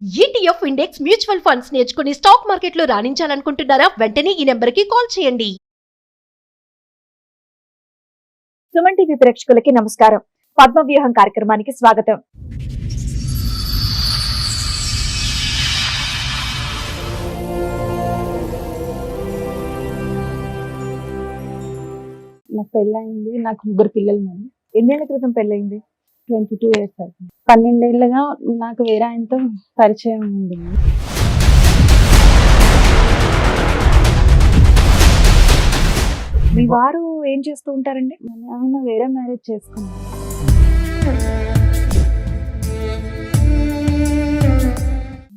ETF index mutual funds నేర్చుకుని stock మార్కెట్లో రాణించాలనుకుంటున్నారా? వెంటనే ఈ నెంబర్కి కాల్ చేయండి. సుమన్ టీవీ ప్రేక్షకులకి నమస్కారం. పద్మవ్యూహం కార్యక్రమానికి స్వాగతం. నాకు పెళ్ళయింది. నాకు 3 పిల్లలు. మేడం ఎన్నేళ్ల క్రితం పెళ్ళయింది? 22 ఇయర్స్ అవుతుంది. 12 ఏళ్ళుగా నాకు వేరే ఆయనతో పరిచయం ఉంది. మీ వారు ఏం చేస్తూ ఉంటారండి? ఆయన వేరే మ్యారేజ్ చేసుకున్నాను.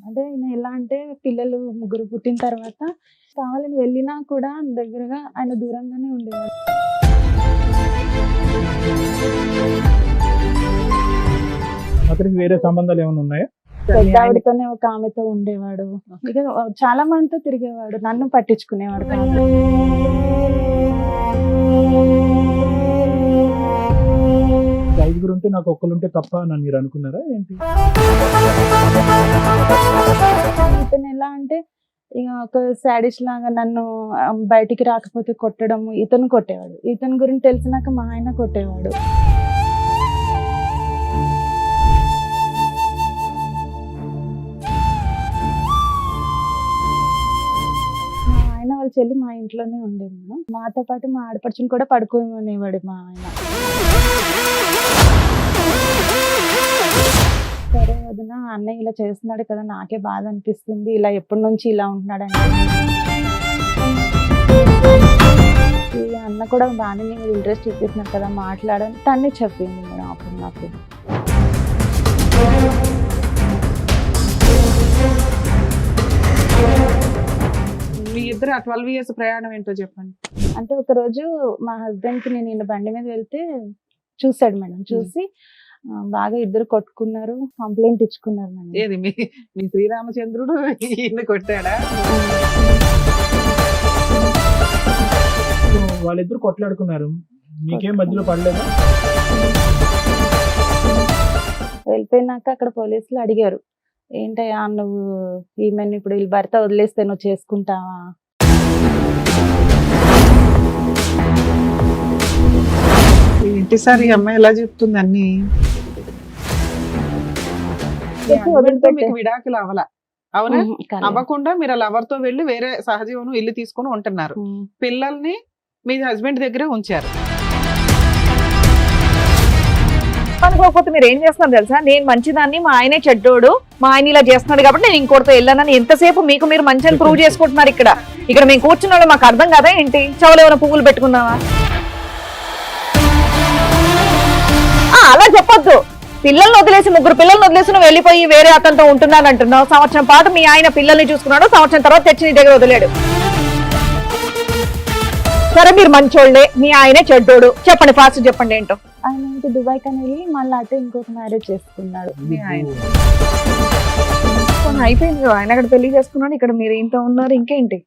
అంటే ఆయన ఎలా అంటే పిల్లలు 3 పుట్టిన తర్వాత కావాలని వెళ్ళినా కూడా దగ్గరగా ఆయన దూరంగానే ఉండేవాడు. అతనికి వేరే సంబంధాలు ఏమైనా ఉన్నాయా? పెద్ద ఆవిడతోనే ఒక ఆమెతో ఉండేవాడు. ఇక చాలా మందితో తిరిగేవాడు. నన్ను పట్టించుకునేవాడు కాదు. ఐదుగురు ఉంటే నాకు ఒక్కరుంటే తప్ప అని మీరు అనుకున్నారా ఏంటి? ఇతను ఎలా అంటే ఇక ఒక సాడిస్ట్ లాగా నన్ను బయటికి రాకపోతే కొట్టడం, ఇతను కొట్టేవాడు. ఇతని గురించి తెలిసినాక మా ఆయన కొట్టేవాడు. మా ఆయన వాళ్ళ చెల్లి మా ఇంట్లోనే ఉండేది. మేడం మాతో పాటు మా ఆడపడుచుని కూడా పడుకోమనేవాడు మా ఆయన. సరే వదిన, అన్నయ్య ఇలా చేస్తున్నాడు కదా, నాకే బాధ అనిపిస్తుంది, ఇలా ఎప్పటి నుంచి ఇలా ఉంటున్నాడంటే. ఈ అన్న కూడా బాగానే నేను ఇంట్రెస్ట్ చూపిస్తున్నాను కదా మాట్లాడని తన్ని చెప్పింది మేడం అప్పుడు నాకు. మీ ఇద్దరు 12 ఇయర్స్ ప్రయాణం ఏంటో చెప్పండి. అంటే ఒక రోజు మా హస్బెండ్ కి నేను బండి మీద వెళ్తే చూసాడు మేడం. చూసి బాగా ఇద్దరు కొట్టుకున్నారు, కంప్లైంట్ ఇచ్చుకున్నారు మేడం. ఏది మీ శ్రీరామచంద్రుడు ఈయన కొట్టాడా? వాళ్ళిద్దరు కొట్లాడుకున్నారు, మీకేం మధ్యలో పడలేదా? వెళ్ళిపోయినాక అక్కడ పోలీసులు అడిగారు, ఏంటయ్యా నువ్వు ఈమెను ఇప్పుడు వీళ్ళ భర్త వదిలేస్తే నువ్వు చేసుకుంటావా? ఏంటి సార్ ఈ అమ్మాయి ఎలా చెప్తుంది అన్ని? మీకు విడాకులు అవలా? అవునా? అవ్వకుండా మీరు అలా ఎవరితో వెళ్ళి వేరే సహజీవనం ఇల్లు తీసుకుని ఉంటున్నారు. పిల్లల్ని మీ హస్బెండ్ దగ్గరే ఉంచారు. అనుకోకపోతే మీరు ఏం చేస్తున్నారు తెలుసా? నేను మంచిదాన్ని, మా ఆయనే చెడ్డోడు, మా ఆయన ఇలా చేస్తున్నాడు కాబట్టి నేను ఇంకోటితో వెళ్ళానని ఎంతసేపు మీకు మీరు మంచి అని ప్రూవ్ చేసుకుంటున్నారు. ఇక్కడ మేము కూర్చున్నాడు మాకు అర్థం కదా ఏంటి? చెవులు ఏమైనా పువ్వులు పెట్టుకున్నావా? అలా చెప్పొద్దు. పిల్లల్ని వదిలేసి 3 పిల్లల్ని వదిలేసి నువ్వు వెళ్ళిపోయి వేరే అతనితో ఉంటున్నాను అంటున్నావు. సంవత్సరం పాటు మీ ఆయన పిల్లల్ని చూసుకున్నాడు, సంవత్సరం తర్వాత తెచ్చి నీ దగ్గర వదిలేడు. సరే మీరు మంచోళ్ళే, మీ ఆయనే చెడ్డోడు. చెప్పండి, ఫాస్ట్ చెప్పండి ఏంటో. ఆయన ఇంటి దుబాయ్ కని వెళ్ళి మళ్ళీ అటు ఇంకొక మ్యారేజ్ చేసుకున్నాడు. మీ ఆయన అయిపోయింది కదా, ఆయన అక్కడ పెళ్లి చేసుకున్నాడు, ఇక్కడ మీరు ఇంత ఉన్నారు, ఇంకేంటి?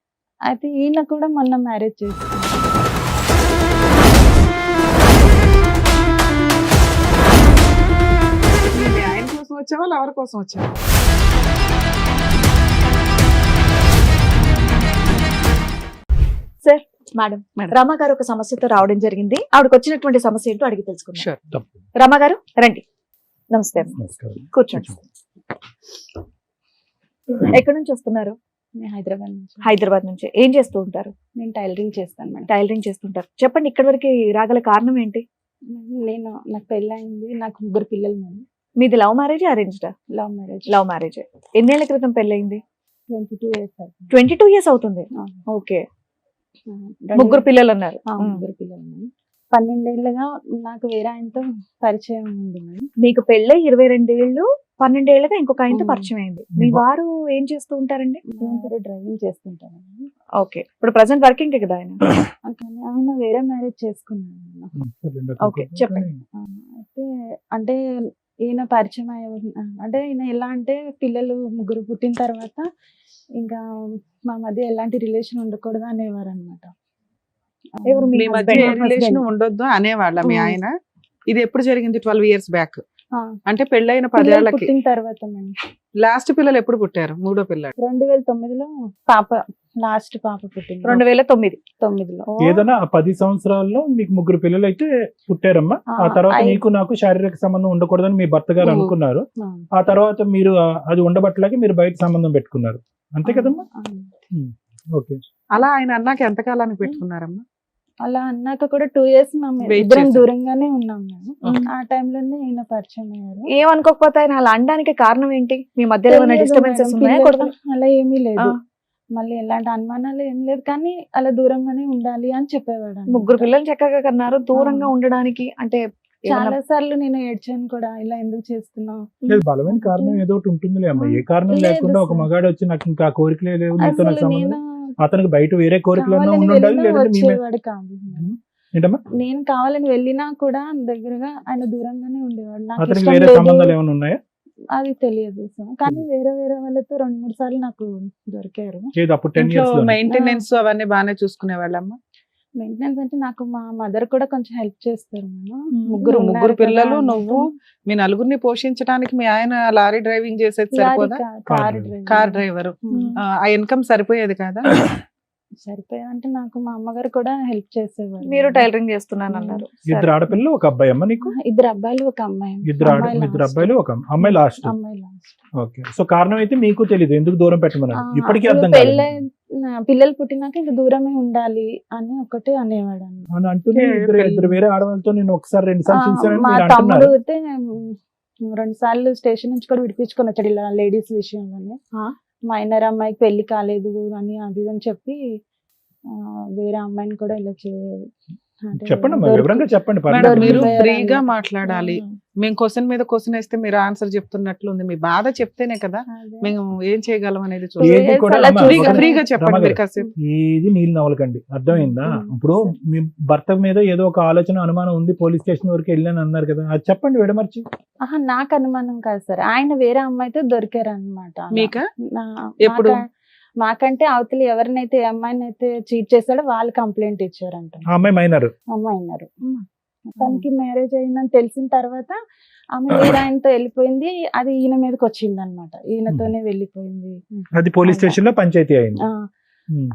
అయితే ఈయన కూడా మొన్న మ్యారేజ్ చేసుకున్నాడు. మీ ఆయన కోసం వచ్చావా ఎవరి కోసం వచ్చావా? సార్, మేడం, రమ గారు ఒక సమస్యతో రావడం జరిగింది. ఆవిడకి వచ్చినటువంటి సమస్య ఏంటో అడిగి తెలుసుకుందాం. Sure. రమ గారు రండి. నమస్తే. నమస్కారం. కూర్చోండి. ఎక్కడి నుంచి వస్తున్నారు? నేను హైదరాబాద్ నుంచి. హైదరాబాద్ నుంచి. ఏం చేస్తూ ఉంటారు? నేను టైలరింగ్ చేస్తాను మేడం. టైలరింగ్ చేస్తుంటారు. చెప్పండి, ఇక్కడి వరకు రాగల కారణం ఏంటి? నాకు పెళ్ళయింది. నాకు 3 పిల్లలు మేడం. మీది లవ్ మ్యారేజ్, అరేంజ్డా? Love marriage. Love marriage. ఎన్నేళ్ల క్రితం పెళ్ళయింది? 22 ఇయర్స్ అవుతుంది. 22 ఇయర్స్ అవుతుంది. ఓకే. 3 పిల్లలు అన్నారు. 3 పిల్లలు మేడం. 12 ఏళ్ళుగా నాకు వేరే ఆయనతో పరిచయం ఉంది మేడం. మీకు పెళ్ళై 22 ఏళ్ళు, 12 ఏళ్ళగా ఇంకొక ఆయనతో పరిచయం అయింది. మీ వారు ఏం చేస్తూ ఉంటారండి? డ్రైవింగ్ చేస్తుంటాను. ఓకే. ఇప్పుడు ప్రెసెంట్ వర్కింగ్ కదా ఆయన? కానీ ఆయన వేరే మ్యారేజ్ చేసుకున్నాడు. ఓకే, చెప్పండి. అయితే అంటే ఈయన పరిచయం అంటే ఈయన ఎలా అంటే పిల్లలు 3 పుట్టిన తర్వాత ఇంకా మా మధ్య ఎలాంటి రిలేషన్ ఉండకూడదు అనేవారు అనమాట. మీ మధ్య రిలేషన్ ఉండొద్దు అనేవాళ్ళ మీ ఆయన? ఇది ఎప్పుడు జరిగింది? 12 ఇయర్స్ బ్యాక్. ఆ, అంటే పెళ్ళైన పిల్లలు 10 ఏళ్ళకి పుట్టిన తర్వాత మేడం లాస్ట్ పిల్లలు ఎప్పుడు పుట్టారు? మూడో పిల్లడు 2009లో పాప లాస్ట్ పాప పుట్టింది 2009. 9లో. ఏదైనా ఆ 10 సంవత్సరాల్లో మీకు 3 పిల్లలు అయితే పుట్టారమ్మా. ఆ ఆ, తర్వాత ఐ- నీకు నాకు శారీరక సంబంధం ఉండకూడదని మీ భర్త గారు అనుకున్నారు. ఆ, ఆ తర్వాత మీరు అది ఉండబట్టలేక మీరు బయట సంబంధం పెట్టుకున్నారు, అంతే కదమ్మా? ఆ. ఓకే. అలా ఆయన అన్నాక ఎంత కాలానికి పెట్టుకున్నారమ్మా? అలా అన్నాక కూడా 2 years మేము Wait ఇద్దరం చేశారు. దూరంగానే ఉన్నాం మేము. ఆ టైంలోనే ఈయన పరిచయం అయ్యారు. ఏమనుకోకపోతే ఆయన అలా అనడానికి కారణం ఏంటి? మీ మధ్యలో ఏమైనా తెలియదు డిస్టర్బెన్సెస్ మేడం, ఉన్నాయా? పిల్లలు గొడవలు? అలా ఏమీ లేదు. ఆ. మళ్ళీ ఎలాంటి అనుమానాలు ఏం లేదు, కానీ అలా దూరంగానే ఉండాలి అని చెప్పేవాడు అన్నమాట. 3 పిల్లలు చక్కగా కన్నారు, దూరంగా ఉండడానికి అంటే చాలా సార్లు నేను ఏడ్చాను కూడా, ఇలా ఎందుకు చేస్తున్నావు లేదు, బలమైన కారణం ఏదో ఒకటి ఉంటుందిలే అమ్మా. ఏ కారణం లేదు లేకుండా ఒక సార్. మగాడు వచ్చి నాకు ఇంకా ఆ కోరికలే లేవు, నీతో నాకు అసలు సంబంధం, నేను అతనికి బయట వేరే కోరికలు కావాలని ఉండి ఉండాలి, వెళ్ళినా లేదంటే మీ మీద. వచ్చేవాడు కాదు. ఏంటమ్మా? నేను కావాలని వెళ్ళినా కూడా దగ్గరగా ఆయన దూరంగానే ఉండేవాడు. నాకు అతనికి ఇష్టం వేరే లేదు సంబంధాలు ఏమైనా ఉన్నాయా? అది తెలియదు సార్, కానీ వేరే వేరే వాళ్ళతో 2-3 సార్లు నాకు దొరికారు. లేదు, అప్పుడు 10 ఇంట్లో years లో. మెయింటెనెన్స్ అవన్నీ బాగానే చూసుకునే వాళ్ళమ్మా? మెయింటెనెన్స్ అంటే నాకు మా మదర్ కూడా కొంచెం హెల్ప్ చేస్తారు మేడం. ముగ్గురు ఉన్నారు పిల్లలు, కదా నువ్వు, మీ నలుగురిని పోషించడానికి మీ ఆయన లారీ డ్రైవింగ్ చేసేది లారీ సరిపోదా? Car car driver. ఆ ఇన్కమ్ సరిపోయేది కదా? సరిపోయాయి అంటే నాకు మా అమ్మగారు కూడా హెల్ప్ చేసేవారు. మీరు టైలరింగ్ చేస్తున్నాను అన్నారు. ఇద్దరు ఆడపిల్లలు ఒక అబ్బాయి అమ్మ నీకు? 2 అబ్బాయిలు 1 అమ్మాయి. ఇద్దరు అమ్మాయి అబ్బాయిలు ఒక అమ్మాయి లాస్ట్. అమ్మాయి last. ఓకే. సో కారణం అయితే మీకు తెలియదు ఎందుకు దూరం పెట్టమన్నారు, ఇప్పటికీ అసలు అర్థం కాలేదు పిల్లలు పుట్టినాక ఇంకా దూరమే ఉండాలి అని ఒకటే అనేవాడు అన్నమాట. అని అంటూనే ఇద్దరు వేరే ఆడవాళ్ళతో నేను ఒకసారి 2 సార్లు చూసానని మా మీరు తమ్ముడు అంటున్నారు. అయితే 2 సార్లు స్టేషన్ నుంచి కూడా విడిపించుకొని వచ్చాడు ఇలా లేడీస్ విషయంలోనే. మైనర్ అమ్మాయికి పెళ్లి కాలేదు అని అది ఇది అని చెప్పి వేరే అమ్మాయిని కూడా ఇలా చెప్పండి అమ్మా, వివరంగా చెప్పండి. మేడం పర్లేదు. మీరు దొరికిపోయారు ఫ్రీగా అన్నమాట. మాట్లాడాలి. మేము క్వశ్చన్ మీద క్వశ్చన్ వేస్తే మీరు ఆన్సర్ చెప్తున్నట్లుంది. మీ బాధ చెప్తేనే కదా మేము ఏం చేయగలం అనేది ఏది కూడా అలా అమ్మా, చూసాను. ఫ్రీగా చెప్పండి రమగారు, మీరు కాసేపు. ఏది నీళ్ళు నవ్వలకండి, అర్థమైందా? ఇప్పుడు మీ భర్త మీద ఏదో ఒక ఆలోచన అనుమానం ఉంది, పోలీస్ స్టేషన్ వరకు వెళ్ళాను అన్నారు కదా, అది చెప్పండి విడమర్చి. నాకు అనుమానం కాదు సార్, ఆయన వేరే అమ్మాయితో దొరికారు అనమాట. మీకా? ఎప్పుడు? మాకంటే అవతలి ఎవరినైతే ఏ అమ్మాయిని అయితే చీట్ చేశాడో వాళ్ళు కంప్లైంట్ ఇచ్చారంట. ఆ అమ్మాయి మైనర్. అమ్మాయి అన్నారు. తనకి మ్యారేజ్ అయిందని తెలిసిన తర్వాత ఆమె వేరే ఆయనతో వెళ్ళిపోయింది. అది ఈయన మీదకి వచ్చింది అనమాట, ఈయనతోనే వెళ్ళిపోయింది. అది పోలీస్ స్టేషన్ లో పంచాయతీ అయింది.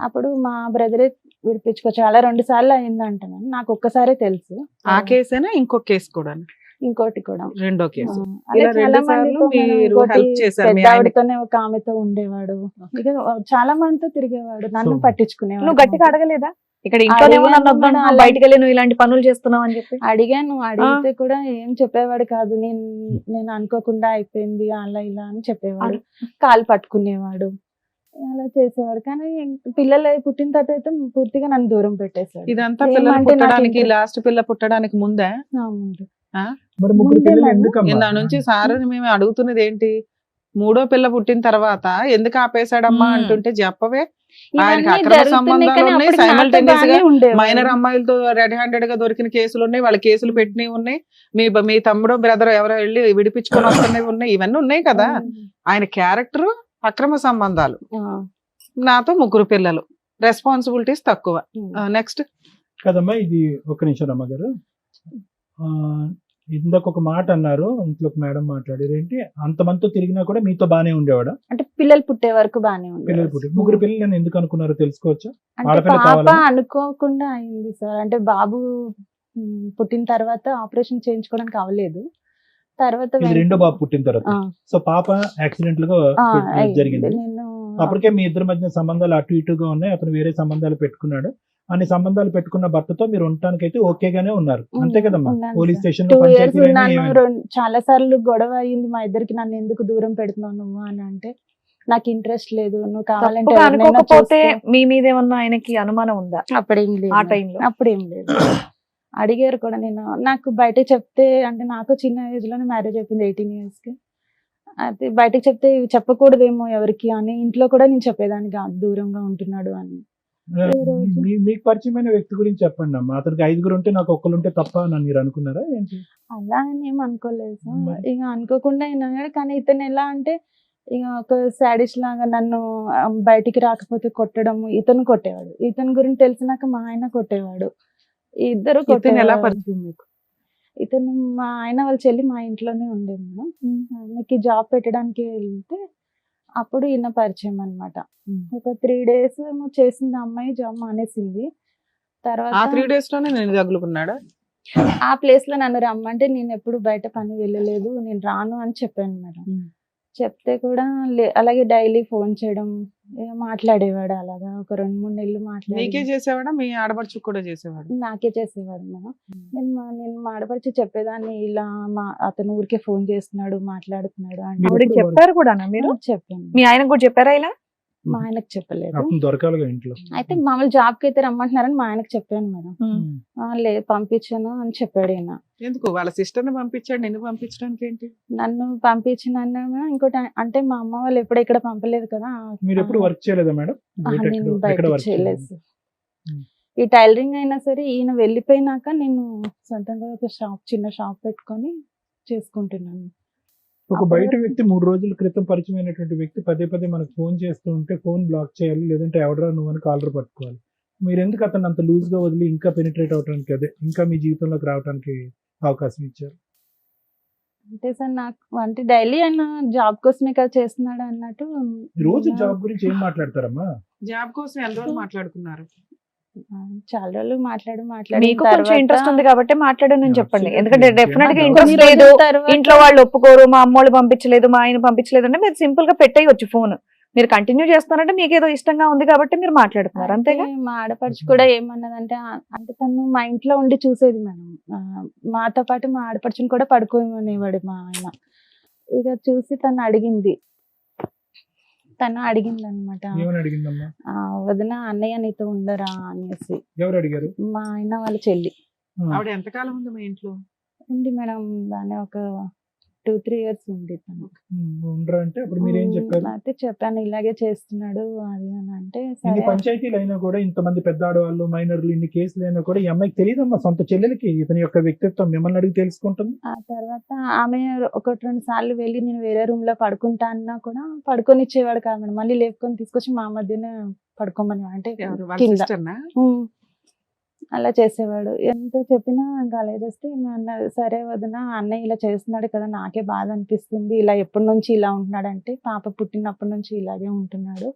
అప్పుడు మా బ్రదరే విడిపించుకోవచ్చు, అలా 2 సార్లు అయిందంట. నాకు ఒక్కసారే తెలుసు. ఆ కేసేనా ఇంకొక కేసు కూడా? ఇంకోటి కూడా రెండో కేసు. అలా ఇలా చాలా 2 సార్లు మందితో మీరు ఇంకోటి help చేశారు మీ పెద్ద ఆయనకి. ఆవిడతోనే ఒక ఆమెతో ఉండేవాడు. ఇక చాలా మందితో తిరిగేవాడు, నన్ను పట్టించుకునేవాడు. నువ్వు గట్టిగా అడగలేదా? ఇక్కడ ఇంట్లోనేమో నన్ను వద్దన్నా, అలా- బయటికి వెళ్ళి నువ్వు ఇలాంటి పనులు చేస్తున్నావు అని చెప్పి? అడిగాను, అడిగితే కూడా ఏం చెప్పేవాడు కాదు. నేను అనుకోకుండా అయిపోయింది అలా ఇలా అని చెప్పేవాడు. కాలు పట్టుకునేవాడు, అలా చేసేవాడు. కానీ పిల్లలు పుట్టిన తర్వాత అయితే పూర్తిగా నన్ను దూరం పెట్టేశాడు. ఇదంతా ఏమంటే పిల్లలు నాకు పుట్టడానికి, interest. లాస్ట్ పిల్ల పుట్టడానికి ముందే? ముందు. మరి 3 ముందే పిల్లలు మేడం. ఎందుకమ్మా? ఇందా నుంచి సార్ మేము అడుగుతున్నది ఏంటి, మూడో పిల్ల పుట్టిన తర్వాత ఎందుకు ఆపేశాడమ్మా అంటుంటే చెప్పవే. ఆయనకి ఇవన్నీ అక్రమ జరుగుతున్నాయి, సంబంధాలు కానీ ఉన్నాయి, అప్పటికి నాతో simultaneous గా బాగానే ఉండేవాడు. మైనర్ అమ్మాయిలతో రెడ్ హ్యాండెడ్ గా దొరికిన కేసులు ఉన్నాయి, వాళ్ళ కేసులు పెట్టినవి ఉన్నాయి, మీ తమ్ముడు బ్రదర్ ఎవరో వెళ్ళి విడిపించుకొని వస్తున్నవి ఉన్నాయి, ఇవన్నీ ఉన్నాయి కదా. ఆయన క్యారెక్టర్ అక్రమ సంబంధాలు, నాతో 3 పిల్లలు, రెస్పాన్సిబిలిటీస్ తక్కువ. నెక్స్ట్ కదమ్మా, ఇది ఒక నిమిషం రమ్మగారు. ఇందాక ఒక మాట అన్నారు, ఇంట్లో మేడం మాట్లాడారు ఏంటి, అంతమందితో తిరిగినా కూడా మీతో బానే ఉండేవాడా? అంటే పిల్లలు పుట్టే వరకు బానే పిల్లలు పుట్టి 3 పిల్లలు నేను ఎందుకు అనుకున్నారో తెలుసుకోవచ్చా? అంటే ఆడపిల్ల పాప కావాలని? అనుకోకుండా అయింది సార్. అంటే బాబు పుట్టిన తర్వాత ఆపరేషన్ చేయించుకోవడానికి అవ్వలేదు. తర్వాత ఇది రెండో బాబు పుట్టిన తర్వాత. ఆ, సో పాప యాక్సిడెంట్ గా అయింది. జరిగింది. నేను అప్పటికే మీ ఇద్దరి మధ్య సంబంధాలు అటు ఇటుగా ఉన్నాయి, అతను వేరే సంబంధాలు పెట్టుకున్నాడు. అన్ని సంబంధాలు పెట్టుకున్న భర్తతో మీరు ఉండటానికైతే ఓకేగానే ఉన్నారు, అంతే కదమ్మా? ఉన్నాను పోలీస్ సార్. స్టేషన్ 2 లో years పంచాయతీలు ఉన్నాను. ఏమైనా? చాలా సార్లు గొడవ అయ్యింది మా ఇద్దరికి. నన్ను ఎందుకు దూరం పెడుతున్నావు నువ్వు అని అంటే, నాకు ఇంట్రెస్ట్ లేదు, నువ్వు కావాలంటే తప్పుగా ఎవరినైనా అనుకోకపోతే చూసుకో. మీ మీద ఏమన్నా ఆయనకి అనుమానం ఉందా అప్పుడేం లేదు, ఆ టైంలో? అప్పుడేం లేదు. అడిగారు కూడా. నేను నాకు బయట చెప్తే, అంటే నాకు చిన్న ఏజ్ లోనే మ్యారేజ్ అయిపోయింది, 18 years కి. అయితే బయటకు చెప్తే చెప్పకూడదేమో ఎవరికి అని ఇంట్లో కూడా నేను చెప్పేదాన్ని కాదు, దూరంగా ఉంటున్నాడు అని. మీకు పరిచయమైన వ్యక్తి గురించి చెప్పండి అమ్మా. అతనికి 5 ఉంటే నాకు ఒక్కరు ఉంటే తప్ప అని మీరు అనుకున్నారా ఏంటి? అలా అని ఏం అనుకోలేదు సార్. మరి? ఇక అనుకోకుండా అయినా, కానీ ఇతను ఎలా అంటే ఇక ఒక సాడిస్ట్ లాగా నన్ను బయటికి రాకపోతే కొట్టడం. ఇతను కొట్టేవాడు, ఇతని గురించి తెలిసినాక మా ఆయన కొట్టేవాడు. ఇద్దరు ఇతను ఎలా కొట్టేవాడు. పరిచయం మీకు? ఇతను మా ఆయన వాళ్ళ చెల్లి మా ఇంట్లోనే ఉండేది మేడం. ఆమెకి జాబ్ పెట్టడానికి వెళ్తే అప్పుడు ఈయన పరిచయం అన్నమాట. ఒక 3 days ఏమో చేసింది ఆ అమ్మాయి, జాబ్ మానేసింది. ఆ తర్వాత 3 days లోనే నేను తగులుకున్నాడా? ఆ ప్లేస్ లో నన్ను రమ్మంటే నేను ఎప్పుడు బయట పని వెళ్ళలేదు, నేను రాను అని చెప్పాను మేడం. చెప్తే కూడా అలాగే డైలీ ఫోన్ చేయడం, మాట్లాడేవాడు. అలాగా ఒక 2-3 నెలలు నీకే మాట్లాడి చేసేవాడా మీ ఆడపడుచు కూడా చేసేవాడు? నాకే చేసేవాడు మేడం. నేను మా ఆడపడిచి చెప్పేదాన్ని, ఇలా అతను ఊరికే ఫోన్ చేస్తున్నాడు, మాట్లాడుతున్నాడు అంటే ఆవిడకి చెప్పారు కూడా మీరు? చెప్పాను. మీ ఆయనకు కూడా చెప్పారా ఇలా? మా ఆయనకు చెప్పలేదు. అప్పుడు దొరకాలిగా ఇంట్లో. అయితే మామూలు జాబ్ కి అయితే రమ్మంటున్నారని మా ఆయనకు చెప్పాను మేడం. లేదు పంపించాను అని చెప్పాడు ఈయన. ఎందుకు వాళ్ళ సిస్టర్ ని పంపించాడు, నిన్ను పంపించడానికి ఏంటి? నన్ను పంపించిన ఇంకోటి అంటే మా అమ్మ వాళ్ళు ఎప్పుడు ఇక్కడ పంపలేదు కదా. మీరు ఎప్పుడు వర్క్ చేయలేదా మేడం? నేను బయట చేయలేదు. ఈ టైలరింగ్ అయినా సరే ఈయన వెళ్ళిపోయినాక నేను సొంతంగా ఒక చిన్న షాప్ పెట్టుకొని చేసుకుంటున్నాను. ఒక బయట వ్యక్తి 3 రోజుల క్రితం పరిచయం అయినటువంటి వ్యక్తి పదే పదే మనకు ఫోన్ చేస్తూ ఉంటే ఫోన్ బ్లాక్ చేయాలి, లేదంటే ఎవడరా నువ్వు అని కాలర్ పట్టుకోవాలి. మీరు ఎందుకు అతను అంత లూజ్ గా వదిలి ఇంకా పెనిట్రేట్ అవడానికి, అదే ఇంకా మీ జీవితంలోకి రావడానికి అవకాశం ఇచ్చారు? అంటే సార్ నాకు అంటే డైలీ ఆయన జాబ్ కోసమే కదా చేస్తున్నాడు అన్నట్టు. రోజు జాబ్ గురించి ఏం మాట్లాడతారమ్మా? జాబ్ కోసం ఎంత రోజులు మాట్లాడుకున్నారు? చాలా రోజులు మాట్లాడి మీకు కొంచెం ఇంట్రెస్ట్ ఉంది కాబట్టి మాట్లాడానని చెప్పండి. Absolutely. ఎందుకంటే డెఫినెట్ గా కొన్ని ఇంట్రెస్ట్ కొన్ని లేదు, రోజుల తర్వాత ఇంట్లో వాళ్ళు ఒప్పుకోరు, మా అమ్మోళ్ళు పంపించలేదు, మా ఆయన పంపించలేదు అంటే మీరు సింపుల్ గా పెట్టేయచ్చు ఫోన్. మీరు కంటిన్యూ చేస్తున్నారంటే మీకు ఏదో ఇష్టంగా ఉంది కాబట్టి మీరు మాట్లాడుతున్నారు, అంతేగా? అయితే మా ఆడపడుచు కూడా ఏమన్నదంటే అంటే తను మా ఇంట్లో ఉండి చూసేది మేడం. మాతో పాటు మా ఆడపడుచుని కూడా పడుకోమనేవాడు మా ఆయన. ఇక చూసి తను అడిగింది అనమాట, ఏమని అడిగిందమ్మా? వదిన అన్నయ్య నీతో ఉండరా అనేసి. ఎవరు అడిగారు? మా ఆయన వాళ్ళ చెల్లి ఆవిడ ఎంతకాలం ఉంది మీ ఇంట్లో? ఉంది మేడం, బానే ఒక 2-3 years ఉంది తను. ఉండరా అంటే అప్పుడు మీరేం చెప్పారు? అయితే చెప్పాను ఇలాగే చేస్తున్నాడు అది అని అంటే ఇన్ని సరే. పంచాయతీలు అయినా కూడా, ఇంతమంది పెద్ద ఆడవాళ్ళు, మైనర్లు, ఇన్ని కేసులు అయినా కూడా ఈ అమ్మాయికి తెలియదమ్మా, సొంత చెల్లెలకి ఇతని యొక్క వ్యక్తిత్వం మిమ్మల్ని అడిగి తెలుసుకుంటుంది. ఆ తర్వాత ఆమె 1-2 సార్లు వెళ్ళి నేను వేరే రూమ్ లో పడుకుంటా అన్నా కూడా పడుకొనిచ్చేవాడు కాదు మేడం. మళ్ళీ లేపుకొని తీసుకొచ్చి మా మధ్యనే పడుకోమని అంటే ఎవరు? వాళ్ళ కింద. సిస్టర్నా? అలా చేసేవాడు. ఎంత చెప్పినా ఇంకా అలా చేస్తే అన్నది సరే వదిన అన్నయ్య ఇలా చేస్తున్నాడు కదా, నాకే బాధ అనిపిస్తుంది, ఇలా ఎప్పటి నుంచి ఇలా ఉంటున్నాడు అంటే పాప పుట్టినప్పటి నుంచి ఇలాగే ఉంటున్నాడు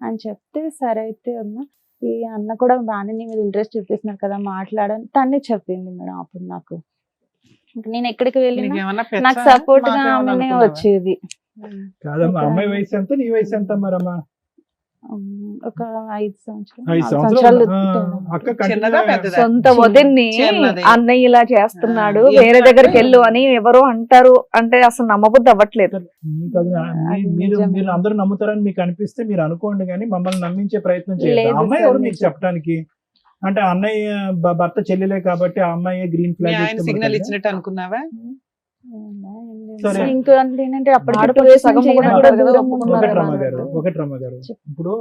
అని చెప్తే సరే అయితే వదిన ఈ అన్న కూడా బాగానే నీ మీద ఇంట్రెస్ట్ చూపిస్తున్నాడు కదా మాట్లాడని తనే చెప్పింది మేడం. అప్పుడు నాకు నేను ఎక్కడికి వెళ్ళినా నీకేమన్నా నాకు పెచ్చా? సపోర్ట్ గా మాకేమన్నా ఆమెనే అనుకున్నావా? వచ్చేది. కాదమ్మా, అమ్మాయి వయసు ఎంత, నీ వయసు ఎంత మరమ్మా? ఒక 5 సంవత్సరాలు 5 సంవత్సరాలు సంవత్సరాలు. అక్క చిన్నదా పెద్దదా? సొంత వదిన్ని చిన్నది. అన్నయ్య ఇలా చేస్తున్నాడు, ఆ, వేరే దగ్గరికి వెళ్ళు అని ఎవరో అంటారు అంటే అసలు నమ్మబుద్ధి అవ్వట్లేదు. మీకు అది అది మీరు నిజమే. మీరు అందరూ నమ్ముతారని మీకు అనిపిస్తే మీరు అనుకోండి, కానీ మమ్మల్ని నమ్మించే ప్రయత్నం చేయాలి. లేదు అమ్మాయి సార్, ఎవరు మీకు నిజం. చెప్పడానికి? అంటే అన్నయ్య భర్త చెల్లెలే కాబట్టి ఆ అమ్మాయి గ్రీన్ మీ ఆయన ఫ్లాగ్ సిగ్నల్ ఇచ్చినట్టు అనుకున్నావా? సరే. ఇంకా ఏంటంటే అప్పటికి ఆడపడుచు 2 years సగం నుంచి ఈయన కూడా కూడా కదా దూరం ఒప్పుకున్నారు ఉంటున్నాడు కదా. ఒకటి రమ్మ గారు, చెప్పు. ఇప్పుడు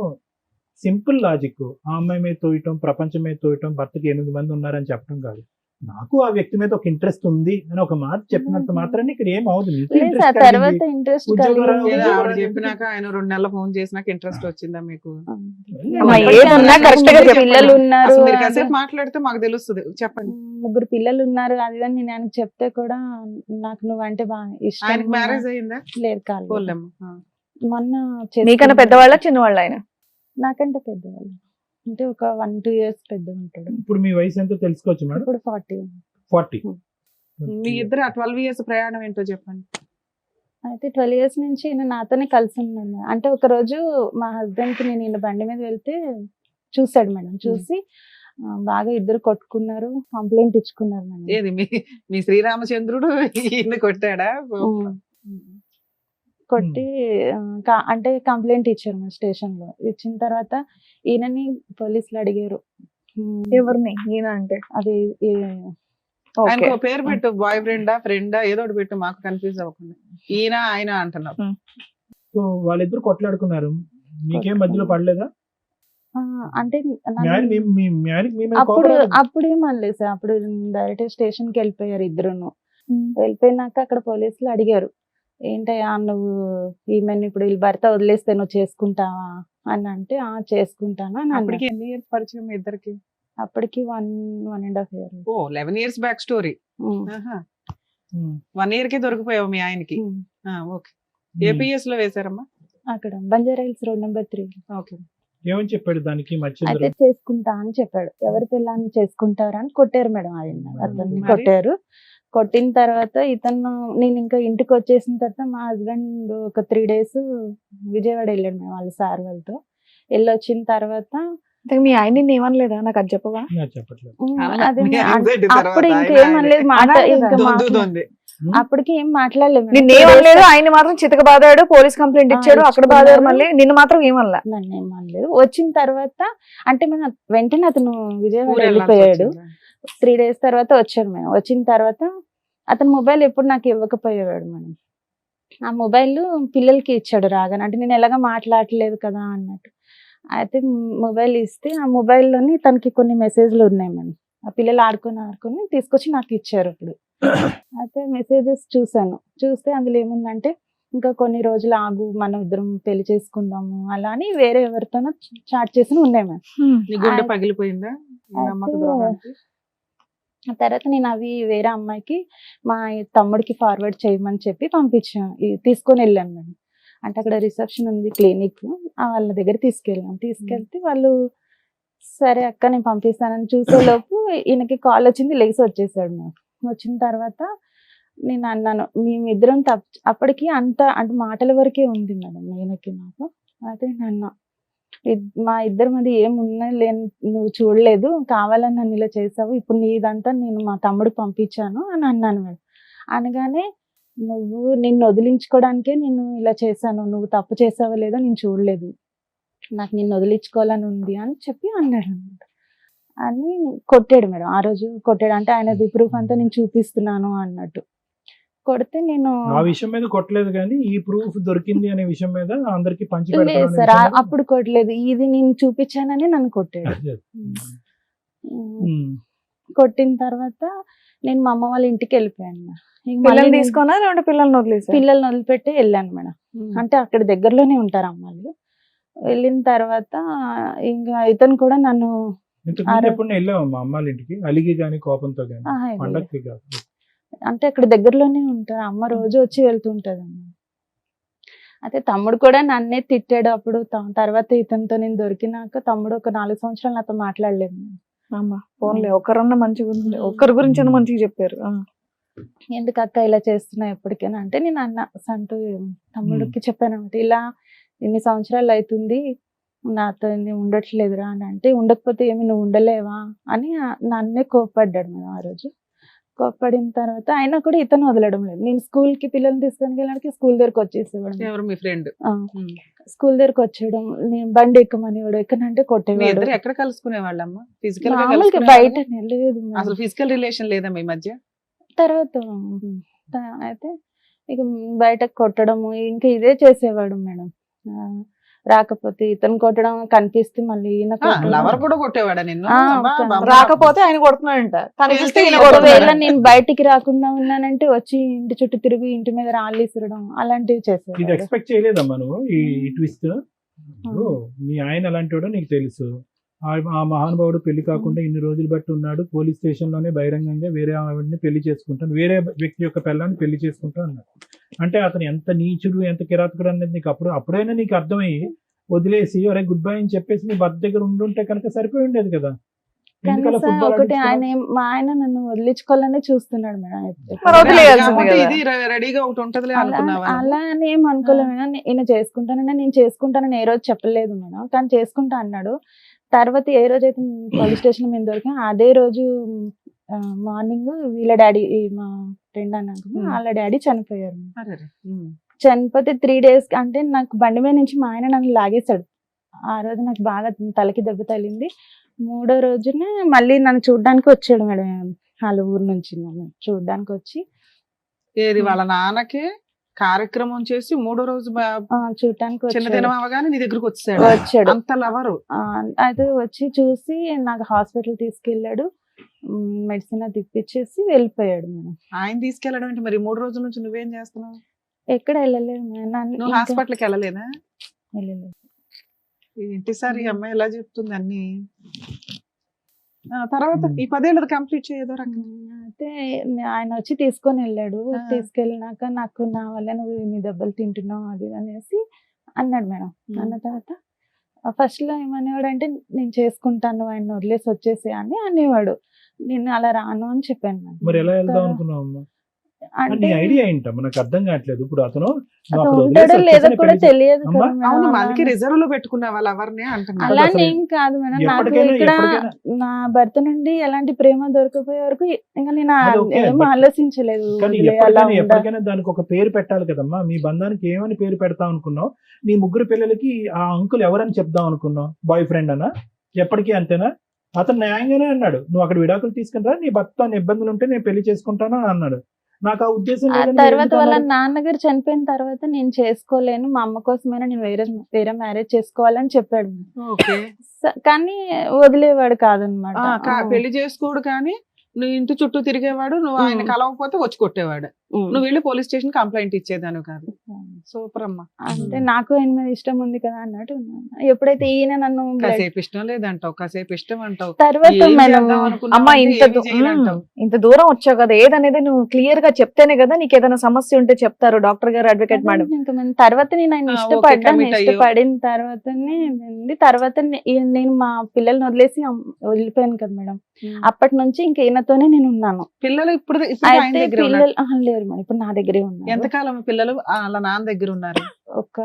సింపుల్ లాజిక్, ఆ అమ్మాయి మీద తోయటం, ప్రపంచం మీద తోయటం, భర్తకి 8 మంది ఉన్నారని చెప్పడం కాదు. నాకు ఆ వ్యక్తి మీద ఒక ఇంట్రెస్ట్ ఉంది అని ఒక మాట చెప్పినంత మాత్రాన్ని ఇక్కడ ఏం అవదు. మీకు లేదు interest సార్, కలిగింది. తర్వాత ఇంట్రెస్ట్ ఉద్యోగం లేదా ఆవిడ ఎవరైనా చెప్పినాక ఆయన 2 నెలలు ఫోన్ చేసినాక ఇంట్రెస్ట్ వచ్చిందా మీకు? అమ్మా, ఇప్పటికీ ఏదున్నా అన్నకి correct గా ముగ్గురు చెప్పండి. పిల్లలు ఉన్నారు, అసలు మీరు కాసేపు మాట్లాడితే మాకు తెలుస్తుంది. చెప్పండి. 3 పిల్లలు ఉన్నారు అది అని నేను ఆయనకు చెప్తే కూడా నాకు నువ్వంటే బాగా ఇష్టం. ఆయనకి మ్యారేజ్ అయ్యిందా? లేదు కాలేదు. పోలేమ్మా. మొన్న మీకన్నా చేసుకున్నాడు. పెద్దవాళ్ళ చిన్నవాళ్ళ ఆయన? నాకంటే పెద్దవాళ్ళు అంటే ఒక 1-2 years పెద్ద ఉంటాడు. ఇప్పుడు మీ వయసు ఎంతో తెలుసుకోవచ్చు మేడం? ఇప్పుడు 40. 40. మీ ఇద్దరు ఆ 12 years ప్రయాణం ఏంటో చెప్పండి. అయితే 12 years నుంచి ఈయన నాతోనే కలిసి ఉన్నాడు. అంటే ఒక రోజు మా హస్బెండ్ కి నేను ఈయన బండి మీద వెళ్తే చూసాడు మేడం. చూసి బాగా ఇద్దరు కొట్టుకున్నారు, కంప్లైంట్ ఇచ్చుకున్నారు మేడం. ఏది మీ శ్రీరామచంద్రుడు ఈయన కొట్టాడా? కొట్టి అంటే కంప్లైంట్ ఇచ్చారు మా స్టేషన్ లో. ఇచ్చిన తర్వాత ఈయనని పోలీసులు అడిగారు. ఎవరిని? ఈయన అంటే అది ఆయనకు ఒక పేరు పెట్టు, బాయ్ ఫ్రెండా ఫ్రెండా ఏదో ఒకటి పెట్టు, మాకు కన్ఫ్యూజ్ అవ్వకుండా. ఈయన ఆయన అంటున్నావు. సో వాళ్ళిద్దరు కొట్లాడుకున్నారు, మీకేం మధ్యలో పడలేదా? అంటే అప్పుడు ఏమనలేదు సార్. అప్పుడు డైరెక్ట్ స్టేషన్ కి వెళ్ళిపోయారు ఇద్దరును. వెళ్ళిపోయినాక అక్కడ పోలీసులు అడిగారు, ఏంటయ్యా నువ్వు ఈమెను ఇప్పుడు వీళ్ళ భర్త వదిలేస్తే నువ్వు చేసుకుంటావా అని అంటే చేసుకుంటాను అని అప్పటికి ఎన్ని ఇయర్స్ పరిచయం మీ ఇద్దరికి? అప్పటికి 1.5 year. ఓ 11 years బ్యాక్ స్టోరీ. ఉమ్, 1 year కి దొరికిపోయావు మీ ఆయనకి. ఉమ్. ఓకే. ఏపీఎస్ లో వేశారమ్మా? అక్కడ Banjara hills road number 3. Okay. ఏమని చెప్పాడు దానికి అయితే మధ్య చేసుకుంటా అని చెప్పాడు. ఎవరి పిల్లని చేసుకుంటారా అని కొట్టారు మేడం ఆయన, అతన్ని మరి? కొట్టారు. కొట్టిన తర్వాత ఇతను, నేను ఇంకా ఇంటికి వచ్చేసిన తర్వాత మా హస్బెండ్ ఒక 3 days విజయవాడ వెళ్ళాడు మేడం వాళ్ళ సార్ వాళ్ళతో. వెళ్ళొచ్చిన తర్వాత అంటే మీ ఆయన నిన్ను ఏమనలేదా? నాకు అది చెప్పవా? నాకు చెప్పట్లేదు. అదే మీ మేడం, anxiety తర్వాత అప్పుడు ఆయన ఇంకేమనలేదు, అనాలి కదా. ఇంకా దొందుతోంది. అప్పటికి ఏం మాట్లాడలేదు మేడం. నిన్ను 2 days ఏమనలేదు, ఆయన మాత్రం చితక బాదాడు, పోలీస్ కంప్లైంట్ ఇచ్చాడు, అక్కడ ఇచ్చుకున్నారు. బాదాడు, మళ్ళీ నిన్ను మాత్రం ఏమనలా. నన్ను ఏమనలేదు. వచ్చిన తర్వాత అంటే మేము వెంటనే అతను విజయవాడ ఊరు వెళ్ళాల్సి వెళ్ళిపోయాడు. వచ్చిందా? 3 days తర్వాత వచ్చాడు మేడం. వచ్చిన తర్వాత అతను మొబైల్ ఎప్పుడు నాకు ఇవ్వకపోయేవాడు మేడం. ఆ మొబైల్ పిల్లలకి ఇచ్చాడు రాగానే, అంటే నేను ఎలాగ మాట్లాడలేదు కదా అన్నట్టు. అయితే మొబైల్ ఇస్తే ఆ మొబైల్లోని తనకి కొన్ని మెసేజ్లు ఉన్నాయి మేడం. ఆ పిల్లలు ఆడుకొని తీసుకొచ్చి నాకు ఇచ్చారు ఇప్పుడు. అయితే మెసేజెస్ చూసాను. చూస్తే అందులో ఏముందంటే, ఇంకా కొన్ని రోజులు ఆగు, మనం ఇద్దరం పెళ్లి చేసుకుందాము అలా అని వేరే ఎవరితోనో చాట్ చేసి ఉన్నాయి మేడం. నీ గుండె పగిలిపోయిందా? ఈ నమ్మక అయితే ద్రోహానికి? ఆ తర్వాత నేను అవి వేరే అమ్మాయికి, మా తమ్ముడికి ఫార్వర్డ్ చేయమని చెప్పి పంపించాను, తీసుకొని వెళ్ళాను మేడం. అంటే అక్కడ రిసెప్షన్ ఉంది క్లినిక్, వాళ్ళ దగ్గర తీసుకెళ్తే వాళ్ళు సరే అక్క నేను పంపిస్తానని చూసేలోపు ఈయనకి కాల్ వచ్చింది, లేచి వచ్చేసాడు మేడం. వచ్చిన తర్వాత నేను అన్నాను, మేమిద్దరం అప్పటికి అంత అంటే మాటల వరకే ఉంది మేడం ఈయనకి నాకు. అయితే నేను మా ఇద్దరి మధ్య ఏమున్నా లేని నువ్వు చూడలేదు, కావాలని నన్ను ఇలా చేసావు, ఇప్పుడు నీదంతా నేను మా తమ్ముడికి పంపించాను అని అన్నాను మేడం. అనగానే నిన్ను వదిలించుకోవడానికే నేను ఇలా చేశాను, నువ్వు తప్పు చేసావో లేదో నేను చూడలేదు, నాకు నిన్ను వదిలించుకోవాలని ఉంది అని చెప్పి అన్నాడు అనమాట. అని కొట్టాడు మేడం. ఆ రోజు కొట్టాడు, అంటే ఆయనది ప్రూఫ్ అంతా నేను చూపిస్తున్నాను అన్నట్టు. కొడితే నేను ఆ విషయం మీద కొట్టలేదు కానీ ఈ ప్రూఫ్ దొరికింది అనే విషయం మీద అందరికి పంచి లేదు పెడతాను అనే సార్, విషయం మీద- అప్పుడు కొట్టలేదు, ఇది నేను చూపించానని నన్ను కొట్టాడు. అదే. కొట్టిన తర్వాత నేను మా అమ్మ వాళ్ళ ఇంటికి వెళ్ళిపోయాను మేడం. ఇంక మళ్ళీ పిల్లల్ని నేను తీసుకున్నా లేదంటే పిల్లల్ని వదిలేసా? పిల్లల్ని వదిలిపెట్టి వెళ్ళాను మేడం. అంటే అక్కడ దగ్గరలోనే ఉంటారు అమ్మాయిలు. వెళ్ళిన తర్వాత ఇంకా ఇతను కూడా నన్ను ఇంతకు ముందు ఎప్పుడు వెళ్ళావా మా అమ్మాళ్ళ ఇంటికి అలిగి గాని కోపంతో గాని? ఆహా, వెళ్ళలేదు. పండక్కి కాదు. అంటే అక్కడ దగ్గరలోనే ఉంటారు, అమ్మ రోజు వచ్చి వెళ్తుంటది అమ్మ. అయితే తమ్ముడు కూడా నన్నే తిట్టాడు అప్పుడు. తర్వాత ఇతనితో నేను దొరికినాక తమ్ముడు ఒక 4 సంవత్సరాలు నాతో మాట్లాడలేదు. అమ్మా ఫోన్లే, ఒకరన్నా మంచిగా ఉంది, ఒక్కరి గురించి అన్న మంచిగా చెప్పారు. ఎందుకు అక్క ఇలా చేస్తున్నావు ఎప్పటికైనా అంటే, నేను అన్న సంటూ తమ్ముడికి చెప్పాను అనమాట, ఇలా ఇన్ని సంవత్సరాలు అవుతుంది నాతో ఉండట్లేదురా అని. అంటే ఉండకపోతే ఏమి నువ్వు ఉండలేవా అని నన్నే కోప్పడ్డాడు మేడం. ఆ రోజు కోప్పడిన తర్వాత అయినా కూడా ఇతను వదలడం లేదు. నేను స్కూల్ కి పిల్లల్ని తీసుకొని వెళ్ళడానికి స్కూల్ దగ్గరకు వచ్చేసేవాడు. ఎవరు మీ ఫ్రెండ్? స్కూల్ దగ్గరకు వచ్చేయడం, నేను బండి ఎక్కమనేవాడు, ఎక్కనంటే మీ కొట్టేవాడు. ఇద్దరు ఎక్కడ కలుసుకునే వాళ్ళమ్మా? ఫిజికల్ గా మామూలుగా కలుసుకునేవాళ్ళా? బయట లేదు మేడం. అసలు ఫిజికల్ రిలేషన్ లేదా మీ మధ్య? తర్వాత అయితే ఇక బయట కొట్టడము ఇంకా ఇదే చేసేవాడు మేడం. రాకపోతే ఇతను కొట్టడం కనిపిస్తే మళ్ళీ ఈయన కొట్టడం. లవర్ కూడా కొట్టేవాడా నిన్ను? ఆ, అబ్బా, ఒక- బాబా. రాకపోతే ఆయన కొడుతున్నాడంట, కనిపిస్తే ఈయన ఒకవేళ కొడుతున్నాడంట. నేను బయటికి రాకుండా ఉన్నానంటే వచ్చి ఇంటి చుట్టూ తిరిగి ఇంటి మీద రాళ్ళు ఇసరడం అలాంటివి ఇది చేసేవాడు. ఎక్స్పెక్ట్ చేయలేదమ్మా నువ్వు ఈ ట్విస్ట్? మీ ఆయన అలాంటి వాడో నీకు తెలుసు. ఆ మహానుభావుడు పెళ్లి కాకుండా ఇన్ని రోజులు బట్టి ఉన్నాడు. పోలీస్ స్టేషన్ లోనే బహిరంగంగా వేరే ఆవిడని పెళ్లి చేసుకుంటాను, వేరే వ్యక్తి యొక్క పిల్లాన్ని పెళ్లి చేసుకుంటా అన్నాడు. అంటే అతను ఎంత నీచుడు, ఎంత కిరాతకుడు అనేది నీకు అప్పుడైనా నీకు అర్థమయ్యి వదిలేసి అరే గుడ్ బై అని చెప్పేసి నీ భర్త దగ్గర ఉండుంటే కనుక సరిపోయి ఉండేది కదా. ఎందుకలా కనీసం ఫుట్బాల్ ఒకటి మా ఆయన నన్ను వదిలించుకోవాలనే చూస్తున్నాడు మేడం. మరి వదిలేయాల్సింది కాకపోతే కదా. ఇది రెడీగా ఒకటి ఉంటదిలే అనుకున్నావా? అలా అని ఏం అనుకోలేదు మేడం. ఈయన చేసుకుంటానని నేను చేసుకుంటానని ఏ రోజు చెప్పలేదు మేడం, కానీ చేసుకుంటా అన్నాడు. తర్వాత ఏ రోజు అయితే పోలీస్ స్టేషన్ మీద దొరికా అదే రోజు మార్నింగ్ వీళ్ళ డాడీ, మా ఫ్రెండ్ అన్నాక వాళ్ళ డాడీ చనిపోయారు. అరెరే. చనిపోతే 3 days అంటే నాకు బండి మీద నుంచి మా ఆయన నన్ను లాగేశాడు. ఆ రోజు నాకు బాగా తలకి దెబ్బ తగిలింది. 3వ రోజునే మళ్ళీ నన్ను చూడడానికి వచ్చాడు మేడం. వాళ్ళ ఊరు నుంచి నన్ను చూడడానికి వచ్చి ఏది వాళ్ళ నాన్నకి కార్యక్రమం చేసి 3వ రోజు చూడటానికి చిన్న వచ్చాడు. దినం అవగానే నీ దగ్గరకు వచ్చాడు. అంత లవరు. అయితే వచ్చి చూసి నాకు హాస్పిటల్ తీసుకెళ్ళాడు, మెడిసిన్ అది ఇప్పించేసి వెళ్ళిపోయాడు మేడం. ఆయన తీసుకెళ్ళడం అంటే మరి 3 రోజుల నుంచి నువ్వేం చేస్తున్నావు? ఎక్కడ వెళ్ళలేదు మేడం. నువ్వు హాస్పిటల్కి వెళ్ళలేదా? వెళ్ళలేదు. ఏంటి సార్ ఈ అమ్మాయి ఎలా చెప్తుంది అన్ని? తర్వాత ఈ 10 ఏళ్ళది కంప్లీట్ చేయదో రకంగా అయితే ఆయన వచ్చి తీసుకొని వెళ్ళాడు. ఆ. తీసుకెళ్ళినాక నాకు నా వల్ల నువ్వు ఇన్ని దెబ్బలు తింటున్నావు అది అనేసి అన్నాడు మేడం. అన్న తర్వాత ఫస్ట్ లో ఏమనేవాడు అంటే నేను చేసుకుంటాను ఆయన వదిలేసి వచ్చేసి అని అనేవాడు. నేను అలా రాను అని చెప్పాను మేడం. మరి ఎలా వెళ్దాం అనుకున్నావు అమ్మా? అంటే నీ ఐడియా ఏంటో నాకు అర్థం కావట్లేదు. ఇప్పుడు అతను నువ్వు అతను అక్కడ ఉంటాడో వదిలేసి లేదో వచ్చేసి కూడా పెళ్లి తెలియదు అమ్మా, కదా మేడం. అవును అలా మనకి రిజర్వ్ లో పెట్టుకున్న వాళ్ళు ఎవరిని అంటున్నారు అలానే అసలు ఏం కాదు మేడం. నాకు ఎప్పటికైనా ఇక్కడ ఎప్పటికైనా నా భర్త నుండి ఎలాంటి ప్రేమ దొరకపోయే వరకు ఇంకా నేను అది ఓకే, ఏం but ఆలోచించలేదు. కానీ వదిలే అలా ఉండాలి. ఎప్పటికైనా దానికి ఒక పేరు పెట్టాలి కదమ్మా. మీ బంధానికి ఏమని పేరు పెడతాం అనుకున్నావు? నీ ముగ్గురు పిల్లలకి ఆ అంకుల్ ఎవరని చెప్దాం అనుకున్నావు? బాయ్ ఫ్రెండ్ అనా? ఎప్పటికీ అంతేనా? అతను న్యాయంగానే అన్నాడు, నువ్వు అక్కడ విడాకులు తీసుకుని రా, నీ భర్త ఇబ్బందులు ఉంటే నేను పెళ్లి చేసుకుంటాను అని అన్నాడు. నాకు ఆ ఉద్దేశం ఆ లేదని తర్వాత ఎందుకు వాళ్ళ అన్నారు? నాన్నగారు చనిపోయిన తర్వాత నేను చేసుకోలేను, మా అమ్మ కోసమైనా నేను వేరే మ్యారేజ్ చేసుకోవాలని చెప్పాడు. ఓకే కానీ వదిలేవాడు కాదనమాట. పెళ్లి చేసుకోడు కానీ నువ్వు ఇంటి చుట్టూ తిరిగేవాడు, నువ్వు ఆయన కలవకపోతే వచ్చి కొట్టేవాడు, నువ్వు వెళ్ళి పోలీస్ స్టేషన్ కంప్లైంట్ ఇచ్చేదాను కాదు. సూపర్ అమ్మా. అంటే నాకు ఆయన మీద ఇష్టం ఉంది కదా అన్నట్టు ఉన్నాను. ఎప్పుడైతే ఈయన నన్ను కాసేపు ఇష్టం లేదంటావు, కాసేపు ఇష్టం అంటావు, తర్వాత ఏం మేడం చేద్దాం అనుకున్నావు అమ్మా అంటే ఇంత ఏమీ చేయనంటావు. ఇంత దూరం వచ్చావు కదా, ఏదనేది నువ్వు క్లియర్ గా చెప్తేనే కదా నీకు ఏదైనా సమస్య ఉంటే చెప్తారు డాక్టర్ గారు, అడ్వకేట్ మేడం. ఇంకా తర్వాత నేను ఆయన ఓకే, ఇష్టపడ్డాను. commit అయ్యావు. ఇష్టపడిన తర్వాతనే తర్వాత నేను మా పిల్లల్ని వదిలేసి వెళ్ళిపోయాను కదా మేడం. అప్పటి నుంచి ఇంకా ఈయనతోనే నేను ఉన్నాను. పిల్లలు ఇప్పుడు ఆయన అయితే దగ్గర పిల్లలు లేరు మేడం, ఇప్పుడు నా దగ్గరే ఉన్నారు. ఎంతకాలం పిల్లలు వాళ్ళ నాన్న దగ్గర ఉన్నారు? ఒక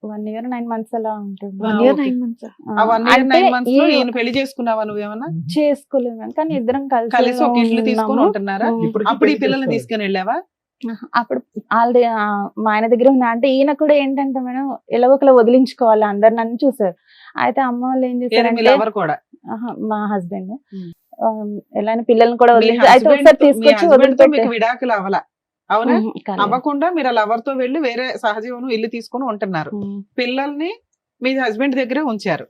1 year 9 months అలా ఉంటుంది. 1 year ఓకే. 9 months. ఆ 1 year అంటే 9 months లో ఈ- ఈయన పెళ్లి చేసుకున్నావా నువ్వేమన్నా? చేసుకోలేదు మేడం, కానీ ఇద్దరం కలిసి ఒక ఇల్లు తీసుకొని ఉన్నాము. ఉంటున్నారా? ఇప్పటికీ అప్పుడు ఈ పెళ్లి పిల్లల్ని చేసుకోవాలి. తీసుకొని వెళ్ళావా? అప్పుడు ఆల్రెడీ మా ఆయన దగ్గర ఉన్నా. అంటే ఈయన కూడా ఏంటంటే మేడం ఎలా ఒకలా వదిలించుకోవాలి, అందరు నన్ను చూసారు. అయితే అమ్మ వాళ్ళు ఏం చేశారంటే ఎవరు కూడా మా హస్బెండ్ ఉమ్. ఎలా పిల్లల్ని కూడా మీ వదిలించి అయితే husband ఒకసారి తో- మీ తీసుకొచ్చి husband తో వదిలిపెట్టారు. మీకు విడాకులు అవ్వాల అవునా? అవ్వకుండా మీరు అలా ఎవరితో వెళ్ళి వేరే సహజీవనం ఇల్లు తీసుకొని ఉంటున్నారు. పిల్లల్ని మీ హస్బెండ్ దగ్గరే ఉంచారు.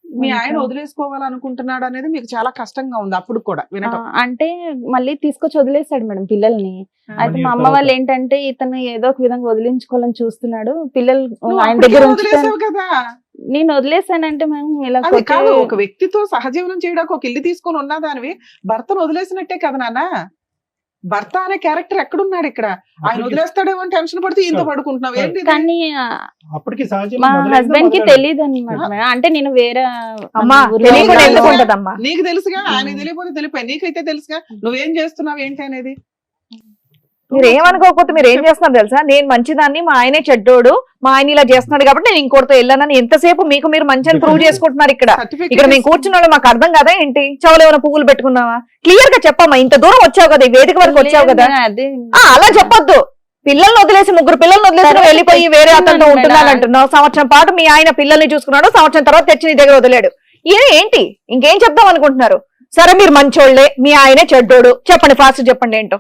మీ ఆయన వదిలేసుకోవాలనుకుంటున్నాడు అనేది మీకు చాలా కష్టంగా ఉంది అప్పుడు కూడా వినటం. అంటే మళ్ళీ తీసుకొచ్చి వదిలేసాడు మేడం పిల్లల్ని. అయితే మా అమ్మ తర్వాత. వాళ్ళు ఏంటంటే ఇతను ఏదో ఒక విధంగా వదిలించుకోవాలని చూస్తున్నాడు. పిల్లలు నువ్వు ఆయన అప్పటికే దగ్గర ఉంచుతాను. వదిలేసావు కదా. నేను వదిలేసానంటే మేము ఇలా అది కాదు, ఒక వ్యక్తితో సహజీవనం చేయడానికి ఒక ఇల్లు తీసుకొని ఉన్నదానివి భర్తను వదిలేసినట్టే కదా నాన్న. భర్త అనే క్యారెక్టర్ ఎక్కడున్నాడు ఇక్కడ? ఆయన అప్పటికి- వదిలేస్తాడేమో అని టెన్షన్ పడితే ఇంత పడుకుంటున్నావు ఏంటి ఇది? కానీ అప్పటికి సహజంగా మా మొదలైందా హస్బెండ్ కి మొదలైందా? తెలియదు అనమాట. అంటే నేను వేరే అమ్మా ఊర్లో తెలియకుండా ఉన్నాను. ఎందుకు ఉంటదమ్మా? నీకు తెలుసుగా, ఆయన తెలియకపోతే తెలిపాయి, నీకైతే తెలుసుగా నువ్వేం చేస్తున్నావు ఏంటి అనేది. మీరు ఏమనుకోకపోతే మీరు ఏం చేస్తున్నారు తెలుసా? నేను మంచిదాన్ని, మా ఆయనే చెడ్డోడు, మా ఆయన ఇలా చేస్తున్నాడు కాబట్టి నేను ఇంకోటితో వెళ్ళానని ఎంతసేపు మీకు మీరు మంచి అని ప్రూవ్ చేసుకుంటున్నారు ఇక్కడ. ఇక్కడ మేము కూర్చున్న వాళ్ళు మాకు అర్థం కదా ఏంటి? చెవులు ఏమైనా పువ్వులు పెట్టుకున్నావా? క్లియర్ గా చెప్పమ్మా. ఇంత దూరం వచ్చావు కదా, ఈ వేదిక వరకు వచ్చావు కదా, అదే అలా చెప్పొద్దు. పిల్లల్ని వదిలేసి ముగ్గురు పిల్లల్ని వదిలేసి నువ్వు వెళ్ళిపోయి వేరే అతనితో ఉంటున్నాను అంటున్నావు. సంవత్సరం పాటు మీ ఆయన పిల్లల్ని చూసుకున్నాడు, సంవత్సరం తర్వాత తెచ్చి నీ దగ్గర వదిలేడు. ఏంటి ఇంకేం చెప్దాం అనుకుంటున్నారు? సరే మీరు మంచోళ్లే, మీ ఆయనే చెడ్డోడు, చెప్పండి ఫాస్ట్ చెప్పండి ఏంటో.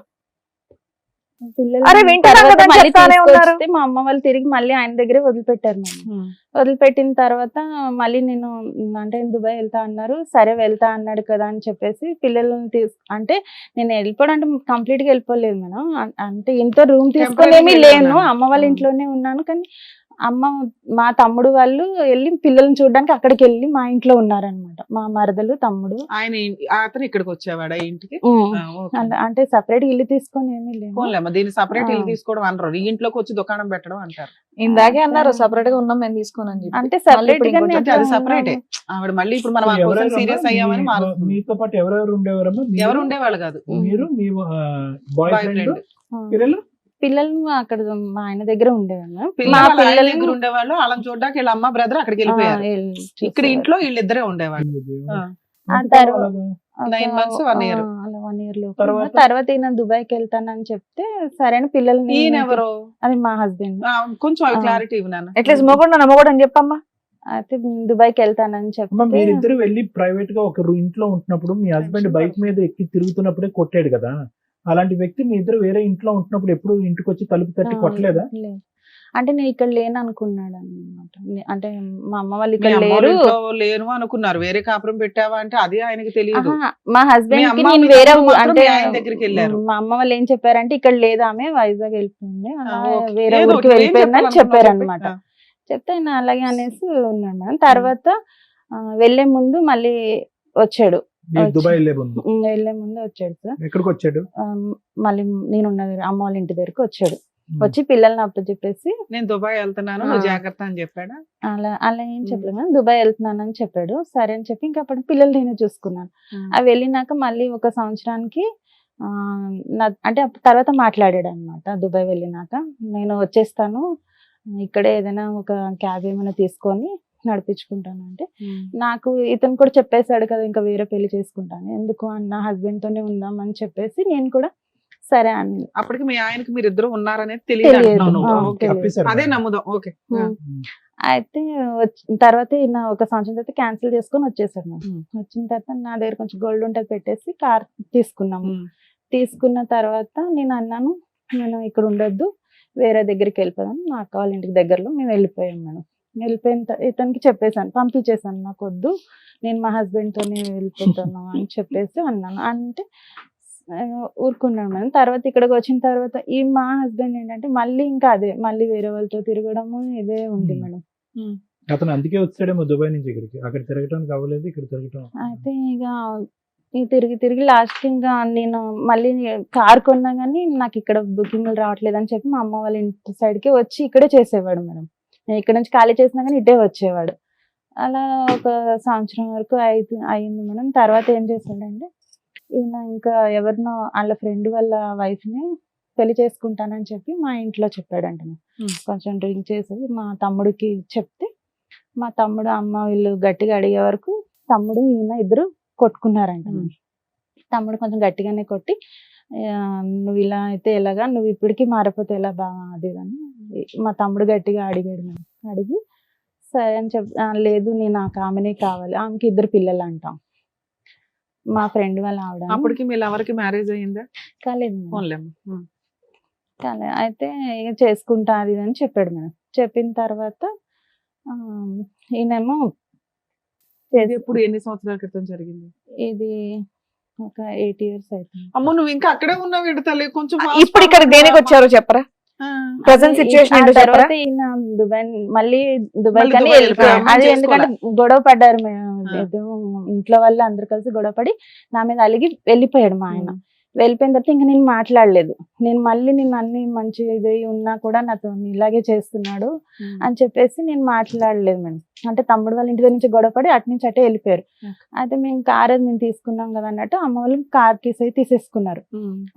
అరే వింటున్నాం కదా, చెప్తానే ఉన్నారు. మా అమ్మ వాళ్ళు తిరిగి మళ్ళీ ఆయన దగ్గరే వదిలిపెట్టారు మేడం. వదిలిపెట్టిన తర్వాత మళ్ళీ నేను అంటే దుబాయ్ వెళ్తా అన్నారు. సరే వెళ్తా అన్నాడు కదా అని చెప్పేసి పిల్లల్ని అంటే నేను వెళ్ళిపోవడం అంటే కంప్లీట్ గా వెళ్ళిపోలేదు మేడం. అంటే ఇంట్లో రూమ్ తీసుకునేమి లేను, అమ్మ వాళ్ళ ఇంట్లోనే ఉన్నాను. కానీ అమ్మ మా తమ్ముడు వాళ్ళు వెళ్ళి పిల్లల్ని చూడడానికి అక్కడికి వెళ్ళి మా ఇంట్లో ఉన్నారనమాట. మా మరదలు తమ్ముడు ఆయన అతను ఇక్కడికి వచ్చేవాడా ఇంటికి? అంటే సపరేట్ ఇల్లు తీసుకొని ఏమీ లేదు. పోన్లేమ్మా, దీన్ని సపరేట్ ఇల్లు తీసుకోవడం అనరు, ఈ ఇంట్లోకి వచ్చి దుకాణం పెట్టడం అంటారు. ఇందాకే అన్నారు సపరేట్ గా ఉన్నాం మేము తీసుకోనని. అంటే సపరేట్ గా అంటే అది సపరేటే. ఆవిడ మళ్ళీ ఇప్పుడు మనం ఎవరెవరమ్మా? సీరియస్ అయ్యామని మారుతుంది. మీతో పాటు ఎవరెవరు ఉండేవారమ్మా? ఎవరు ఉండేవాళ్ళు కాదు, మీరు, మీ బాయ్ బాయ్ ఫ్రెండ్, ఫ్రెండ్. పిల్లలు? పిల్లలు అక్కడ మా ఆయన దగ్గర ఉండేవాళ్ళు. మా పిల్లలు వాళ్ళ ఆయన పిల్లలు దగ్గర ఉండేవాళ్ళు, వాళ్ళని చూడడానికి వీళ్ళ అమ్మ బ్రదర్ అక్కడికి వెళ్ళిపోయారు. ఇక్కడ ఇంట్లో వీళ్ళిద్దరే ఉండేవాళ్ళు. ఆ తర్వాత 9 months 1 year. అలా 1 year లో తర్వాత? తర్వాత ఈయన దుబాయ్కి వెళ్తానని చెప్తే సరే అని పిల్లల్ని ఈయన ఎవరు? అది మా హస్బెండ్. కొంచెం అవి క్లారిటీ ఇవ్వు నాన్న. అట్లీస్ట్ మొగోడు నమ్మకూడదు అని చెప్పమ్మా. అయితే దుబాయ్కి వెళ్తానని అమ్మా చెప్తే మీరిద్దరు వెళ్ళి ప్రైవేట్ గా ఒక ఇంట్లో ఉంటున్నప్పుడు మీ హస్బెండ్ బైక్ మీద ఎక్కి తిరుగుతున్నప్పుడే కొట్టాడు కదా. అలాంటి వ్యక్తి మీ ఇద్దరు వేరే ఇంట్లో ఉంటున్నప్పుడు ఎప్పుడు ఇంటికి వచ్చి తలుపు తట్టి కొట్టలేదా? లేదు. అంటే నేను ఇక్కడ లేను అనుకున్నాడు అనమాట. అంటే మా అమ్మ వాళ్ళు మీ ఇక్కడ అమ్మ వాళ్ళ లేరు. ఇంట్లో లేను అనుకున్నారు, వేరే కాపురం పెట్టావా అంటే అది ఆయనకి తెలియదు. ఆహా, మా మీ హస్బెండ్ కి అమ్మ, నేను మీ వేరే తమ్ముడు మాత్రం అంటే మీ ఆయన దగ్గరికి వెళ్ళారు. మా అమ్మ వాళ్ళు ఏం చెప్పారంటే ఇక్కడ లేదు ఆమె వైజాగ్ వెళ్ళిపోయింది, అలా ఓకే. వేరే ఏదో ఊరికి ఒకటి, ఏం వెళ్ళిపోయింది అని చెప్పాలనుకున్నావు చెప్పారు చెప్పు. అనమాట. చెప్తే ఆయన అలాగే అనేసి ఉన్నాడు మేడం. తర్వాత వెళ్లే ముందు మళ్ళీ వచ్చాడు. మీరు దుబాయ్ వెళ్ళే ముందు వెళ్లే ముందు వచ్చాడు సార్. ఎక్కడికి వచ్చాడు? మళ్ళీ నేను ఉన్న అమ్మ వాళ్ళ ఇంటి దగ్గరకు వచ్చాడు. వచ్చి పిల్లల్ని అప్పచెప్పేసి నేను దుబాయ్ వెళ్తున్నాను నువ్వు జాగ్రత్త అని చెప్పాడా? అలా ఏం చెప్పలేదు మేడం. దుబాయ్ వెళ్తున్నాను అని చెప్పాడు. సరే అని చెప్పి ఇంకా అప్పుడు పిల్లలు నేనే చూసుకున్నాను. అవి వెళ్ళినాక మళ్ళీ ఒక సంవత్సరానికి అంటే తర్వాత మాట్లాడాడు అనమాట. దుబాయ్ వెళ్ళినాక నేను వచ్చేస్తాను, ఇక్కడే ఏదైనా ఒక క్యాబ్ ఏమైనా తీసుకొని నడిపించుకుంటాను అంటే, నాకు ఇతను కూడా చెప్పేశాడు కదా ఇంకా వేరే పెళ్లి చేసుకుంటాను, ఎందుకు అన్న హస్బెండ్ తోనే ఉందాం అని చెప్పేసి నేను కూడా సరే అని. అప్పటికి మీ ఆయనకి మీరు ఇద్దరు ఉన్నారనేది తెలియదు తెలియదు. అంటున్నావు నువ్వు. ఆ, ఓకే. తప్పేశారు. అదే నమ్ముదాం. ఓకే. అయితే తర్వాత ఈయన ఒక సంవత్సరం తర్వాత క్యాన్సిల్ చేసుకొని వచ్చేసాడు మేడం. వచ్చిన తర్వాత నా దగ్గర కొంచెం గోల్డ్ ఉంటుంది పెట్టేసి కార్ తీసుకున్నాము. తీసుకున్న తర్వాత నేను అన్నాను, నేను ఇక్కడ ఉండొద్దు, వేరే దగ్గరికి వెళ్ళిపోదాం, మా అక్క వాళ్ళ ఇంటికి దగ్గరలో మేము వెళ్ళిపోయాం మేడం. వెళ్ళిపోయిన ఇతనికి చెప్పేసాను, పంపించేసాను, నాకు వద్దు, నేను మా హస్బెండ్ తోనే వెళ్ళిపోతాను అని చెప్పేసి అన్నాను. అంటే ఊరుకున్నాను మేడం. తర్వాత ఇక్కడికి వచ్చిన తర్వాత ఈ మా హస్బెండ్ ఏంటంటే మళ్ళీ ఇంకా అదే మళ్ళీ వేరే వాళ్ళతో తిరగడము ఇదే ఉంది మేడం. అతను అందుకే వచ్చాడేమో దుబాయ్ నుంచి ఇక్కడికి, అక్కడ తిరగటానికి అవ్వలేదు, ఇక్కడ తిరగటం. అయితే ఇక తిరిగి తిరిగి లాస్ట్ ఇంకా నేను మళ్ళీ కార్ కొన్నా కానీ నాకు ఇక్కడ బుకింగ్లు రావట్లేదు అని చెప్పి మా అమ్మ వాళ్ళ ఇంటి సైడ్కి వచ్చి ఇక్కడే చేసేవాడు మేడం. నేను ఇక్కడ నుంచి ఖాళీ చేసినా కానీ ఇటే వచ్చేవాడు. అలా ఒక సంవత్సరం వరకు అయింది మేడం. తర్వాత ఏం చేశాడంటే ఈయన ఇంకా ఎవరినో వాళ్ళ ఫ్రెండ్ వాళ్ళ వైఫ్ని పెళ్లి చేసుకుంటానని చెప్పి మా ఇంట్లో చెప్పాడంట. కొంచెం డ్రింక్ చేసి మా తమ్ముడికి చెప్తే మా తమ్ముడు అమ్మ వీళ్ళు గట్టిగా అడిగే వరకు తమ్ముడు ఈయన ఇద్దరు కొట్టుకున్నారంట. తమ్ముడు కొంచెం గట్టిగానే కొట్టి నువ్వు ఇలా అయితే ఎలాగా, నువ్వు ఇప్పటికీ మారిపోతే ఎలా బాగా అది అని మా తమ్ముడు గట్టిగా అడిగాడు మేడం. అడిగి సరే అని లేదు నేను నాకు ఆమెనే కావాలి, ఆమెకి ఇద్దరు పిల్లలు అంటాం, మా ఫ్రెండ్ వాళ్ళ ఆవిడ. అప్పటికి మీ ఎవరికి మ్యారేజ్ అయ్యిందా? కాలేదు ఫోన్లేమ్మా. కాలేదు. అయితే ఇక చేసుకుంటా అది అని చెప్పాడు మేడం. చెప్పిన తర్వాత ఈయనేమో ఎప్పుడు ఎన్ని సంవత్సరాల క్రితం జరిగింది ఇది? ఒక 8 years అవుతుంది. అమ్మో నువ్వు ఇంకా అక్కడే ఉన్నావు తల్లి, కొంచెం ఇప్పుడు ఇక్కడ దేనికి వచ్చారో చెప్పరా? ప్రెసెంట్ సిచ్యువేషన్ ఏంటో చెప్పరా? తర్వాత ఈయన మళ్ళీ దుబాయ్ కానీ దుబాయ్ వెళ్ళిపోయాడు. వెళ్ళిపోయాడు. అది ఎందుకంటే గొడవ పడ్డారు ఆ. ఏదో ఇంట్లో వాళ్ళు అందరు కలిసి గొడవ పడి నా మీద అలిగి వెళ్ళిపోయాడు మా ఆయన. వెళ్ళిపోయిన తర్వాత ఇంకా నేను మాట్లాడలేదు. నేను మళ్ళీ నేను అన్ని మంచి ఇది ఉన్నా కూడా నాతో ఇలాగే చేస్తున్నాడు అని చెప్పేసి నేను మాట్లాడలేదు మేడం. అంటే తమ్ముడు వాళ్ళ ఇంటి దగ్గర నుంచి గొడవపడి అటు నుంచి అటే వెళ్ళిపోయారు. అయితే మేము కార్ అది మేము తీసుకున్నాం కదా అన్నట్టు అమ్మ వాళ్ళు కార్ కీస్ అయితే తీసేసుకున్నారు.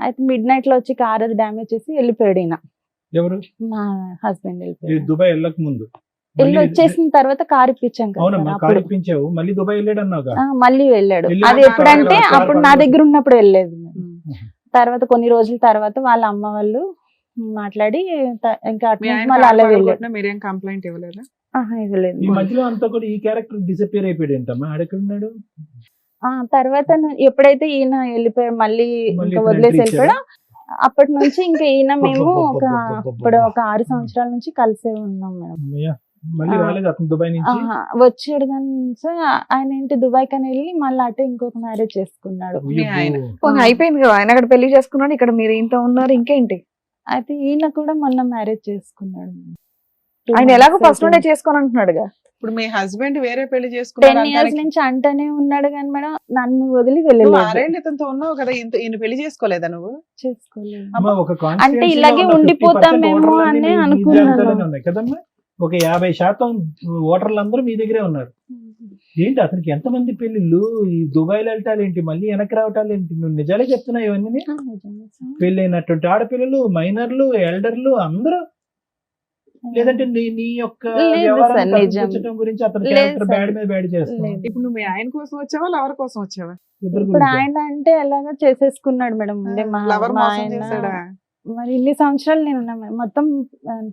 అయితే మిడ్ నైట్ లో వచ్చి కార్ అది డ్యామేజ్ చేసి వెళ్ళిపోయాడు ఈయన. ఎవరు? మా హస్బెండ్ ఈ వెళ్ళిపోయాడు. దుబాయ్ వెళ్ళక ముందు వెళ్ళి వచ్చేసిన తర్వాత కార్ ఇప్పించాం కదా అవునమ్మా, సార్, కారు అప్పుడు ఇప్పించావు, మళ్ళీ దుబాయ్ వెళ్ళాడు అన్నావుగా. మళ్ళీ వెళ్ళాడు. వెళ్ళిన అది తర్వాత ఎప్పుడంటే కార్ అప్పుడు నా పట్టుకొని దగ్గర ఉన్నప్పుడు వెళ్ళలేదు మేడం. తర్వాత కొన్ని రోజుల తర్వాత వాళ్ళ అమ్మ వాళ్ళు మాట్లాడి ఇంకా అటు మీ నుంచి ఆయన మళ్ళీ అలా వెళ్ళాడు. కాపాడుకుంటున్నా మీరేం కంప్లైంట్ ఇవ్వలేదా? ఇవ్వలేదు. ఈ మధ్యలో అంతా కూడా ఈ క్యారెక్టర్ డిసపియర్ అయిపోయాడు ఏంటమ్మా, ఆడెక్కడ ఉన్నాడు? తర్వాత ఎప్పుడైతే ఈయన వెళ్ళిపోయాడు మళ్ళీ మళ్ళీ ఇంకా ఇప్పుడు వదిలేసి entry వెళ్ళిపోయాడు, అప్పటి నుంచి ఇంకా ఈయన మేము ఒక అబ్బబ్బబ్బబ్బబ్బబ్బ. ఇప్పుడు ఒక 6 సంవత్సరాల నుంచి కలిసే ఉన్నాం మేడం. అమ్మయ్య, మళ్ళీ రాలేదు అతను దుబాయ్ నుంచి. వచ్చాడు కానీ సార్ ఆయన ఏంటి దుబాయ్ కని వెళ్ళి మళ్ళీ అటే ఇంకొక మ్యారేజ్ చేసుకున్నాడు. మీ ఆయన. పోనీ అయిపోయింది కదా, ఆయన అక్కడ పెళ్లి చేసుకున్నాడు, ఇక్కడ మీరు ఇంత ఉన్నారు, ఇంకేంటి? అయితే ఈయన కూడా మొన్న మ్యారేజ్ చేసుకున్నాడు. ఆయన ఎలాగో ఫస్ట్ నుండే చేసుకొని అంటున్నాడుగా. ఇప్పుడు మీ హస్బెండ్ వేరే పెళ్లి 10 చేసుకున్నాడు years అంటానికి నుంచి అంటనే ఉన్నాడు కానీ మేడం నన్ను వదిలి నువ్వు వెళ్ళలేదు. 6 ఏళ్ళు ఇతనితో ఉన్నావు కదా, ఈయన పెళ్లి చేసుకోలేదా నువ్వు? చేసుకోలేదు. అమ్మా, ఒక అంటే constituency లో ఇలాగే ఉన్న 50% ఉండిపోతామేమో ఓటర్లన్నీ అని మీ అనుకున్నాను. ప్రాంతాల్లోనే ఉన్నాయి కదమ్మా. ఒక 50% ఓటర్లు అందరూ మీ దగ్గరే ఉన్నారు. ఏంటి అతనికి ఎంతమంది పెళ్లిళ్ళు, ఈ దుబాయ్ వెళ్ళటాలు ఏంటి, మళ్ళీ వెనక్కి రావటాలు ఏంటి? నువ్వు నిజాలే చెప్తున్నావు ఇవన్నీ. నిజమే సార్. పెళ్ళైనటువంటి ఆడపిల్లలు, మైనర్లు, ఎల్డర్లు అందరూ, లేదంటే నీ యొక్క లేదు వ్యవహారాన్ని సార్, నిజం. కప్పిపుచ్చటం గురించి అతని లేదు క్యారెక్టర్ సార్. బ్యాడ్ మీద బ్యాడ్ చేస్తాం. లేదు. ఇప్పుడు నువ్వు మీ ఆయన కోసం వచ్చావా లవర్ కోసం వచ్చావా? ఇద్దరు ఇప్పుడు గురించి. ఆయన అంటే ఎలాగో చేసేసుకున్నాడు మేడం. ముందే లవర్ మా మోసం ఆయన చేశాడా? మరి ఇన్ని సంవత్సరాలు నేను ఉన్నా మేడం. మొత్తం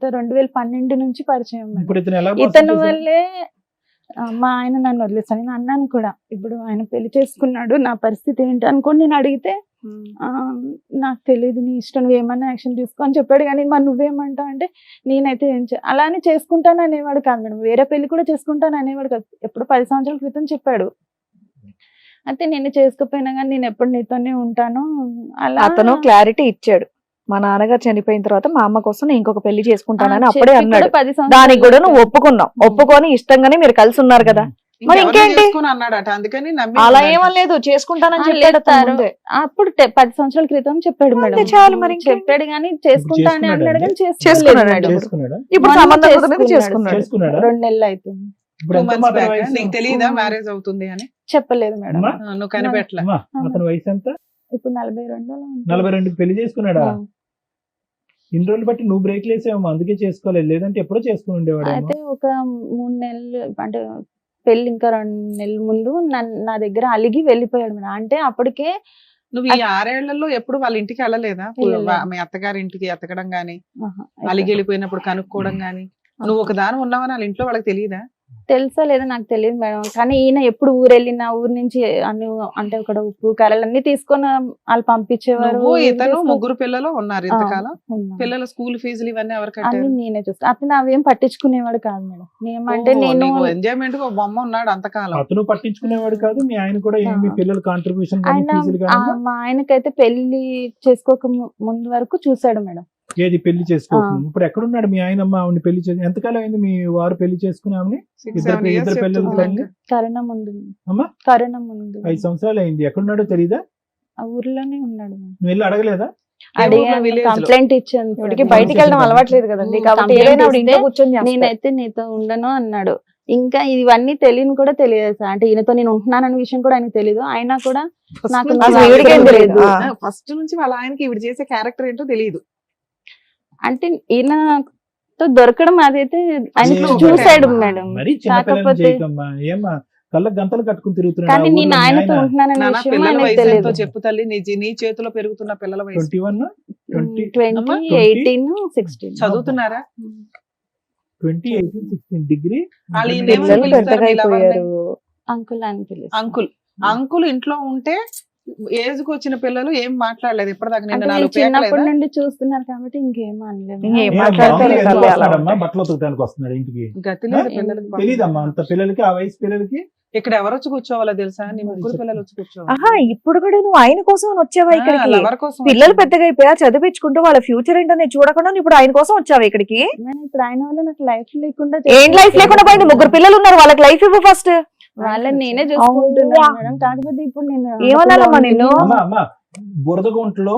2012 నుంచి పరిచయం మేడం. ఇప్పుడు ఇతను ఎలా మోసం ఇతను చేశాడు? వల్లే మా ఆయన నన్ను వదిలేస్తాను. నేను అన్నాను కూడా, ఇప్పుడు ఆయన పెళ్లి చేసుకున్నాడు, నా పరిస్థితి ఏంటి అనుకోని నేను అడిగితే నాకు తెలియదు, నీ ఇష్టం, నువ్వు ఏమన్నా యాక్షన్ తీసుకో అని చెప్పాడు. కానీ మరి నువ్వేమంటావు అంటే నేనైతే ఏం అలానే చేసుకుంటాను అనేవాడు కాదు మేడం. వేరే పెళ్లి కూడా చేసుకుంటాను అనేవాడు కాదు. ఎప్పుడు 10 సంవత్సరాల క్రితం చెప్పాడు. అయితే నేను చేసుకోపోయినా కానీ నేను ఎప్పుడు నీతోనే ఉంటాను అలా. అతను క్లారిటీ ఇచ్చాడు, మా నాన్నగారు చనిపోయిన తర్వాత మా అమ్మ కోసం నేను ఇంకొక పెళ్లి చేసుకుంటానని అప్పుడే అన్నాడు. దానికి కూడా నువ్వు ఒప్పుకున్నావు. ఒప్పుకొని ఇష్టంగానే మీరు కలిసి ఉన్నారు కదా, మరి ఇంకెవరిని ఇంకేంటి? చేసుకుని అన్నాడట, అందుకని నమ్మి అలా ఉన్నాడట. ఏమనలేదు, చేసుకుంటానని ఆ, చెప్పాడు అతను లేదు, ముందే. అప్పుడు 10 సంవత్సరాల క్రితం చెప్పాడు అంతే మేడం. చాలు, మరి ఇంకేంటి? చెప్పాడు కానీ చేసుకుంటా అని అన్నాడు కానీ చేసుకున్నాడా? చేసుకోలేదు. చేసుకున్నాడా ఇప్పుడు మొన్న సంబంధం కుదిరింది, చేసుకున్నాడు. చేసుకున్నాడు. 2 నెలలు అవుతుంది. ఇప్పుడు 2 ఎంత months మాత్రం back. వయసు? నీకు తెలియదా ఆ. మ్యారేజ్ అవుతుంది అని? చెప్పలేదు మేడం. అమ్మా, నువ్వు కనిపెట్టలే. అమ్మా, అతని వయసు ఎంత? ఇప్పుడు 42 అలా ఉంటుంది. 42కి పెళ్లి చేసుకున్నాడా? ఆ. ఇన్ని రోజులు బట్టి నువ్వు బ్రేక్ లేసేమో అందుకే చేసుకోలేదు, లేదంటే ఎప్పుడో చేసుకుని ఉండేవాడేమో. అయితే ఒక 3 నెలలు అంటే పెళ్లి ఇంకా 2 నెలల ముందు నా దగ్గర అలిగి వెళ్ళిపోయాడు మేడం. అంటే అప్పటికే నువ్వు ఈ 6 ఏళ్లలో ఎప్పుడు వాళ్ళ ఇంటికి వెళ్ళలేదా? వెళ్ళలేదు. మీ అత్తగారి ఇంటికి ఎతకడం గానీ, ఆహా, అలిగి వెళ్ళిపోయినప్పుడు కనుక్కోవడం గానీ, నువ్వు ఒక దాని ఉన్నావని వాళ్ళ ఇంట్లో వాళ్ళకి తెలియదా? తెలుసా లేదా నాకు తెలియదు మేడం. కానీ ఈయన ఎప్పుడు ఊరు వెళ్ళినా ఊరు నుంచి అన్ని అంటే ఇక్కడ ఉప్పు కారాలు అన్ని తీసుకొని వాళ్ళు పంపించేవారు. నువ్వు ఇతను 3 పిల్లలు ఉన్నారు ఇంతకాలం. ఉన్నా. పిల్లల స్కూల్ ఫీజులు ఇవన్నీ ఎవరు అన్ని కట్టారు? నేనే చూస్తా. అతను అవేం పట్టించుకునేవాడు కాదు మేడం. నేమంటే నేను ఎంజాయ్మెంట్ గా బొమ్మ ఉన్నాడు అంతకాలం. అతను పట్టించుకునేవాడు కాదు, మీ ఆయన కూడా ఏమి పిల్లల కాంట్రిబ్యూషన్ కానీ ఆయన ఫీజులు కానీ మా ఆయనకైతే పెళ్లి చేసుకోక ముందు వరకు చూసాడు మేడం. ఏది పెళ్లి చేసుకోకుండా ఇప్పుడు ఎక్కడున్నాడు మీ ఆయన? అమ్మ ఆవిడ పెళ్లి చేసి ఎంతకాలం అయింది మీ వారు పెళ్లి చేసుకుని ఆమెని? 6-7 years ఇద్దరు పిల్లలు చెప్తున్నాడు. తల్లి? కరోనా ముందు. అమ్మా? కరోనా ముందు 5 సంవత్సరాలు అయింది. ఎక్కడున్నాడో తెలీదా? ఆ ఊర్లోనే ఉన్నాడు మేడం. నువ్వు వెళ్ళి అడగలేదా? ఊర్లో, village లో? కంప్లైంట్ ఇచ్చాను సార్. ఇప్పటికి బయటికి వెళ్ళడం అలవాట్లేదు కదండి, కాబట్టి కంప్లైంట్ ఏదైనా ఆవిడ ఇంట్లో ఇస్తే కూర్చొని చేస్తారు. నేనైతే నీతో ఉండను అన్నాడు. ఇంకా ఇవన్నీ తెలియని కూడా తెలియదు సార్. అంటే ఈయనతో నేను ఉంటున్నానన్న విషయం కూడా ఆయనకు తెలియదు. అయినా కూడా నాకు అసలు ఈవిడికేం తెలియదు. ఫస్ట్ నుంచి వాళ్ళ ఆయనకి ఈవిడ చేసే క్యారెక్టర్ ఏంటో తెలియదు. అంటే ఈయనతో దొరకడం అదైతే ఆయన లేదు చూసాడు మేడం. మేడం. మరి చిన్నపిల్లలు కాకపోతే చేయకమ్మా, ఏమ్మా కళ్ళకు గంతలు కట్టుకుని తిరుగుతున్నాడు కానీ నేను ఆయనతో ఉంటున్నానన్న నాన్న విషయం పిల్లల ఆయనకు వయసు తెలియదు. ఎంతో చెప్పు తల్లి. నీ చేతిలో పెరుగుతున్న పిల్లల వయసు 21, 20, 20, అమ్మా, 18, 16. చదువుతున్నారా? 20, 18, 16 డిగ్రీ. వాళ్ళు ఈ పిల్లలు పిలుస్తారు పెద్దగా వీళ్ళ అయిపోయారు. అంకుల్ అని పిలుస్తాను. అంకుల్ ఇంట్లో ఉంటే ఏజ్ కు వచ్చిన పిల్లలు ఏం మాట్లాడలేదు ఇప్పటిదాకా. నిన్న అంటే 4 వీళ్ళు చిన్నప్పటి పేకలేదా? నుండి చూస్తున్నారు కాబట్టి ఇంకేం అనలేదు. ఇంకేం ఏ, మాట్లాడతారు మామూలుగా తల్లి ఎందుకు అలా వస్తాడమ్మా? ఉంటే. బట్టలు ఉతకడానికి వస్తున్నాడు ఇంటికి? గతి లేదు పిల్లలకి. తెలీదమ్మా అంత పిల్లలకి, ఆ వయసు పిల్లలకి. ఇక్కడ ఎవరు వచ్చి కూర్చోవాలో తెలుసా? నీ 3 పిల్లలు వచ్చి కూర్చోవాలి. ఆహా, ఇప్పుడు కూడా నువ్వు ఆయన కోసం అని వచ్చావా ఇక్కడికి? లవర్ కోసం పిల్లలు వచ్చింది. పెద్దగా అయిపోయా, చదివించుకుంటూ వాళ్ళ ఫ్యూచర్ ఏంటని చూడకుండా నువ్వు ఇప్పుడు ఆయన కోసం వచ్చావా ఇక్కడికి? నేను ఇప్పుడు ఆయన వల్ల నాకు లైఫ్ లేకుండా ఏం లైఫ్ లేకుండా పోయింది? 3 పిల్లలు ఉన్నారు, వాళ్ళకి లైఫ్ ఇవ్వు ఫస్ట్. వాళ్ళని నేనే చూసుకుంటున్నాను మేడం. కాకపోతే ఇప్పుడు నేను ఏమనాలమ్మా నిన్ను? అమ్మా అమ్మా బురద గుంటలో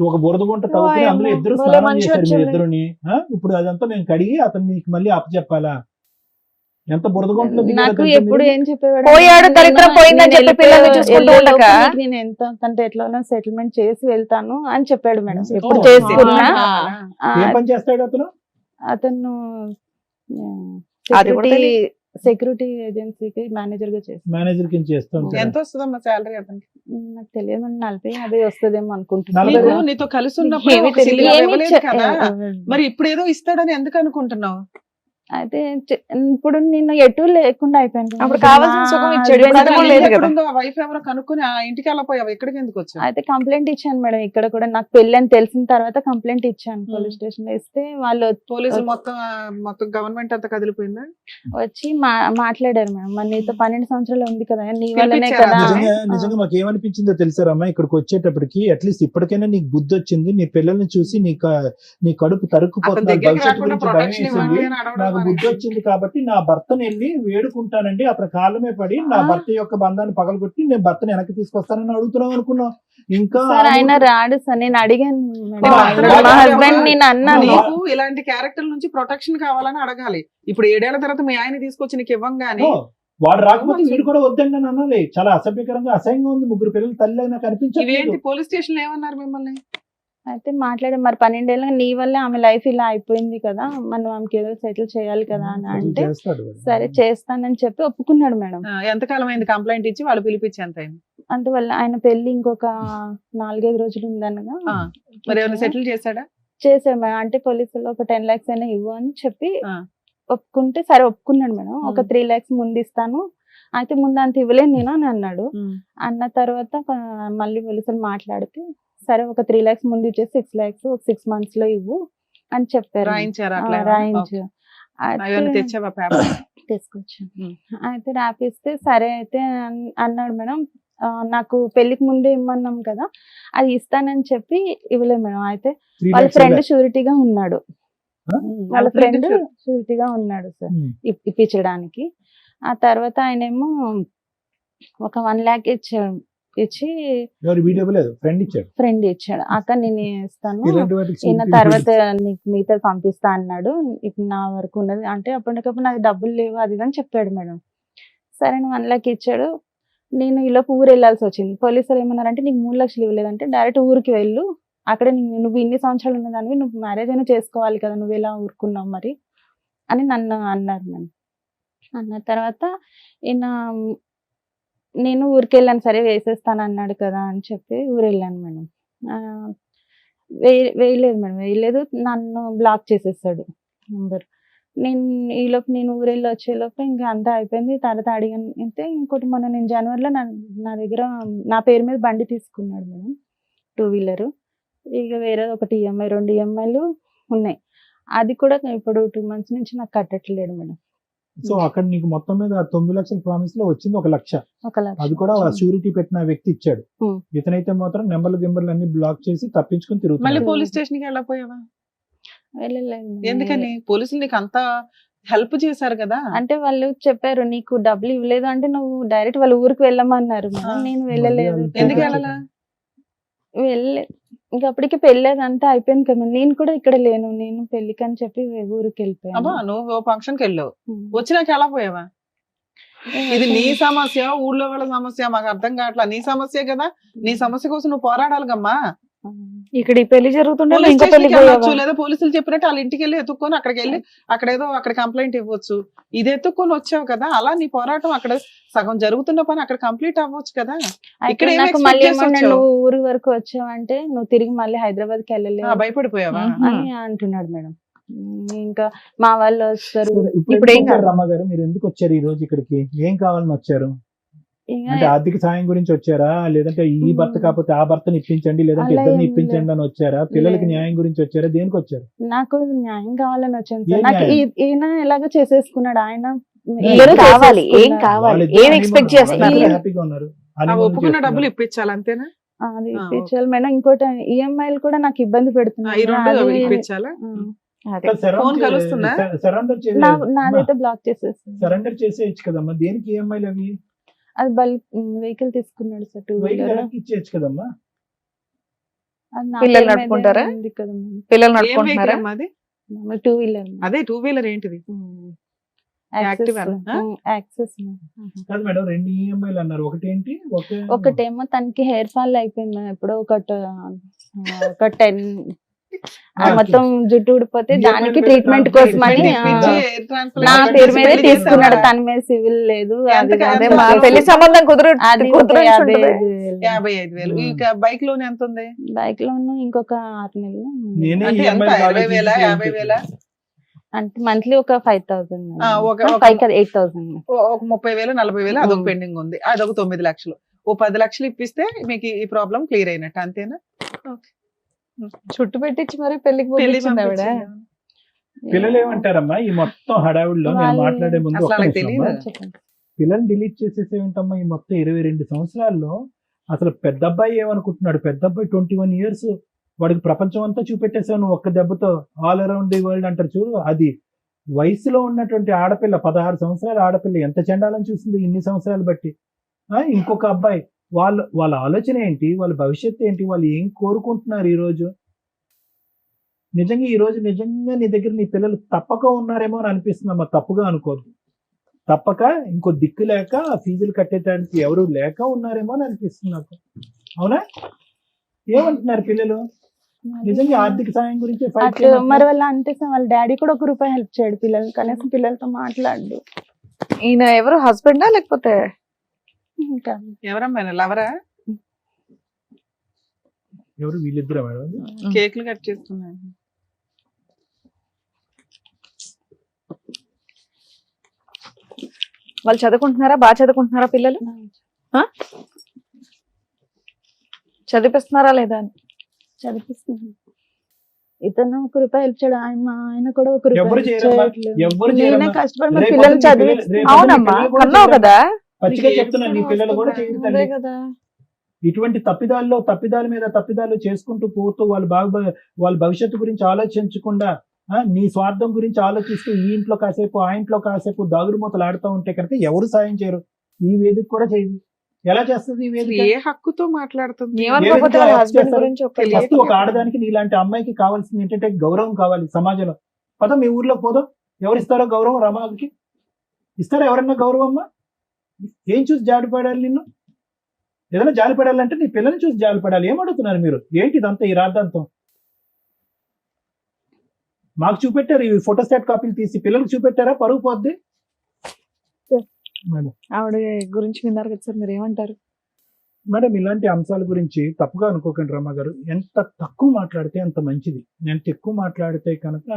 ఒక బురద గుంట తవ్వుకుని వాయమ్మో, అందులో ఇద్దరు భలే స్నానం మంచి చేశారు మీరు వచ్చారు. ఇద్దరుని. ఇప్పుడు అదంతా మేము కడిగి అతను నీకు మళ్ళీ అప్పచెప్పాలా? ఎంత బురద గుంటలో దిగారో నాకు తెలుసా ఎప్పుడు మీరు? ఏం చెప్పేవాడు పోయాడు, అంటే దరిద్రం నేను పోయిందని చెప్పి వెళ్ళిపోయే- పిల్లల్ని చూసుకుంటూ వెళ్ళే ఉండక. లోపు నేను ఎంత తనతో ఎట్లా సెటిల్మెంట్ చేసి వెళ్తాను అని చెప్పాడు మేడం. ఎప్పుడు ఓ, చేసుకున్నా ఆ. ఏం పని చేస్తాడు అతను? అతను అది కూడా సెక్యూరిటీ ఏజెన్సీకి మేనేజర్ గా చేస్తాను. మేనేజర్ కింద చేస్తూ ఉంటాడు. ఎంత వస్తుందమ్మా శాలరీ అతనికి? నాకు తెలియదు 40-50 వస్తుందేమో అనుకుంటున్నాను. నలభై నీకు నీతో కలిసి ఉన్నప్పుడు ఏమీ ఒక సిల్లిగా ఏమీ ఇవ్వలేదు చె- కదా. మరి ఇప్పుడు ఏదో ఇస్తాడని ఎందుకు అనుకుంటున్నావు? అయితే ఇప్పుడు నిన్ను ఎటు లేకుండా అయిపోయాను కదా. అప్పుడు కావాల్సిన సుఖం ఇచ్చాడు, నా ఇప్పుడు అది husband కూడా లేదు కదా. ఎక్కడుందో ఆ వైఫ్ ఎవరో కనుక్కొని ఆ ఇంటికి వెళ్ళిపోయావు, ఎక్కడికి ఎందుకు వచ్చావు? అయితే కంప్లైంట్ ఇచ్చాను మేడం. ఇక్కడ కూడా నాకు పెళ్లి అని తెలిసిన తర్వాత కంప్లైంట్ ఇచ్చాను పోలీస్ స్టేషన్ లో. ఇస్తే వాళ్ళు పోలీసులు మొత్తం గవర్నమెంట్ అంతా కదిలిపోయిందా? వచ్చి మాట్లాడారు మేడం. మరి నీతో 12 సంవత్సరాలు ఉంది కదా, నీ వల్లనే పిలిపించారా? కదా. నిజంగా మాకు ఏమనిపించిందో తెలుసారమ్మా, ఇక్కడికి వచ్చేటప్పటికి అట్లీస్ట్ ఇప్పటికైనా నీకు బుద్ధి వచ్చింది, నీ పిల్లల్ని చూసి నీ కడుపు అతని తరుక్కుపోతున్నారు, దగ్గరికి భవిష్యత్తు రాకుండా గురించి భయం ప్రొటెక్షన్ వేసింది. ఇవ్వండి అని అడగడం నాకు బుద్ధి వచ్చింది కాబట్టి నా భర్తను వెళ్ళి వేడుకుంటానండి, అతని కాళ్ళమే పడి నా భర్త యొక్క బంధాన్ని పగలగొట్టి నేను భర్తను వెనక్కి తీసుకొస్తానని అడుగుతున్నాం అనుకున్నాం. ఇంకా సార్ ఆయన రాడు సార్. నేను అడిగాను మేడం. మా మా హస్బెండ్ నేను అన్నాను. నీకు ఇలాంటి క్యారెక్టర్ నుంచి ప్రొటెక్షన్ కావాలని అడగాలి. ఇప్పుడు 7 ఏళ్ల తర్వాత మీ ఆయన తీసుకొచ్చి నీకు ఇవ్వంగానే వాడు రాకపోతే వీడు కూడా వద్దండి అని అనాలి. చాలా అసభ్యకరంగా అసహ్యంగా ఉంది. 3 పిల్లలు తల్లి అయినా కనిపించలేదు. ఇవేంటి పోలీస్ స్టేషన్ లో ఏమన్నారు మిమ్మల్ని? అయితే మాట్లాడారు. మరి 12 ఏళ్ళగా నీ వల్లే ఆమె లైఫ్ ఇలా అయిపోయింది కదా, మనం ఆమెకి ఏదో సెటిల్ చేయాలి కదా అని అంటే చేస్తాడు వాడు. సరే చేస్తానని చెప్పి ఒప్పుకున్నాడు మేడం. ఎంతకాలం అయింది కంప్లైంట్ ఇచ్చి? వాళ్ళు పిలిపించి ఎంత అయింది? అందువల్ల ఆయన పెళ్లి ఇంకొక 4-5 రోజులు ఉందనగా మరి ఏమైనా సెటిల్ చేశాడా? చేశారు మేడం. అంటే పోలీసులు ఒక 10 lakhs అయినా ఇవ్వు అని చెప్పి ఆ. ఒప్పుకుంటే సరే ఒప్పుకున్నాడు మేడం. ఒక 3 lakhs ముందు ఇస్తాను, అయితే ముందు అంత ఇవ్వలేను నేను అని అన్నాడు. అన్న తర్వాత మళ్ళీ పోలీసులు మాట్లాడితే సరే ఒక 3 lakhs ముందు ఇచ్చేసి 6 lakhs 6 months లో ఇవ్వు అని చెప్పారు. రాయించారా అట్లా? రాయించు. ఏమైనా తెచ్చావా పేపర్? తీసుకొచ్చాను. అయితే రాపిస్తే సరే అయితే అన్నాడు మేడం. నాకు పెళ్లికి ముందే ఇమ్మన్నాం కదా, అది ఇస్తానని చెప్పి ఇవ్వలేదు మేడం. అయితే 3 వాళ్ళ lakhs ఫ్రెండ్ షూరిటీగా ఉన్నాడు. వాళ్ళ ఫ్రెండ్ sure. షూరిటీగా ఉన్నాడు సార్ Hmm. ఇప్పించడానికి. ఆ తర్వాత ఆయనేమో ఒక 1 lakh ఇచ్చి ఎవరు వీడియో లేదు, ఫ్రెండ్ ఇచ్చాడు. ఫ్రెండ్ ఇచ్చాడు. అక్క నేను ఇస్తాను, ఇలాంటి వాటికి ఈయన security తర్వాత నీకు మిగతా పంపిస్తా అన్నాడు, ఇప్పుడు నా వరకు ఉన్నది అంటే అప్పటికప్పుడు నాకు డబ్బులు లేవు అది ఇది అని చెప్పాడు మేడం. సరే 1 lakh ఇచ్చాడు. నేను ఈలోపు ఊరు వెళ్ళాల్సి వచ్చింది. పోలీసులు ఏమన్నారంటే నీకు 3 లక్షలు ఇవ్వలేదంటే డైరెక్ట్ ఊరికి వెళ్ళు, అక్కడ నువ్వు ఇన్ని సంవత్సరాలు ఉన్నదానివి, నువ్వు మ్యారేజ్ అయినా చేసుకోవాలి కదా, నువ్వు ఎలా ఊరుకున్నావు మరి అని నన్ను అన్నారు మేడం. అన్న తర్వాత ఈయన నేను ఊరికి వెళ్ళాను, సరే వేసేస్తాను అన్నాడు కదా అని చెప్పి ఊరు వెళ్ళాను మేడం. వేయలేదు మేడం, వేయలేదు, నన్ను బ్లాక్ చేసేసాడు నంబర్. ఈలోపు నేను ఊరు వెళ్ళి వచ్చేలోపు ఇంకా అంతా అయిపోయింది. తర్వాత అడిగాను అయితే ఇంకోటి మొన్న నేను జనవరిలో నా దగ్గర నా పేరు మీద బండి తీసుకున్నాడు మేడం, 2-wheeler. ఇక వేరే ఒకటి ఈఎంఐ 2 EMIలు ఉన్నాయి. అది కూడా ఇప్పుడు 2 months నుంచి నాకు కట్టట్లేడు మేడం. సో అక్కడ నీకు మొత్తం మీద 9 లక్షల ప్రామిస్ లో వచ్చింది 1 లక్ష. 1 లక్ష అది కూడా షూరిటీ పెట్టిన వ్యక్తి ఇచ్చాడు. ఉమ్. ఇతనైతే మాత్రం గింబర్లు అన్ని బ్లాక్ చేసి తప్పించుకుని మళ్ళీ తిరుగుతున్నాడు. పోలీస్ స్టేషన్ కి వెళ్ళకపోయావా? వెళ్ళలేదు మేడం. ఎందుకని? పోలీసులు నీకు అంత హెల్ప్ చేశారు కదా. అంటే వాళ్ళు చెప్పారు నీకు డబ్బులు ఇవ్వలేదు అంటే నువ్వు డైరెక్ట్ వాళ్ళ ఊరికి వెళ్ళమన్నారు మేడం. ఆ. నేను వెళ్ళలేదు. మళ్ళీ ఎందుకు వెళ్ళాలి? వెళ్ళాలా? వెళ్ళలేదు. ఇంకా అప్పటికి పెళ్ళేది అంతా అయిపోయింది కదా. నేను కూడా ఇక్కడ లేను, నేను పెళ్లికి అని చెప్పి ఊరికి వెళ్ళిపోయాను. అబ్బా నువ్వు ఫంక్షన్ కి వెళ్ళావు, ఉమ్. వచ్చినాక ఎలా పోయావా? ఇది నీ సమస్య, ఊళ్ళో వాళ్ళ సమస్య మాకు అర్థం కావట్లా. నీ సమస్య కదా, నీ సమస్య కోసం నువ్వు పోరాడాలిగమ్మా. ఇక్కడ ఈ పెళ్లి జరుగుతుంటే పోలీస్ ఇంకో పెళ్లి స్టేషన్కి వెళ్ళొచ్చు, లేదా పోలీసులు చెప్పినట్టు వాళ్ళ ఇంటికి వెళ్ళి ఎత్తుక్కొని అక్కడికి వెళ్ళి అక్కడ కంప్లైంట్ ఇవ్వచ్చు. ఇది ఎత్తుక్కొని వచ్చావు కదా, అలా నీ పోరాటం అక్కడ సగం జరుగుతున్న పని అక్కడ కంప్లీట్ అవ్వచ్చు కదా. అయితే ఇక్కడ ఏం నాకు expect మళ్ళీ చేసి ఏమన్నా వచ్చావు? నువ్వు ఊరి వరకు వచ్చావంటే నువ్వు తిరిగి మళ్ళీ హైదరాబాద్ కి వెళ్ళలేవు భయపడిపోయావా? అని అంటున్నాడు మేడం. ఇంకా మా వాళ్ళు వస్తారు. సరే, ఇప్పుడు ఇప్పుడు ఏం ఏం కాదు. రమ్మ గారు, మీరు ఎందుకు వచ్చారు ఈ రోజు ఇక్కడికి? ఏం కావాలని వచ్చారు? ఇంకా అంటే ఆర్థిక సాయం గురించి వచ్చారా, లేదంటే ఈ భర్త కాకపోతే ఆ భర్తని ఇప్పించండి, లేదంటే అలా ఇద్దరిని ఏం ఇప్పించండి అని వచ్చారా? పిల్లలకి లేదు. న్యాయం గురించి వచ్చారా? దేనికి వచ్చారు? నాకు న్యాయం కావాలని వచ్చాను ఏ సార్. నాకు న్యాయం? ఈయన ఎలాగో చేసేసుకున్నాడు, ఆయన ఏం ఏదో కావాలి, ఏం చేసేసుకున్నాడు. కావాలి, వాళ్ళిద్దరూ ఏం honeymoon, ఎక్స్పెక్ట్ చేస్తున్నారు? వాళ్ళిద్దరూ హ్యాపీగా ఉన్నారు. honeymoon ఒప్పుకున్న చేస్తున్నారు. డబ్బులు ఇప్పించాలి అంతేనా? అది ఆ, ఇప్పించాలి మేడం. ఇంకోటి ఈఎంఐలు కూడా నాకు ఇబ్బంది ఈ పెడుతున్నాయి. 2 అది- ఇప్పించాలా? అదే. సరౌండ్ ఫోన్ కలుస్తుందా? సరెండర్ నాదైతే బ్లాక్ చేసేస్తుంది. సరెండర్ చేసేయచ్చు కదమ్మా. దేనికి ఈఎంఐలు అవి? అది బల్క్ వెహికల్ తీసుకున్నాడు సార్, 2 వెయిట్ wheeler. వెనక్కి ఇచ్చేయచ్చు కదమ్మా. అది నా పిల్లలు పేరు మీదే నడుపుకుంటారా? ఉంది కదా మేడం. పిల్లలు ఏం నడుపుకుంటున్నారా? వెహికల్ అమ్మా అది? 2 wheeler. అదే 2-wheeler ఏంటిది? Activa నా? యాక్సెస్. కాదు మేడం, 2 ఈఎంఐలు అన్నారు. ఒకటి ఏంటి? ఒకటేమో తనకి హెయిర్ ఫాల్ అయిపోయింది మేడం. ఎప్పుడో ఒక 10 మొత్తం జుట్టు ఊడిపోతే EMI దానికి మీద ట్రీట్మెంట్ transfer కోసమని ఇప్పించి ఆ, air transfer నా చేసి పేరు మీదే పెళ్లి తీసుకున్నాడు. చేస్తావా? తన మీద సివిల్ లేదు. ఎంత అది కాదు? అదే అది మా అదే పెళ్లి సంబంధం అది కుదురు 55,000. 55,000. ఈ బైక్ లోన్ ఎంత ఉంది? బైక్ లోను ఇంకొక 6 నెలలు ఉంది. నేనే అంటే ఎంత? ఈఎంఐ 20,000, 50,000? అంటే మంత్లీ ఒక 5,000 ఆ, ఒక 5 కదా 8,000. ఒక 30,000, 40,000 అదొక ఉమ్. పెండింగ్ ఉంది. అదొక 9 లక్షలు. ఓ 10 లక్షలు ఇప్పిస్తే మీకు ఈ ప్రాబ్లం క్లియర్ అయినట్టు అంతేనా? చుట్టు పెట్టించి మరి పెళ్లికి పెళ్లి పంపించింది ఆవిడ. పంపించింది. పిల్లలు ఏమంటారమ్మా ఈ మొత్తం హడావుడిలో? నేను వాళ్ళు- మాట్లాడే ముందు అసలు ఒక్క వాళ్ళకి నిమిషం అమ్మా. తెలీదు. చెప్పండి. పిల్లల్ని డిలీట్ చేసేసేమిటమ్మా ఈ మొత్తం 22 సంవత్సరాల్లో? అసలు పెద్ద అబ్బాయి ఏమనుకుంటున్నాడు? పెద్ద అబ్బాయి 21 years, వాడికి ప్రపంచం అంతా చూపెట్టేసావు నువ్వు ఒక్క దెబ్బతో. ఆల్ అరౌండ్ ది వరల్డ్ అంటారు చూడు, అది వయసులో ఉన్నటువంటి ఆడపిల్ల, 16 సంవత్సరాల ఆడపిల్ల ఎంత చండాలని చూసింది ఇన్ని సంవత్సరాలు బట్టి. ఇంకొక అబ్బాయి, వాళ్ళ ఆలోచన ఏంటి, వాళ్ళ భవిష్యత్తు ఏంటి, వాళ్ళు ఏం కోరుకుంటున్నారు ఈ రోజు? నిజంగా ఈ రోజు నిజంగా నీ దగ్గర నీ పిల్లలు తప్పక ఉన్నారేమో అని అనిపిస్తుందమ్మా. తప్పుగా అనుకోద్దు. తప్పక ఇంకో దిక్కు లేక ఫీజులు కట్టేటానికి ఎవరు లేక ఉన్నారేమో అని అనిపిస్తుంది నాకు. అవునా? ఏమంటున్నారు పిల్లలు? నిజంగా ఆర్థిక సాయం గురించి ఫైట్ అట్లా మరి వాళ్ళ అంటే వాళ్ళ డాడీ కూడా 1 రూపాయి హెల్ప్ చేయడు పిల్లలు, కనీసం పిల్లలతో మాట్లాడు. ఈయన ఎవరు, హస్బెండా లేకపోతే? ఇంకా ఎవరమ్మా లవరా? ఎవరు వీళ్ళిద్దరు మేడం? కేకులు కట్ చేస్తున్నాను. వాళ్ళు చదువుకుంటున్నారా? బాగా చదువుకుంటున్నారా పిల్లలు? చదివిస్తున్నారా లేదా అని? చదివిస్తున్నాను. ఇతను 1 రూపాయి హెల్ప్ చేయడు, ఆయన కూడా 1 ఎవరు రూపాయి చేయరమ్మా? ఎవరు నేనే చేయరమ్మా? కష్టపడి మా రేపు పిల్లలు పొద్దున్న చదివి రేపు పొద్దున్న అవునమ్మా, పిల్లలు కూడా కన్నావు చేయరు. కదా. పచ్చిగా నీకు చెప్తున్నా, నీ పిల్లలు కూడా చేయరు అదే తల్లి. కదా. ఇటువంటి తప్పిదాల మీద తప్పిదాలు చేసుకుంటూ పోతూ వాళ్ళ భవిష్యత్తు గురించి ఆలోచించకుండా నీ స్వార్థం గురించి ఆలోచిస్తూ ఈ ఇంట్లో కాసేపు ఆ ఇంట్లో కాసేపు దాగుడు మూతలు ఆడుతూ ఉంటే కనుక ఎవరు సాయం చేయరు, ఈ వేదిక కూడా చేయదు. ఎలా చేస్తుంది ఈ వేదిక? ఏ హక్కుతో మాట్లాడుతుంది? ఏమనుకోకపోతే వాళ్ళ హస్బెండ్ చేస్తారు? గురించి ఒక తెలియదు. ఫస్ట్ ఒక ఆడదానికి నీలాంటి అమ్మాయికి కావాల్సింది ఏంటంటే గౌరవం కావాలి సమాజంలో. పద మీ ఊర్లోకి పోదాం, ఎవరు ఇస్తారో గౌరవం రమాకి? ఇస్తారా ఎవరన్నా గౌరవం? అమ్మా ఏం చూసి జాలిపడాలి నిన్ను? ఏదైనా జాలిపడాలంటే నీ పిల్లల్ని చూసి జాలిపడాలి. ఏమడుగుతున్నారు మీరు? ఏంటి ఇదంతా ఈ రాద్ధాంతం? మాకు చూపెట్టారు ఈ ఫోటోస్టాట్ కాపీలు తీసి, పిల్లలకు చూపెట్టారా? పరుగు పోద్ది. ఆవిడ గురించి విన్నారు కదా సార్, మీరు ఏమంటారు? మేడం ఇలాంటి అంశాల గురించి తప్పుగా అనుకోకండి రమ్మ గారు. ఎంత తక్కువ మాట్లాడితే అంత మంచిది. ఎంత ఎక్కువ మాట్లాడితే కనుక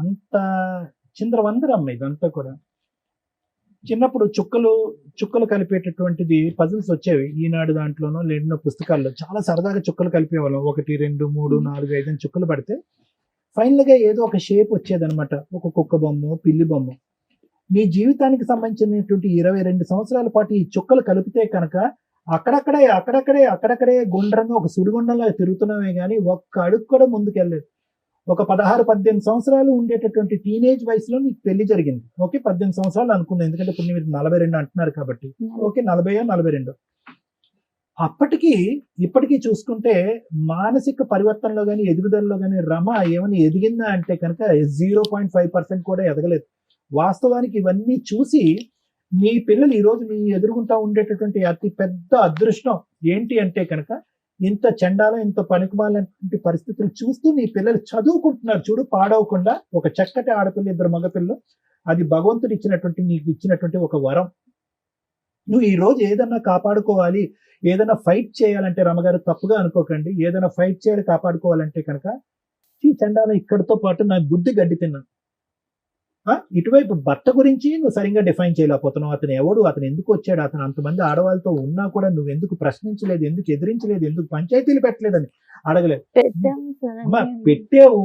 అంత చిందరవందరమ్మ ఇదంతా కూడా. చిన్నప్పుడు చుక్కలు కలిపేటటువంటిది పజిల్స్ వచ్చేవి ఈనాడు దాంట్లోనో లేనో పుస్తకాల్లో. చాలా సరదాగా చుక్కలు కలిపేవాళ్ళం. 1 2 3 4 5 అని చుక్కలు పడితే ఫైనల్ గా ఏదో ఒక షేప్ వచ్చేదనమాట. ఒక కుక్క బొమ్మ, పిల్లి బొమ్మ. నీ జీవితానికి సంబంధించినటువంటి 22 సంవత్సరాల పాటు ఈ చుక్కలు కలిపితే కనుక అక్కడక్కడే గుండ్రంగా ఒక సుడిగుండంలో తిరుగుతున్నామే కానీ ఒక్క అడుగు కూడా ముందుకెళ్ళలేదు. ఒక 16-18 సంవత్సరాలు ఉండేటటువంటి టీనేజ్ వయసులో నీకు పెళ్లి జరిగింది. ఓకే, 18 సంవత్సరాలు అనుకుందాం, ఎందుకంటే ఇప్పుడు మీరు 42 అంటున్నారు కాబట్టి. ఓకే, 40-42. అప్పటికి ఇప్పటికీ చూసుకుంటే మానసిక పరివర్తనలో కానీ ఎదుగుదలలో కానీ రమ ఏమైనా ఎదిగిందా అంటే కనుక 0.5% కూడా ఎదగలేదు. వాస్తవానికి ఇవన్నీ చూసి మీ పిల్లలు ఈరోజు మీ ఎదురుగుంటా ఉండేటటువంటి అతి పెద్ద అదృష్టం ఏంటి అంటే కనుక ఇంత చండాలం, ఇంత పనికిమాలినటువంటి పరిస్థితులు చూస్తూ నీ పిల్లలు చదువుకుంటున్నారు చూడు, పాడవకుండా. ఒక చక్కటి ఆడపిల్ల, 2 మగపిల్లలు. అది భగవంతుడు ఇచ్చినటువంటి, నీకు ఇచ్చినటువంటి ఒక వరం. నువ్వు ఈ రోజు ఏదన్నా కాపాడుకోవాలి, ఏదైనా ఫైట్ చేయాలంటే రమగారు తప్పుగా అనుకోకండి, ఏదైనా ఫైట్ చేయాలి కాపాడుకోవాలంటే కనుక ఈ చండాలం ఇక్కడితో పాటు నా బుద్ధి గడ్డి తిన్నాను. ఇటువైపు భర్త గురించి నువ్వు సరిగ్గా డిఫైన్ చేయలేకపోతున్నావు. అతను ఎవడు, అతను ఎందుకు వచ్చాడు, అతను అంతమంది ఆడవాళ్ళతో ఉన్నా కూడా నువ్వు ఎందుకు ప్రశ్నించలేదు, ఎందుకు ఎదిరించలేదు, ఎందుకు పంచాయతీలు పెట్టలేదని అడగలేదు. అమ్మా పెట్టావు,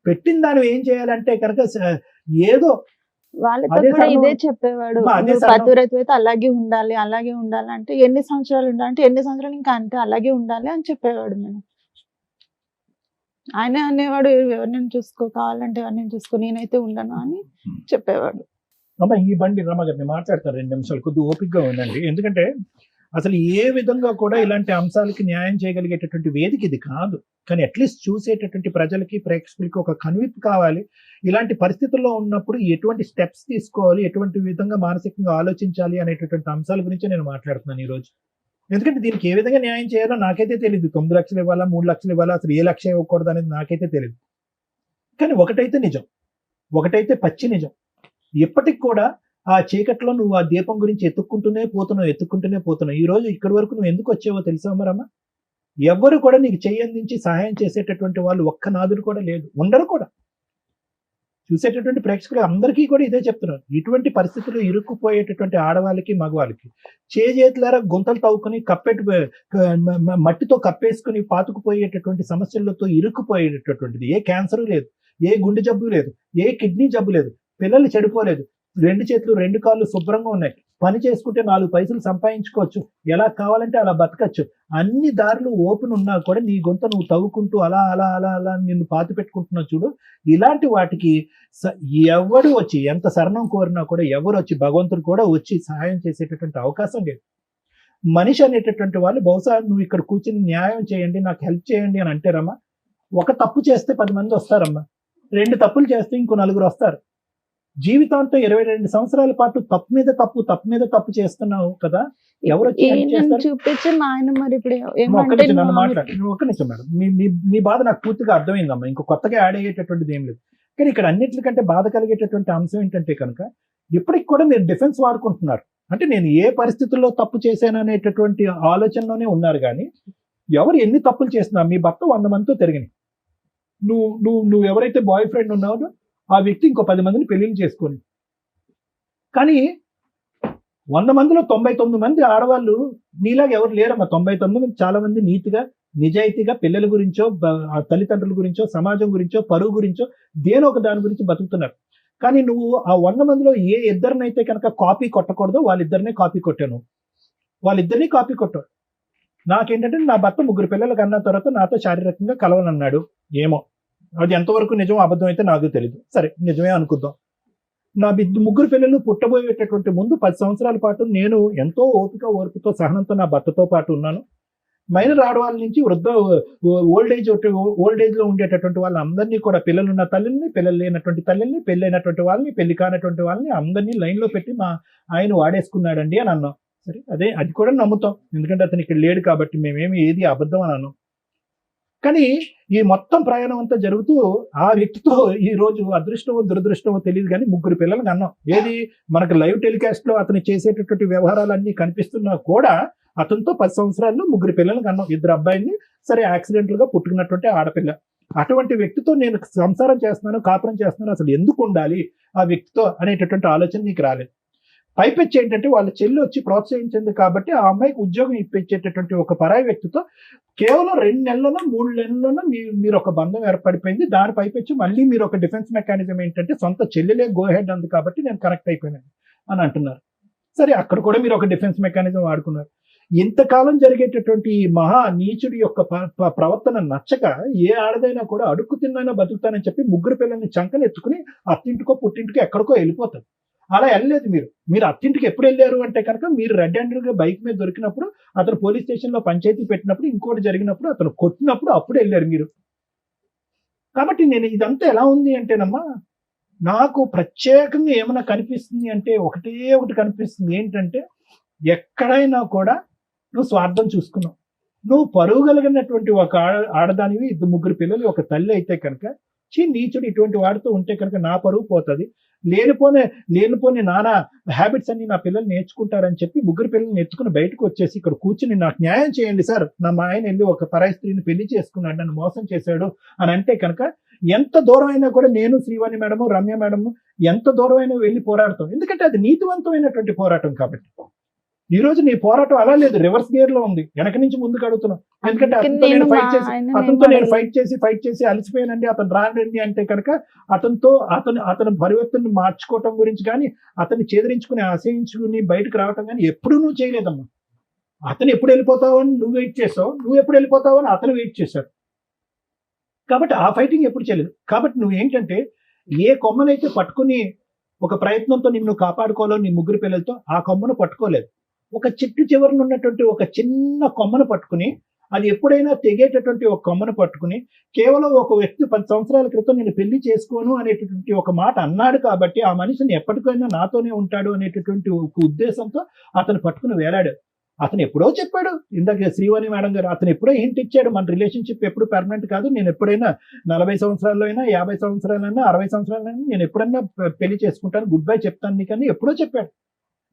పెట్టిన దాన్ని ఏం చేయాలంటే కనుక ఏదో వాళ్ళతో అదే కూడా సగం- ఇదే చెప్పేవాడు. అమ్మా, అదే నువ్వు సగం- పతివ్రత అయితే అలాగే ఉండాలి అంటే ఎన్ని సంవత్సరాలు ఉండాలంటే ఎన్ని సంవత్సరాలు ఇంకా అంతే అలాగే ఉండాలి అని చెప్పేవాడు. మేము ఆయన అనేవాడు ఎవరిని చూసుకో, కావాలంటే ఎవరిని చూసుకో, నేనైతే ఉండను అని చెప్పేవాడు. అమ్మా ఈ బండి రమగారిని మాట్లాడతారు 2 నిమిషాలు, కొద్దిగా ఓపికగా ఉండండి. ఎందుకంటే అసలు ఏ విధంగా కూడా ఇలాంటి అంశాలకి న్యాయం చేయగలిగేటటువంటి వేదిక ఇది కాదు. కానీ అట్లీస్ట్ చూసేటటువంటి ప్రజలకి, ప్రేక్షకులకి ఒక కనువిప్పు కావాలి. ఇలాంటి పరిస్థితుల్లో ఉన్నప్పుడు ఎటువంటి స్టెప్స్ తీసుకోవాలి, ఎటువంటి విధంగా మానసికంగా ఆలోచించాలి అనేటటువంటి అంశాల గురించి నేను మాట్లాడుతున్నాను ఈరోజు. ఎందుకంటే దీనికి ఏ విధంగా న్యాయం చేయాలో నాకైతే తెలియదు. 9 లక్షలు ఇవ్వాలా, 3 లక్షలు ఇవ్వాలా, అసలు ఏ లక్ష ఇవ్వకూడదు అనేది నాకైతే తెలియదు. కానీ ఒకటైతే నిజం, ఒకటైతే పచ్చి నిజం. ఎప్పటికి కూడా ఆ చీకట్లో నువ్వు ఆ దీపం గురించి ఎత్తుక్కుంటూనే పోతున్నావు. ఈ రోజు ఇక్కడి వరకు నువ్వు ఎందుకు వచ్చావో తెలుసా మరమ్మా? ఎవ్వరు కూడా నీకు చెయ్యందించి సహాయం చేసేటటువంటి వాళ్ళు ఒక్క నాదుడు కూడా లేదు, ఉండరు కూడా. చూసేటటువంటి ప్రేక్షకులు అందరికీ కూడా ఇదే చెప్తున్నారు. ఇటువంటి పరిస్థితుల్లో ఇరుక్కుపోయేటటువంటి ఆడవాళ్ళకి, మగవాళ్ళకి చేతులారా గుంతలు తవ్వుకుని మట్టితో కప్పేసుకుని పాతుకుపోయేటటువంటి సమస్యలతో ఇరుక్కుపోయేటటువంటిది. ఏ క్యాన్సర్ లేదు, ఏ గుండె జబ్బు లేదు, ఏ కిడ్నీ జబ్బు లేదు, పిల్లలు చెడిపోలేదు, 2 చేతులు 2 కాళ్ళు శుభ్రంగా ఉన్నాయి, పని చేసుకుంటే 4 పైసలు సంపాదించుకోవచ్చు, ఎలా కావాలంటే అలా బతకచ్చు. అన్ని దారులు ఓపెన్ ఉన్నా కూడా నీ గొంత నువ్వు తవ్వుకుంటూ అలా అలా అలా అలా నిన్ను పాతి పెట్టుకుంటున్నావు చూడు. ఇలాంటి వాటికి ఎవడు వచ్చి ఎంత శరణం కోరినా కూడా ఎవరు వచ్చి, భగవంతుడు కూడా వచ్చి సహాయం చేసేటటువంటి అవకాశం లేదు. మనిషి అనేటటువంటి వాళ్ళు బహుశా నువ్వు ఇక్కడ కూర్చుని న్యాయం చేయండి, నాకు హెల్ప్ చేయండి అని అంటారమ్మా. ఒక తప్పు చేస్తే 10 మంది వస్తారమ్మా, 2 తప్పులు చేస్తే ఇంకో 4 వస్తారు. జీవితాంతం 22 సంవత్సరాల పాటు తప్పు మీద తప్పు చేస్తున్నావు కదా, ఎవరు వచ్చి help చేస్తారు? చూపించి మా ఆయన మరి ఇప్పుడు ఒక్క ఏమంటే నిమిషం నన్ను మాట్లాడు, ఒక్క నిమిషం మేడం. మీ బాధ నాకు పూర్తిగా అర్థమైందమ్మా, ఇంకో కొత్తగా యాడ్ అయ్యేటటువంటిది ఏం లేదు. కానీ ఇక్కడ అన్నిటికంటే బాధ కలిగేటటువంటి అంశం ఏంటంటే కనుక ఇప్పటికి కూడా మీరు డిఫెన్స్ వాడుకుంటున్నారు. అంటే నేను ఏ పరిస్థితుల్లో తప్పు చేశాను అనేటటువంటి ఆలోచనలోనే ఉన్నారు. కానీ ఎవరు ఎన్ని తప్పులు చేస్తున్నా, మీ భర్త 100 మందితో తిరిగినాయి, నువ్వు ఎవరైతే బాయ్ ఫ్రెండ్ ఉన్నావో ఆ వ్యక్తి ఇంకో 10 మందిని పెళ్లిళ్ళు చేసుకోండి. కానీ 100 మందిలో 99 మంది ఆడవాళ్ళు నీలాగా ఎవరు లేరమ్మా. 99 మంది చాలా మంది నీతిగా, నిజాయితీగా పిల్లల గురించో, తల్లిదండ్రుల గురించో, సమాజం గురించో, పరువు గురించో దేనో ఒక దాని గురించి బతుకుతున్నారు. కానీ నువ్వు ఆ 100 మందిలో ఏ ఇద్దరినైతే కనుక కాపీ కొట్టకూడదో వాళ్ళిద్దరినే కాపీ కొట్టాను. వాళ్ళిద్దరినీ కాపీ కొట్టాడు. నాకేంటంటే నా భర్త 3 పిల్లలు కన్నా తర్వాత నాతో శారీరకంగా కలవనన్నాడు. ఏమో అది ఎంతవరకు నిజం అబద్ధం అయితే నాకు తెలియదు, సరే నిజమే అనుకుందాం. నా ముగ్గురు పిల్లలు పుట్టబోయేటటువంటి ముందు 10 సంవత్సరాల పాటు నేను ఎంతో ఓపిక ఓర్పుతో సహనంతో నా భర్తతో పాటు ఉన్నాను. మైనర్ ఆడవాళ్ళ నుంచి ఓల్డ్ ఏజ్ లో ఉండేటటువంటి వాళ్ళందరినీ కూడా, పిల్లలున్న తల్లిని, పిల్లలు లేనటువంటి తల్లిని, పెళ్ళైనటువంటి వాళ్ళని, పెళ్లి కానటువంటి వాళ్ళని అందరినీ లైన్ లో పెట్టి మా ఆయన వాడేసుకున్నాడండి అని అన్నాం. సరే, అది కూడా నమ్ముతాం, ఎందుకంటే అతను ఇక్కడ లేడు కాబట్టి మేమేమి ఏది అబద్ధం అని అన్నాం. కానీ ఈ మొత్తం ప్రయాణం అంతా జరుగుతూ ఆ వ్యక్తితో ఈ రోజు అదృష్టమో దురదృష్టమో తెలియదు కానీ 3 పిల్లలకు అన్నాం. ఏది మనకు లైవ్ టెలికాస్ట్ లో అతను చేసేటటువంటి వ్యవహారాలన్నీ కనిపిస్తున్నా కూడా అతనితో 10 సంవత్సరాల్లో 3 పిల్లలకు అన్నాం. 2 అబ్బాయిల్ని, సరే యాక్సిడెంటల్ గా పుట్టుకున్నటువంటి ఆడపిల్ల. అటువంటి వ్యక్తితో నేను సంసారం చేస్తున్నాను, కాపురం చేస్తున్నాను, అసలు ఎందుకు ఉండాలి ఆ వ్యక్తితో అనేటటువంటి ఆలోచన నీకు రాలేదు. పైపెచ్చి ఏంటంటే వాళ్ళ చెల్లి వచ్చి ప్రోత్సహించింది కాబట్టి ఆ అమ్మాయికి ఉద్యోగం ఇప్పించేటటువంటి ఒక పరాయి వ్యక్తితో కేవలం 2 నెలల్లోనో 3 నెలల్లోనో మీరు ఒక బంధం ఏర్పడిపోయింది. దాని పైపెచ్చి మళ్ళీ మీరు ఒక డిఫెన్స్ మెకానిజం ఏంటంటే సొంత చెల్లెలే గో హెడ్ అంది కాబట్టి నేను కనెక్ట్ అయిపోయినాను అని అంటున్నారు. సరే, అక్కడ కూడా మీరు ఒక డిఫెన్స్ మెకానిజం వాడుకున్నారు. ఇంతకాలం జరిగేటటువంటి ఈ మహా నీచుడి యొక్క ప్రవర్తన నచ్చక ఏ ఆడదైనా కూడా అడుక్కు తిన్నైనా బతుకుతానని చెప్పి 3 పిల్లల్ని చంకని ఎత్తుకుని అత్తింటికో పుట్టింటికో ఎక్కడికో వెళ్ళిపోతారు. అలా వెళ్ళలేదు. మీరు అత్తింటికి ఎప్పుడు వెళ్ళారు అంటే కనుక మీరు రెడ్ హ్యాండెడ్ గా బైక్ మీద దొరికినప్పుడు, అతను పోలీస్ స్టేషన్ లో పంచాయతీ పెట్టినప్పుడు, ఇంకోటి జరిగినప్పుడు, అతను కొట్టినప్పుడు అప్పుడు వెళ్ళారు మీరు. కాబట్టి నేను ఇదంతా ఎలా ఉంది అంటేనమ్మా, నాకు ప్రత్యేకంగా ఏమైనా కనిపిస్తుంది అంటే ఒకటి కనిపిస్తుంది. ఏంటంటే ఎక్కడైనా కూడా నువ్వు స్వార్థం చూసుకున్నావు. నువ్వు పరువు కలిగినటువంటి ఒక ఆడదానివి, 3 పిల్లలు, ఒక తల్లి అయితే కనుక నీచుడు ఇటువంటి వాడితో ఉంటే కనుక నా పరువు పోతుంది, లేనిపోని నానా హ్యాబిట్స్ అన్ని నా పిల్లలు నేర్చుకుంటారని చెప్పి 3 పిల్లల్ని ఎత్తుకుని బయటకు వచ్చేసి ఇక్కడ కూర్చుని నాకు న్యాయం చేయండి సార్, మా ఆయన వెళ్ళి ఒక పరాయి స్త్రీని పెళ్లి చేసుకున్నాడు, నన్ను మోసం చేశాడు అని అంటే కనుక ఎంత దూరం అయినా కూడా నేను, శ్రీవాణి మేడము, రమ్య మేడము ఎంత దూరం అయినా వెళ్ళి పోరాడతాం. ఎందుకంటే అది నీతివంతమైనటువంటి పోరాటం కాబట్టి. ఈ రోజు నీ పోరాటం అలా లేదు, రివర్స్ గేర్ లో ఉంది, వెనక నుంచి ముందుకు అడుగుతున్నాం. ఎందుకంటే అతనితో నేను ఫైట్ చేసి అలసిపోయానండి, అతను రానండి అంటే కనుక అతని పరివర్తన మార్చుకోవటం గురించి కానీ, అతన్ని చేదరించుకుని ఆశయించుకుని బయటకు రావటం కానీ ఎప్పుడు నువ్వు చేయలేదమ్మా. అతను ఎప్పుడు వెళ్ళిపోతావని నువ్వు వెయిట్ చేసావు, నువ్వు ఎప్పుడు వెళ్ళిపోతావని అతను వెయిట్ చేశాడు. కాబట్టి ఆ ఫైటింగ్ ఎప్పుడు చేయలేదు. కాబట్టి నువ్వు ఏంటంటే ఏ కొమ్మనైతే పట్టుకుని ఒక ప్రయత్నంతో నిన్ను కాపాడుకోవాలో నీ 3 పిల్లలతో, ఆ కొమ్మను పట్టుకోలేదు. ఒక చెట్టు చివరన ఉన్నటువంటి ఒక చిన్న కొమ్మను పట్టుకుని, అది ఎప్పుడైనా తెగేటటువంటి ఒక కొమ్మను పట్టుకుని, కేవలం ఒక వ్యక్తి 10 సంవత్సరాల క్రితం నేను పెళ్లి చేసుకోను అనేటటువంటి ఒక మాట అన్నాడు కాబట్టి ఆ మనిషిని ఎప్పటికైనా నాతోనే ఉంటాడు అనేటటువంటి ఒక ఉద్దేశంతో అతను పట్టుకుని వేలాడు. అతను ఎప్పుడో చెప్పాడు, ఇందాక శ్రీవాణి మేడం గారు, అతను ఎప్పుడో హింట్ ఇచ్చాడు, మన రిలేషన్షిప్ ఎప్పుడు పర్మనెంట్ కాదు, నేను ఎప్పుడైనా 40 సంవత్సరాల్లో అయినా, 50 సంవత్సరాలైనా, 60 సంవత్సరాలైనా నేను ఎప్పుడన్నా పెళ్లి చేసుకుంటాను, గుడ్ బై చెప్తాను నీకని ఎప్పుడో చెప్పాడు.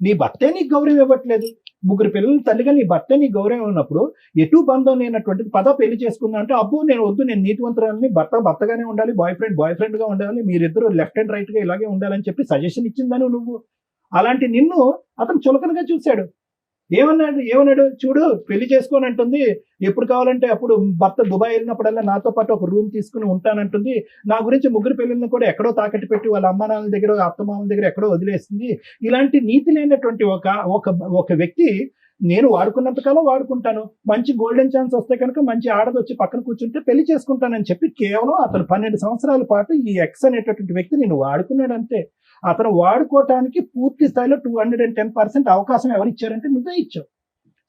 నీ భర్తే నీకు గౌరవం ఇవ్వట్లేదు. 3 పిల్లల తల్లిగా నీ భర్తే నీకు గౌరవం ఉన్నప్పుడు ఎటు బంధం లేనటువంటిది పదో పెళ్లి చేసుకుందా అంటే, అబ్బో నేను వద్దు, నేను నీతివంతురాలని, భర్తగానే ఉండాలి, బాయ్ ఫ్రెండ్ గా ఉండాలి, మీరిద్దరు లెఫ్ట్ అండ్ రైట్ గా ఇలాగే ఉండాలని చెప్పి సజెషన్ ఇచ్చిందని నువ్వు. అలాంటి నిన్ను అతను చులకనగా చూశాడు. ఏమన్నాడు చూడు, పెళ్లి చేసుకోని అంటుంది, ఎప్పుడు కావాలంటే అప్పుడు భర్త దుబాయ్ వెళ్ళినప్పుడల్లా నాతో పాటు ఒక రూమ్ తీసుకుని ఉంటానంటుంది, నా గురించి 3 పిల్లల్ని కూడా ఎక్కడో తాకట్టు పెట్టి వాళ్ళ అమ్మానాన్నల దగ్గర, అత్తమామల దగ్గర ఎక్కడో వదిలేస్తుంది. ఇలాంటి నీతి లేనటువంటి ఒక వ్యక్తి నేను వాడుకున్నంతకాలం వాడుకుంటాను, మంచి గోల్డెన్ ఛాన్స్ వస్తే కనుక మంచి ఆడది వచ్చి పక్కన కూర్చుంటే పెళ్లి చేసుకుంటానని చెప్పి కేవలం అతను 12 సంవత్సరాల పాటు ఈ ఎక్స్ అనేటటువంటి వ్యక్తి నేను వాడుకున్నాడు అంతే. అతను వాడుకోవటానికి పూర్తి స్థాయిలో 210% అవకాశం ఎవరు ఇచ్చారంటే నువ్వే ఇచ్చావు.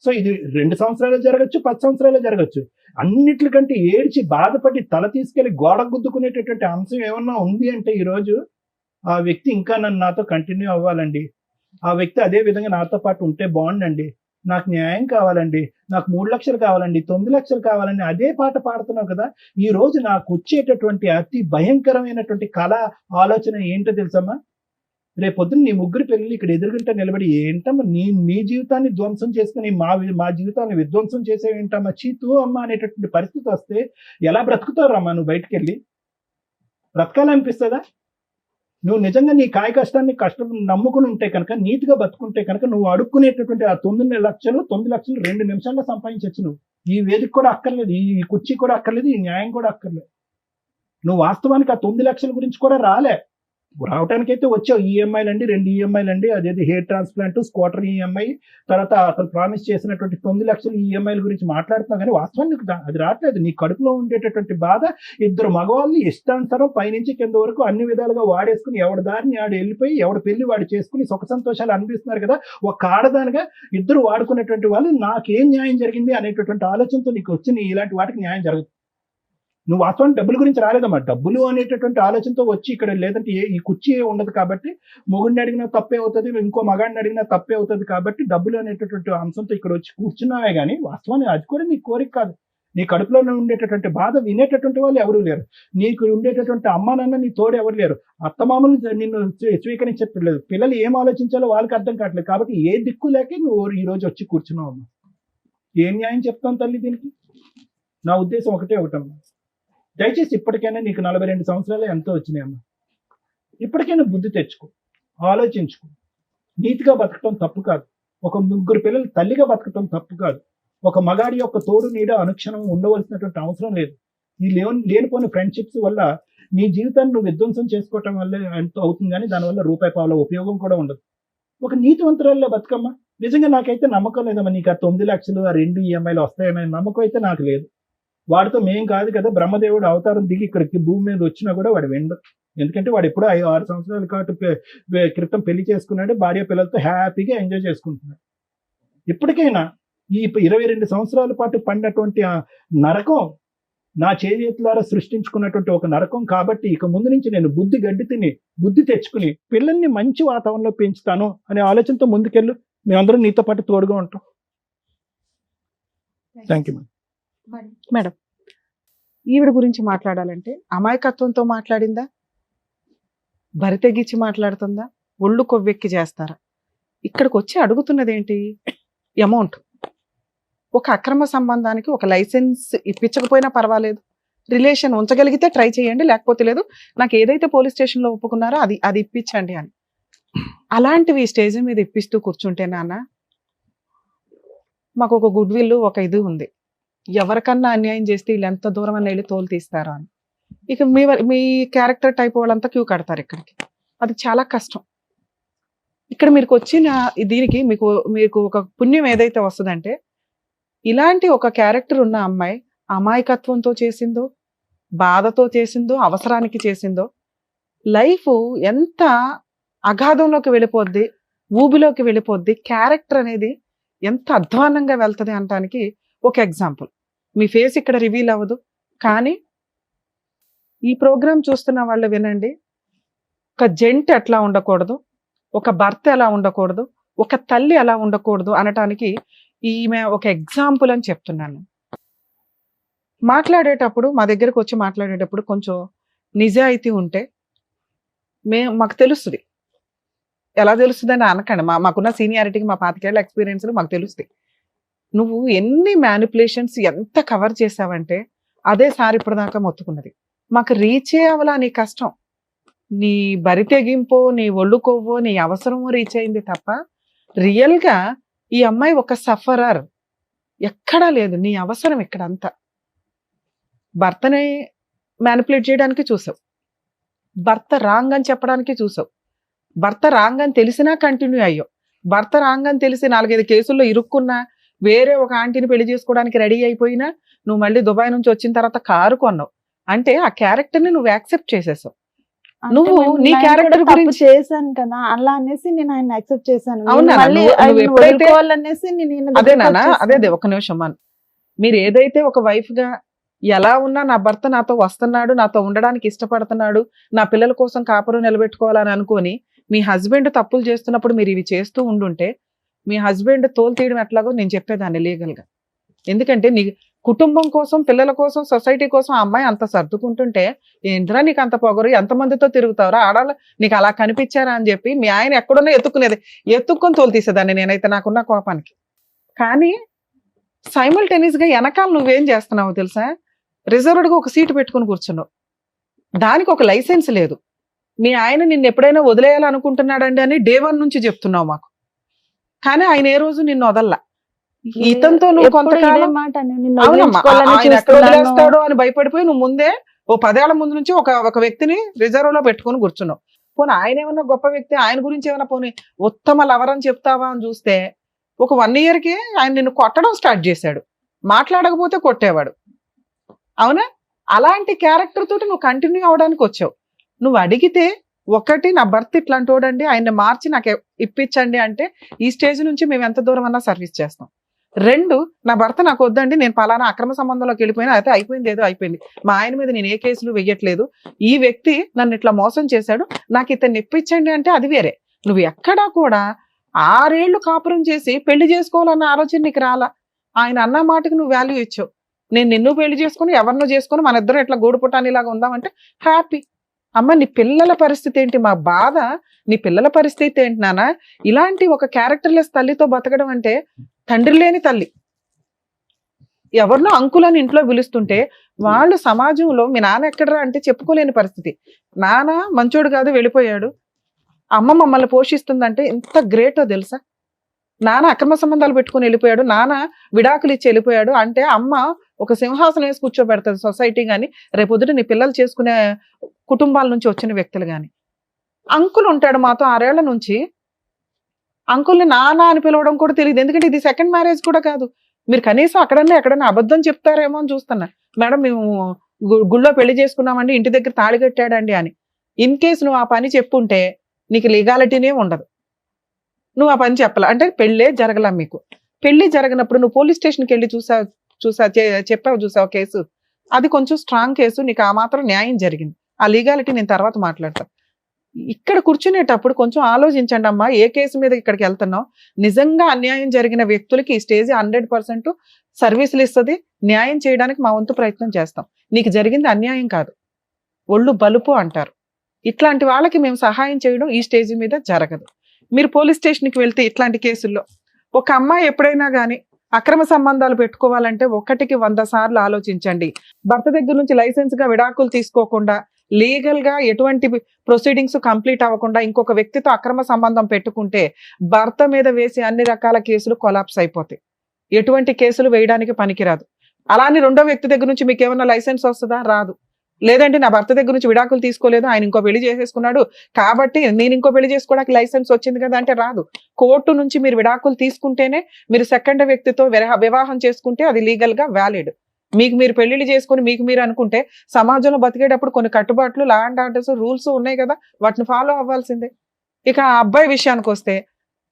సో ఇది 2 సంవత్సరాలు జరగచ్చు, 10 సంవత్సరాలు జరగచ్చు. అన్నిటికంటే ఏడ్చి బాధపడి తల తీసుకెళ్లి గోడ గుద్దుకునేటటువంటి అంశం ఏమన్నా ఉంది అంటే ఈరోజు ఆ వ్యక్తి ఇంకా నాతో కంటిన్యూ అవ్వాలండి, ఆ వ్యక్తి అదే విధంగా నాతో పాటు ఉంటే బాగుండండి, నాకు న్యాయం కావాలండి, నాకు 3 లక్షలు కావాలండి, 9 లక్షలు కావాలండి, అదే పాట పాడుతున్నావు కదా. ఈ రోజు నాకు వచ్చేటటువంటి అతి భయంకరమైనటువంటి కళ ఆలోచన ఏంటో తెలుసమ్మా, రేపొద్దున నీ 3 పిల్లలు ఇక్కడ ఎదురుగుంటా నిలబడి ఏంటమ్మా నీ జీవితాన్ని ధ్వంసం చేసుకుని మా జీవితాన్ని విధ్వంసం చేసేవేంటమ్మా, చీతూ అమ్మ అనేటటువంటి పరిస్థితి వస్తే ఎలా బ్రతుకుతారమ్మా? నువ్వు బయటకు వెళ్ళి బ్రతకాలనిపిస్తుందా? నువ్వు నిజంగా నీ కాయ కష్టాన్ని నమ్ముకుని ఉంటే కనుక, నీతిగా బతుకుంటే కనుక, నువ్వు అడుక్కునేటటువంటి ఆ 9 లక్షలు 2 నిమిషాల్లో సంపాదించచ్చు. నువ్వు ఈ వేదిక కూడా అక్కర్లేదు, ఈ కుర్చీ కూడా అక్కర్లేదు, ఈ న్యాయం కూడా అక్కర్లేదు. నువ్వు వాస్తవానికి ఆ 9 లక్షల గురించి కూడా రాలే, రావడానికైతే వచ్చావు, ఈఎంఐలు అండి, 2 ఈఎంఐలు అండి, అదేది హెయిర్ ట్రాన్స్ప్లాంట్, స్కూటర్ ఈఎంఐ, తర్వాత అతను ప్రామిస్ చేసినటువంటి 9 లక్షల ఈఎంఐల గురించి మాట్లాడుతున్నావు. కానీ వాస్తవానికి నీకు అది రావట్లేదు. నీ కడుపులో ఉండేటటువంటి బాధ, ఇద్దరు మగవాళ్ళు ఇష్టానుసారం పైనుంచి కింద వరకు అన్ని విధాలుగా వాడేసుకుని ఎవడి దారిని ఆడు వెళ్ళిపోయి ఎవడి పెళ్లి వాడు చేసుకుని సుఖ సంతోషాలు అనిపిస్తున్నారు కదా. ఒక ఆడదానిగా ఇద్దరు వాడుకునేటువంటి వాళ్ళు నాకేం న్యాయం జరిగింది అనేటటువంటి ఆలోచనతో నీకు వచ్చి నీ ఇలాంటి వాటికి న్యాయం జరుగుతుంది. నువ్వు వాస్తవానికి డబ్బుల గురించి రాలేదమ్మా, డబ్బులు అనేటటువంటి ఆలోచనతో వచ్చి ఇక్కడ, లేదంటే ఈ కుర్చీ ఉండదు కాబట్టి మొగుడిని అడిగినా తప్పే అవుతుంది, ఇంకో మగాడిని అడిగినా తప్పే అవుతుంది కాబట్టి డబ్బులు అనేటటువంటి అంశంతో ఇక్కడ వచ్చి కూర్చున్నావే. కానీ వాస్తవానికి అది కూడా నీ కోరిక కాదు. నీ కడుపులో ఉండేటటువంటి బాధ వినేటటువంటి వాళ్ళు ఎవరు లేరు. నీకు ఉండేటటువంటి అమ్మ నాన్న నీ తోడు ఎవరు లేరు. అత్తమామలు నిన్ను స్వీకరించట్లేదు. పిల్లలు ఏం ఆలోచించాలో వాళ్ళకి అర్థం కావట్లేదు. కాబట్టి ఏ దిక్కు లేకే నువ్వు ఈ రోజు వచ్చి కూర్చున్నావు అమ్మా. ఏం న్యాయం చెప్తాను తల్లి దీనికి? నా ఉద్దేశం ఒకటమ్మా, దయచేసి ఇప్పటికైనా నీకు 42 సంవత్సరాలు ఎంతో వచ్చినాయమ్మా, ఇప్పటికైనా బుద్ధి తెచ్చుకో, ఆలోచించుకో. నీతిగా బతకటం తప్పు కాదు. ఒక 3 పిల్లలు తల్లిగా బతకటం తప్పు కాదు. ఒక మగాడి యొక్క తోడు నీడ అనుక్షణం ఉండవలసినటువంటి అవసరం లేదు. ఈ లేనిపోయిన ఫ్రెండ్షిప్స్ వల్ల నీ జీవితాన్ని నువ్వు విధ్వంసం చేసుకోవటం వల్ల ఎంతో అవుతుంది, కానీ దానివల్ల రూపాయి పావుల ఉపయోగం కూడా ఉండదు. ఒక నీతివంతురాల్లో బతుకమ్మా. నిజంగా నాకైతే నమ్మకం లేదమ్మా నీకు ఆ 9 లక్షలు, ఆ 2 ఈఎంఐలు వస్తాయనే నమ్మకం అయితే నాకు లేదు. వాడితో మేం కాదు కదా, బ్రహ్మదేవుడు అవతారం దిగి ఇక్కడికి భూమి మీద వచ్చినా కూడా వాడు వెండు. ఎందుకంటే వాడు ఎప్పుడో 6 సంవత్సరాల క్రితం పెళ్లి చేసుకున్నాడు, భార్య పిల్లలతో హ్యాపీగా ఎంజాయ్ చేసుకుంటున్నాడు. ఇప్పటికైనా ఈ 22 సంవత్సరాల పాటు పడినటువంటి ఆ నరకం నా చేతులారా సృష్టించుకున్నటువంటి ఒక నరకం. కాబట్టి ఇక ముందు నుంచి నేను బుద్ధి తెచ్చుకుని పిల్లల్ని మంచి వాతావరణంలో పెంచుతాను అనే ఆలోచనతో ముందుకెళ్ళు. మేమందరం నీతో పాటు తోడుగా ఉంటాం. Thank you madam. ఈవిడ గురించి మాట్లాడాలంటే అమాయకత్వంతో మాట్లాడిందా, బరి తెగించి మాట్లాడుతుందా, ఒళ్ళు కొవ్వెక్కి చేస్తారా? ఇక్కడికి వచ్చి అడుగుతున్నది ఏంటి? అమౌంట్. ఒక అక్రమ సంబంధానికి ఒక లైసెన్స్ ఇప్పించకపోయినా పర్వాలేదు, రిలేషన్ ఉంచగలిగితే ట్రై చేయండి, లేకపోతే లేదు, నాకు ఏదైతే పోలీస్ స్టేషన్లో ఒప్పుకున్నారో అది ఇప్పించండి అని. అలాంటివి స్టేజ్ మీద ఇప్పిస్తూ కూర్చుంటే నాన్న, మాకు ఒక గుడ్ విల్, ఒక ఇది ఉంది, ఎవరికన్నా అన్యాయం చేస్తే వీళ్ళు ఎంత దూరం అని వెళ్ళి తోలు తీస్తారా అని. ఇక మీ క్యారెక్టర్ టైప్ వాళ్ళంతా క్యూ కడతారు ఇక్కడికి. అది చాలా కష్టం. ఇక్కడ మీరు వచ్చిన దీనికి మీకు ఒక పుణ్యం ఏదైతే వస్తుందంటే, ఇలాంటి ఒక క్యారెక్టర్ ఉన్న అమ్మాయి అమాయకత్వంతో చేసిందో, బాధతో చేసిందో, అవసరానికి చేసిందో, లైఫ్ ఎంత అగాధంలోకి వెళ్ళిపోద్ది, ఊబిలోకి వెళ్ళిపోద్ది, క్యారెక్టర్ అనేది ఎంత అధ్వానంగా వెళ్తుంది అనడానికి ఒక ఎగ్జాంపుల్. మీ ఫేస్ ఇక్కడ రివీల్ అవ్వదు, కానీ ఈ ప్రోగ్రామ్ చూస్తున్న వాళ్ళు వినండి. ఒక జెంట్ ఎట్లా ఉండకూడదు, ఒక భర్త ఎలా ఉండకూడదు, ఒక తల్లి ఎలా ఉండకూడదు అనటానికి ఈమె ఒక ఎగ్జాంపుల్ అని చెప్తున్నాను. మాట్లాడేటప్పుడు, మా దగ్గరకు వచ్చి మాట్లాడేటప్పుడు కొంచెం నిజాయితీ ఉంటే మాకు తెలుస్తుంది. ఎలా తెలుస్తుంది అని అనకండి, మాకున్న సీనియారిటీకి, మా 25 ఏళ్ల ఎక్స్పీరియన్స్లో మాకు తెలుస్తాయి. నువ్వు ఎన్ని మ్యానిపులేషన్స్ ఎంత కవర్ చేసావంటే అదే సార్ ఇప్పటిదాకా మొత్తుకున్నది. మాకు రీచ్ అవ్వాలా నీ కష్టం, నీ బరి తెగింపో, నీ ఒళ్ళు కొవ్వో, నీ అవసరమో రీచ్ అయింది తప్ప రియల్గా ఈ అమ్మాయి ఒక సఫరర్ ఎక్కడా లేదు. నీ అవసరం ఇక్కడంతా భర్తని మ్యానిపులేట్ చేయడానికి చూసావు, భర్త రాంగ్ అని చెప్పడానికి చూసావు, భర్త రాంగ్ అని తెలిసినా కంటిన్యూ అయ్యావు, భర్త రాంగ్ అని తెలిసి 4-5 కేసుల్లో ఇరుక్కున్నా, వేరే ఒక ఆంటీని పెళ్లి చేసుకోవడానికి రెడీ అయిపోయినా, నువ్వు మళ్ళీ దుబాయ్ నుంచి వచ్చిన తర్వాత కారు కొన్నావు. అంటే ఆ క్యారెక్టర్ ని నువ్వు యాక్సెప్ట్ చేసేసావు. నువ్వు నీ క్యారెక్టర్ గురించి చేశాను కదా, అలా అనేసి నేను ఆయన యాక్సెప్ట్ చేశాను. అవునా? నువ్వు ఎప్పుడైతే అదే నాన్న, అదే ఒక నిమిషం మన, మీరు ఏదైతే ఒక వైఫ్ గా ఎలా ఉన్నా నా భర్త నాతో వస్తున్నాడు, నాతో ఉండడానికి ఇష్టపడుతున్నాడు, నా పిల్లల కోసం కాపురం నిలబెట్టుకోవాలని అనుకొని మీ హస్బెండ్ తప్పులు చేస్తున్నప్పుడు మీరు ఇవి చేస్తూ ఉండుంటే, మీ హస్బెండ్ తోలు తీయడం ఎట్లాగో నేను చెప్పేదాన్ని లీగల్ గా. ఎందుకంటే నీ కుటుంబం కోసం, పిల్లల కోసం, సొసైటీ కోసం ఆ అమ్మాయి అంత సర్దుకుంటుంటే, ఏంట్రా నీకు అంత పొగరు, ఎంతమందితో తిరుగుతావురా, ఆడాలి నీకు అలా కనిపించారా అని చెప్పి మీ ఆయన ఎక్కడున్నా ఎత్తుక్కొని తోలు తీసేదాన్ని నేనైతే నాకున్న కోపానికి. కానీ సైమల్టేనియస్ గా వెనకాల నువ్వేం చేస్తున్నావు తెలుసా? రిజర్వ్డ్ గా ఒక సీటు పెట్టుకుని కూర్చున్నావు, దానికి ఒక లైసెన్స్ లేదు. మీ ఆయన నిన్ను ఎప్పుడైనా వదిలేయాలనుకుంటున్నాడండి అని డే 1 నుంచి చెప్తున్నావు మాకు, కానీ ఆయన ఏ రోజు నిన్ను వదల్లా. ఇతనితో నువ్వు కొంతకాలం ఆయన ఎక్కడ వదిలేస్తాడో అని భయపడిపోయి నువ్వు ముందే ఓ 10 ఏళ్ల ముందు నుంచి ఒక వ్యక్తిని రిజర్వ్ లో పెట్టుకుని కూర్చున్నావు. పోనీ ఆయన ఏమన్నా గొప్ప వ్యక్తి, ఆయన గురించి ఏమన్నా పోనీ ఉత్తమ లవర్ అని చెప్తావా అని చూస్తే ఒక 1 yearకే ఆయన నిన్ను కొట్టడం స్టార్ట్ చేశాడు, మాట్లాడకపోతే కొట్టేవాడు. అవునా? అలాంటి క్యారెక్టర్ తోటి నువ్వు కంటిన్యూ అవడానికి వచ్చావు. నువ్వు అడిగితే ఒకటి, నా భర్త ఇట్లాంటి వాడండి, ఆయన్ని మార్చి నాకు ఇప్పించండి అంటే ఈ స్టేజ్ నుంచి మేము ఎంత దూరం అన్నా సర్వీస్ చేస్తాం. 2, నా భర్త నాకు వద్దండి, నేను పలానా అక్రమ సంబంధంలోకి వెళ్ళిపోయినా, అయితే అయిపోయింది, ఏదో అయిపోయింది, మా ఆయన మీద నేను ఏ కేసులు వెయ్యట్లేదు, ఈ వ్యక్తి నన్ను ఇట్లా మోసం చేశాడు, నాకు ఇతన్ని ఇప్పించండి అంటే అది వేరే. నువ్వు ఎక్కడా కూడా 6 ఏళ్ళు కాపురం చేసి పెళ్లి చేసుకోవాలన్న ఆలోచన నీకు రాలా. ఆయన అన్న మాటకు నువ్వు వాల్యూ ఇచ్చావు. నేను నిన్ను పెళ్లి చేసుకుని ఎవరినో చేసుకుని మన ఇద్దరం ఇట్లా గూడు పుటానిలాగా ఉందామంటే హ్యాపీ. అమ్మ నీ పిల్లల పరిస్థితి ఏంటి? మా బాధ నీ పిల్లల పరిస్థితి ఏంటి నాన్న? ఇలాంటి ఒక క్యారెక్టర్లెస్ తల్లితో బతకడం అంటే తండ్రి లేని తల్లి. ఎవరినో అంకులని ఇంట్లో పిలుస్తుంటే వాళ్ళు సమాజంలో మీ నాన్న ఎక్కడరా అంటే చెప్పుకోలేని పరిస్థితి. నాన్న మంచోడు కాదు, వెళ్ళిపోయాడు, అమ్మ మమ్మల్ని పోషిస్తుందంటే ఎంత గ్రేటో తెలుసా? నాన్న అక్రమ సంబంధాలు పెట్టుకుని వెళ్ళిపోయాడు, నాన్న విడాకులు ఇచ్చి వెళ్ళిపోయాడు అంటే అమ్మ ఒక సింహాసనం వేసి కూర్చోబెడుతుంది సొసైటీ కానీ, రేపొద్దుట నీ పిల్లలు చేసుకునే కుటుంబాల నుంచి వచ్చిన వ్యక్తులు కానీ. అంకుల్ ఉంటాడు మాతో 6 ఏళ్ల నుంచి, అంకుల్ని నాన్న అని పిలవడం కూడా తెలియదు. ఎందుకంటే ఇది సెకండ్ మ్యారేజ్ కూడా కాదు. మీరు కనీసం ఎక్కడన్నా అబద్ధం చెప్తారేమో అని చూస్తున్నా. మేడం మేము గుళ్ళో పెళ్లి చేసుకున్నామండి, ఇంటి దగ్గర తాళి కట్టాడండి అని. ఇన్ కేసు నువ్వు ఆ పని చెప్పుంటే నీకు లీగాలిటీనే ఉండదు. నువ్వు ఆ పని చెప్పాల అంటే పెళ్ళే జరగలా. మీకు పెళ్లి జరగనప్పుడు నువ్వు పోలీస్ స్టేషన్కి వెళ్ళి చెప్పావు చూసావు కేసు, అది కొంచెం స్ట్రాంగ్ కేసు, నీకు ఆ మాత్రం న్యాయం జరిగింది. ఆ లీగాలిటీ నేను తర్వాత మాట్లాడతాను. ఇక్కడ కూర్చునేటప్పుడు కొంచెం ఆలోచించండి అమ్మా, ఏ కేసు మీద ఇక్కడికి వెళ్తున్నావు. నిజంగా అన్యాయం జరిగిన వ్యక్తులకి ఈ స్టేజ్ 100% సర్వీసులు ఇస్తుంది. న్యాయం చేయడానికి మా వంతు ప్రయత్నం చేస్తాం. నీకు జరిగింది అన్యాయం కాదు, ఒళ్ళు బలుపు అంటారు. ఇట్లాంటి వాళ్ళకి మేము సహాయం చేయడం ఈ స్టేజ్ మీద జరగదు. మీరు పోలీస్ స్టేషన్కి వెళ్తే ఇట్లాంటి కేసుల్లో ఒక అమ్మాయి ఎప్పుడైనా కానీ అక్రమ సంబంధాలు పెట్టుకోవాలంటే 1కి 100 సార్లు ఆలోచించండి. భర్త దగ్గర నుంచి లైసెన్స్ గా విడాకులు తీసుకోకుండా, లీగల్ గా ఎటువంటి ప్రొసీడింగ్స్ కంప్లీట్ అవ్వకుండా ఇంకొక వ్యక్తితో అక్రమ సంబంధం పెట్టుకుంటే భర్త మీద వేసి అన్ని రకాల కేసులు కొలాప్స్ అయిపోతాయి. ఎటువంటి కేసులు వేయడానికి పనికిరాదు. అలానే రెండో వ్యక్తి దగ్గర నుంచి మీకు ఏమన్నా లైసెన్స్ వస్తుందా? రాదు. లేదంటే నా భర్త దగ్గర నుంచి విడాకులు తీసుకోలేదు, ఆయన ఇంకో పెళ్లి చేసేసుకున్నాడు కాబట్టి నేను ఇంకో పెళ్లి చేసుకోవడానికి లైసెన్స్ వచ్చింది కదా అంటే రాదు. కోర్టు నుంచి మీరు విడాకులు తీసుకుంటేనే, మీరు సెకండ్ వ్యక్తితో వివాహం చేసుకుంటే అది లీగల్ గా వ్యాలిడ్. మీకు మీరు పెళ్లిళ్ళు చేసుకుని మీకు మీరు అనుకుంటే సమాజంలో బతికేటప్పుడు కొన్ని కట్టుబాట్లు, లా అండ్ ఆర్డర్స్, రూల్స్ ఉన్నాయి కదా, వాటిని ఫాలో అవ్వాల్సిందే. ఇక ఆ అబ్బాయి విషయానికి వస్తే,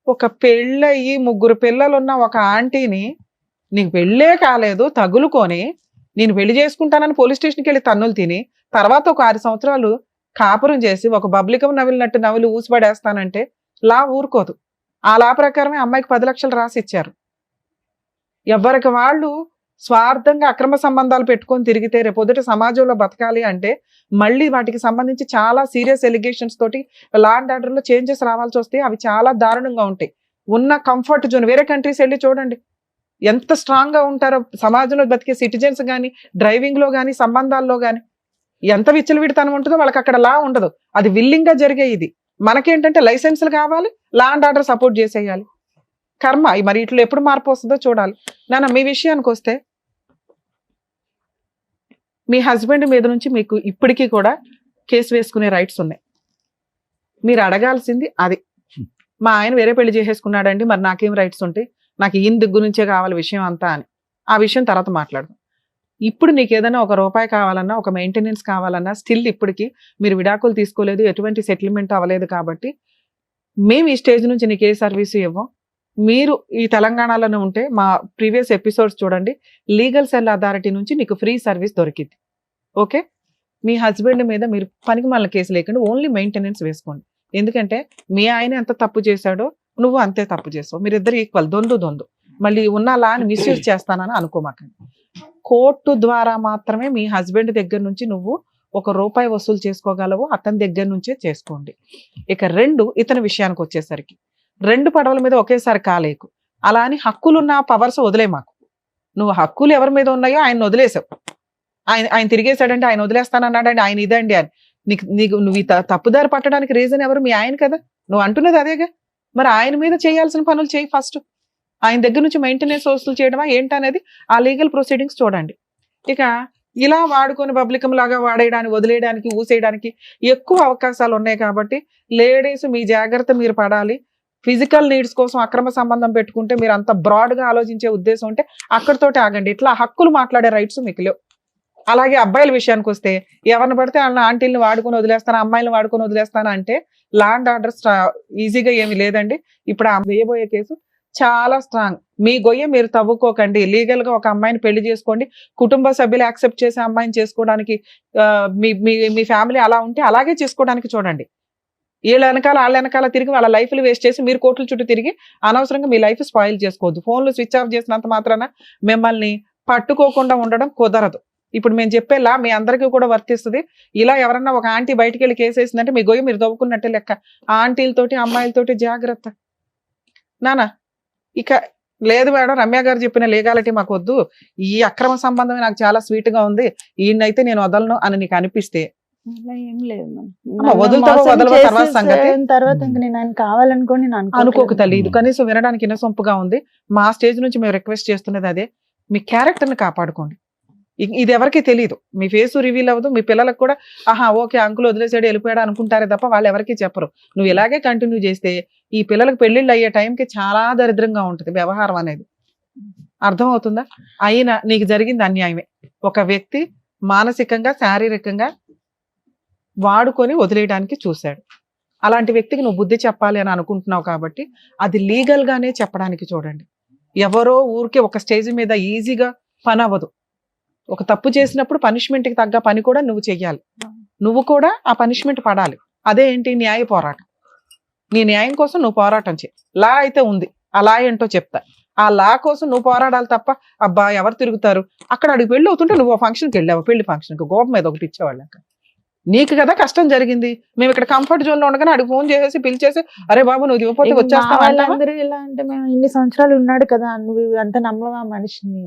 ఒక పెళ్ళయి 3 పిల్లలున్న ఒక ఆంటీని నీకు పెళ్ళే కాలేదు తగులుకొని నేను పెళ్లి చేసుకుంటానని పోలీస్ స్టేషన్కి వెళ్ళి తన్నులు తిని తర్వాత ఒక 6 సంవత్సరాలు కాపురం చేసి ఒక బబ్లికం నవిలినట్టు నవిలి ఊసిపడేస్తానంటే లా ఊరుకోదు. ఆ లా ప్రకారమే అమ్మాయికి 10 లక్షలు రాసి ఇచ్చారు. ఎవరికి వాళ్ళు స్వార్థంగా అక్రమ సంబంధాలు పెట్టుకొని తిరిగితే రేపొద్దుట సమాజంలో బతకాలి అంటే మళ్ళీ వాటికి సంబంధించి చాలా సీరియస్ ఎలిగేషన్స్ తోటి లా అండ్ ఆర్డర్ లో చేంజెస్ రావాల్సి వస్తాయి. అవి చాలా దారుణంగా ఉంటాయి. ఉన్న కంఫర్ట్ జోన్ వేరే కంట్రీస్ వెళ్ళి చూడండి ఎంత స్ట్రాంగ్ గా ఉంటారో. సమాజంలో బతికే సిటిజన్స్ కానీ, డ్రైవింగ్ లో కానీ, సంబంధాల్లో కానీ ఎంత విచ్చలవిడితనం ఉంటుందో వాళ్ళకి అక్కడ లా ఉండదు. అది విల్లింగ్ గా జరిగే. ఇది మనకేంటంటే లైసెన్సులు కావాలి, లా అండ్ ఆర్డర్ సపోర్ట్ చేసేయాలి. కర్మ మరి ఇట్లా ఎప్పుడు మార్పు వస్తుందో చూడాలి. నాన్న మీ విషయానికి వస్తే, మీ హస్బెండ్ మీద నుంచి మీకు ఇప్పటికీ కూడా కేసు వేసుకునే రైట్స్ ఉన్నాయి. మీరు అడగాల్సింది అది. మా ఆయన వేరే పెళ్లి చేసేసుకున్నాడండి, మరి నాకేం రైట్స్ ఉంటాయి, నాకు ఈయన దగ్గర నుంచే కావాలి విషయం అంతా అని. ఆ విషయం తర్వాత మాట్లాడదాం. ఇప్పుడు నీకు ఏదైనా ₹1 కావాలన్నా, ఒక మెయింటెనెన్స్ కావాలన్నా, స్టిల్ ఇప్పటికి మీరు విడాకులు తీసుకోలేదు, ఎటువంటి సెటిల్మెంట్ అవ్వలేదు కాబట్టి మేము ఈ స్టేజ్ నుంచి నీకు ఏ సర్వీసు ఇవ్వం. మీరు ఈ తెలంగాణలోనే ఉంటే మా ప్రీవియస్ ఎపిసోడ్స్ చూడండి, లీగల్ సెల్ అథారిటీ నుంచి నీకు ఫ్రీ సర్వీస్ దొరికింది. ఓకే, మీ హస్బెండ్ మీద మీరు పనికి మళ్ళీ కేసు లేకుండా ఓన్లీ మెయింటెనెన్స్ వేసుకోండి. ఎందుకంటే మీ ఆయన ఎంత తప్పు చేశాడో నువ్వు అంతే తప్పు చేసావు. మీరిద్దరు ఈక్వల్, దొందు. మళ్ళీ ఉన్న లాని మిస్యూజ్ చేస్తానని అనుకోమాకండి. కోర్టు ద్వారా మాత్రమే మీ హస్బెండ్ దగ్గర నుంచి నువ్వు ₹1 వసూలు చేసుకోగలవు. అతని దగ్గర నుంచే చేసుకోండి. ఇక 2, ఇతని విషయానికి వచ్చేసరికి 2 పడవల మీద ఒకేసారి కాలేకు. అలా అని హక్కులున్న పవర్స్ వదిలే మాకు. నువ్వు హక్కులు ఎవరి మీద ఉన్నాయో ఆయన వదిలేసావు. ఆయన తిరిగేశాడంటే ఆయన వదిలేస్తానన్నాడండి, ఆయన ఇదండి అని. నువ్వు తప్పుదారి పట్టడానికి రీజన్ ఎవరు? మీ ఆయన కదా. నువ్వు అంటున్నది అదేగా. మరి ఆయన మీద చేయాల్సిన పనులు చేయి ఫస్ట్. ఆయన దగ్గర నుంచి మెయింటెనెన్స్ వసూలు చేయడమా ఏంటనేది ఆ లీగల్ ప్రొసీడింగ్స్ చూడండి. ఇక ఇలా వాడుకొని పబ్లికం లాగా వాడేయడానికి, వదిలేయడానికి, ఊసేయడానికి ఎక్కువ అవకాశాలు ఉన్నాయి. కాబట్టి లేడీస్ మీ జాగ్రత్త మీరు పడాలి. ఫిజికల్ నీడ్స్ కోసం అక్రమ సంబంధం పెట్టుకుంటే మీరు అంత బ్రాడ్ గా ఆలోచించే ఉద్దేశం ఉంటే అక్కడితోటి ఆగండి. ఇట్లా హక్కులు మాట్లాడే రైట్స్ మీకు లేవు. అలాగే అబ్బాయిల విషయానికి వస్తే ఎవరిని పడితే వాళ్ళ ఆంటీలను వాడుకొని వదిలేస్తాను, అమ్మాయిలను వాడుకొని వదిలేస్తాను అంటే లా అండ్ ఆర్డర్ ఈజీగా ఏమి లేదండి. ఇప్పుడు ఆ వేయబోయే కేసు చాలా స్ట్రాంగ్. మీ గొయ్య మీరు తవ్వుకోకండి. లీగల్ గా ఒక అమ్మాయిని పెళ్లి చేసుకోండి. కుటుంబ సభ్యులు యాక్సెప్ట్ చేసే అమ్మాయిని చేసుకోవడానికి మీ ఫ్యామిలీ అలా ఉంటే అలాగే చేసుకోవడానికి చూడండి. వాళ్ళ వెనకాల తిరిగి వాళ్ళ లైఫ్లు వేస్ట్ చేసి మీరు కోర్టుల చుట్టూ తిరిగి అనవసరంగా మీ లైఫ్ స్పాయిల్ చేసుకోవద్దు. ఫోన్లు స్విచ్ ఆఫ్ చేసినంత మాత్రాన మిమ్మల్ని పట్టుకోకుండా ఉండడం కుదరదు. ఇప్పుడు మేము చెప్పేలా మీ అందరికీ కూడా వర్తిస్తుంది. ఇలా ఎవరన్నా ఒక ఆంటీ బయటికి వెళ్ళి కేసు వేసిందంటే మీ గొయ్యి మీరు తవ్వుకున్నట్టే లెక్క. ఆ ఆంటీలతోటి అమ్మాయిలతోటి జాగ్రత్త నానా. ఇక లేదు మేడం, రమ్య గారు చెప్పిన లీగాలిటీ మాకు వద్దు, ఈ అక్రమ సంబంధమే నాకు చాలా స్వీట్ గా ఉంది, ఈయనైతే నేను వదలను అని నీకు అనిపిస్తే అలా ఏం లేదు అమ్మ, వదులుతావో వదలవో తర్వాత సంగతి. తర్వాత ఇంకా నేను ఆయన కావాలనుకోని నేను అనుకోకు తల్లి. ఇది కనీసం వినడానికి ఇన్నసొంపుగా ఉంది. మా స్టేజ్ నుంచి మేము రిక్వెస్ట్ చేస్తున్నది అదే, మీ క్యారెక్టర్ ని కాపాడుకోండి. ఇది ఎవరికి తెలియదు, మీ ఫేస్ రివీల్ అవ్వదు. మీ పిల్లలకు కూడా ఆహా ఓకే అంకుల్ వదిలేసాడు వెళ్ళిపోయాడు అనుకుంటారే తప్ప వాళ్ళు ఎవరికి చెప్పరు. నువ్వు ఇలాగే కంటిన్యూ చేస్తే ఈ పిల్లలకు పెళ్లిళ్ళు అయ్యే టైంకి చాలా దరిద్రంగా ఉంటుంది వ్యవహారం అనేది. అర్థమవుతుందా? అయినా నీకు జరిగింది అన్యాయమే. ఒక వ్యక్తి మానసికంగా శారీరకంగా వాడుకొని వదిలేయడానికి చూశాడు. అలాంటి వ్యక్తికి నువ్వు బుద్ధి చెప్పాలి అని అనుకుంటున్నావు కాబట్టి అది లీగల్ గానే చెప్పడానికి చూడండి. ఎవరో ఊరికే ఒక స్టేజ్ మీద ఈజీగా పని అవ్వదు. ఒక తప్పు చేసినప్పుడు పనిష్మెంట్కి తగ్గ పని కూడా నువ్వు చెయ్యాలి. నువ్వు కూడా ఆ పనిష్మెంట్ పడాలి. అదే ఏంటి? న్యాయ పోరాటం. నీ న్యాయం కోసం నువ్వు పోరాటం చేయి. లా అయితే ఉంది, ఆ లా ఏంటో చెప్తా. ఆ లా కోసం నువ్వు పోరాడాలి తప్ప అబ్బా ఎవరు తిరుగుతారు అక్కడ అడిగి పెళ్లి అవుతుంటే నువ్వు ఫంక్షన్కి వెళ్ళావు, పెళ్లి ఫంక్షన్కి గోపం మీద ఒకటి ఇచ్చేవాళ్ళం. నీకు కదా కష్టం జరిగింది. మేము ఇక్కడ కంఫర్ట్ జోన్ లో ఉండగానే అడిగి ఫోన్ చేసేసి పిలిచేసి అరే బాబు నువ్వు ఇవ్వకపోతే వచ్చేస్తావా? వాళ్ళందరూ ఎలా అంటే మేము ఇన్ని సంవత్సరాలు ఉన్నాడు కదా, నువ్వు అంత నమ్మవా మనిషిని,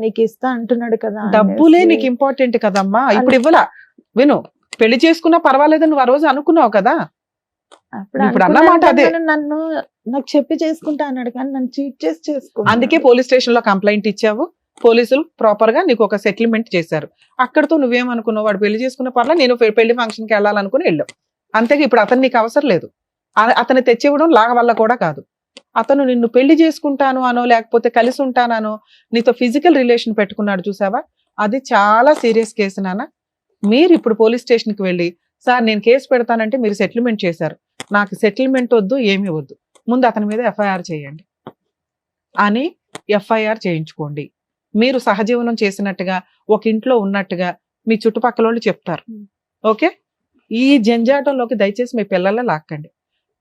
నీకు ఇస్తా అంటున్నాడు కదా. డబ్బులే నీకు ఇంపార్టెంట్ కదమ్మా. ఇప్పుడు ఇవ్వలా, విను, పెళ్లి చేసుకున్నా పర్వాలేదు నువ్వు ఆ రోజు అనుకున్నావు కదా. ఇప్పుడు అన్నమాట అదే. నన్ను నాకు చెప్పి చేసుకుంటా అన్నాడు కానీ నన్ను చీట్ చేసి చేసుకుంటా. అందుకే పోలీస్ స్టేషన్ లో కంప్లైంట్ ఇచ్చావు. పోలీసులు ప్రాపర్ గా నీకు ఒక సెటిల్మెంట్ చేశారు. అక్కడతో నువ్వేమనుకున్నావు, వాడు పెళ్లి చేసుకున్న పర్లా నేను పెళ్లి ఫంక్షన్కి వెళ్ళాలనుకుని వెళ్ళావు. అంతేగా ఇప్పుడు అతను నీకు అవసరం లేదు. అతను తెచ్చివ్వడం లాగ వల్ల కూడా కాదు. అతను నిన్ను పెళ్లి చేసుకుంటాను అనో లేకపోతే కలిసి ఉంటానో నీతో ఫిజికల్ రిలేషన్ పెట్టుకున్నాడు చూసావా, అది చాలా సీరియస్ కేసు నాన్న. మీరు ఇప్పుడు పోలీస్ స్టేషన్కి వెళ్ళి సార్ నేను కేసు పెడతానంటే మీరు సెటిల్మెంట్ చేశారు, నాకు సెటిల్మెంట్ వద్దు ఏమీ వద్దు, ముందు అతని మీద ఎఫ్ఐఆర్ చేయండి అని ఎఫ్ఐఆర్ చేయించుకోండి. మీరు సహజీవనం చేసినట్టుగా ఒక ఇంట్లో ఉన్నట్టుగా మీ చుట్టుపక్కల వాళ్ళు చెప్తారు. ఓకే, ఈ జంజాటంలోకి దయచేసి మీ పిల్లల్ని లాక్కండి.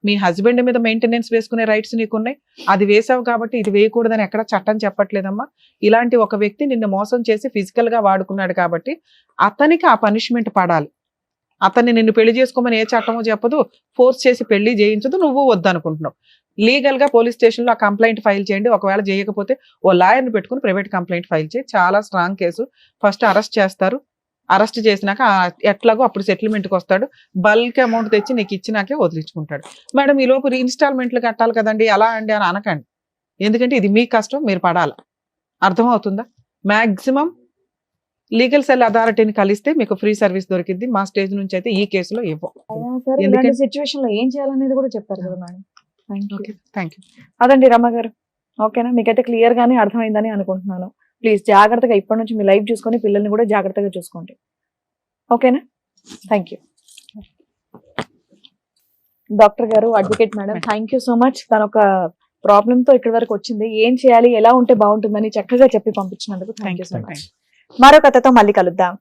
మీ హస్బెండ్ మీద మెయింటెనెన్స్ వేసుకునే రైట్స్ నీకున్నాయి, అది వేసావు కాబట్టి ఇది వేయకూడదని ఎక్కడ చట్టం చెప్పట్లేదమ్మా. ఇలాంటి ఒక వ్యక్తి నిన్ను మోసం చేసి ఫిజికల్ గా వాడుకున్నాడు కాబట్టి అతనికి ఆ పనిష్మెంట్ పడాలి. అతన్ని నిన్ను పెళ్లి చేసుకోమని ఏ చట్టమో చెప్పదు, ఫోర్స్ చేసి పెళ్లి చేయించదు, నువ్వు వద్దనుకుంటున్నావు. లీగల్ గా పోలీస్ స్టేషన్ లో ఆ కంప్లైంట్ ఫైల్ చేయండి. ఒకవేళ చేయకపోతే ఓ లాయర్ని పెట్టుకుని ప్రైవేట్ కంప్లైంట్ ఫైల్ చేయి. చాలా స్ట్రాంగ్ కేసు. ఫస్ట్ అరెస్ట్ చేస్తారు, అరెస్ట్ చేసినాక ఎట్లాగో అప్పుడు సెటిల్మెంట్కి వస్తాడు. బల్క్ అమౌంట్ తెచ్చి నీకు ఇచ్చినాకే వదిలించుకుంటాడు. మేడం ఈ లోపు ఇన్స్టాల్మెంట్లు కట్టాలి కదండి అలా అండి అని అనకండి. ఎందుకంటే ఇది మీ కష్టం, మీరు పడాలి. అర్థమవుతుందా? మాక్సిమం లీగల్ సెల్ అథారిటీని కలిస్తే మీకు ఫ్రీ సర్వీస్ దొరికింది. మా స్టేజ్ నుంచి అయితే ఈ కేసులో ఇవ్వం. సిచ్యువేషన్ లో ఏం చేయాలనేది కూడా చెప్పారు కదా మేడం. Thank you. అదండి రమ్మ గారు. ఓకేనా, మీకైతే క్లియర్ గానే అర్థమైందని అనుకుంటున్నాను. ప్లీజ్ జాగ్రత్తగా ఇప్పటి నుంచి మీ లైఫ్ చూసుకొని పిల్లల్ని కూడా జాగ్రత్తగా చూసుకోండి. ఓకేనా, థ్యాంక్ యూ. డాక్టర్ గారు, advocate madam, thank you so much. తన ఒక ప్రాబ్లమ్ తో ఇక్కడి వరకు వచ్చింది. ఏం చేయాలి, ఎలా ఉంటే బాగుంటుందని చక్కగా చెప్పి పంపించినందుకు థ్యాంక్ యూ సో మచ్. మరో కథతో మళ్ళీ కలుద్దాం.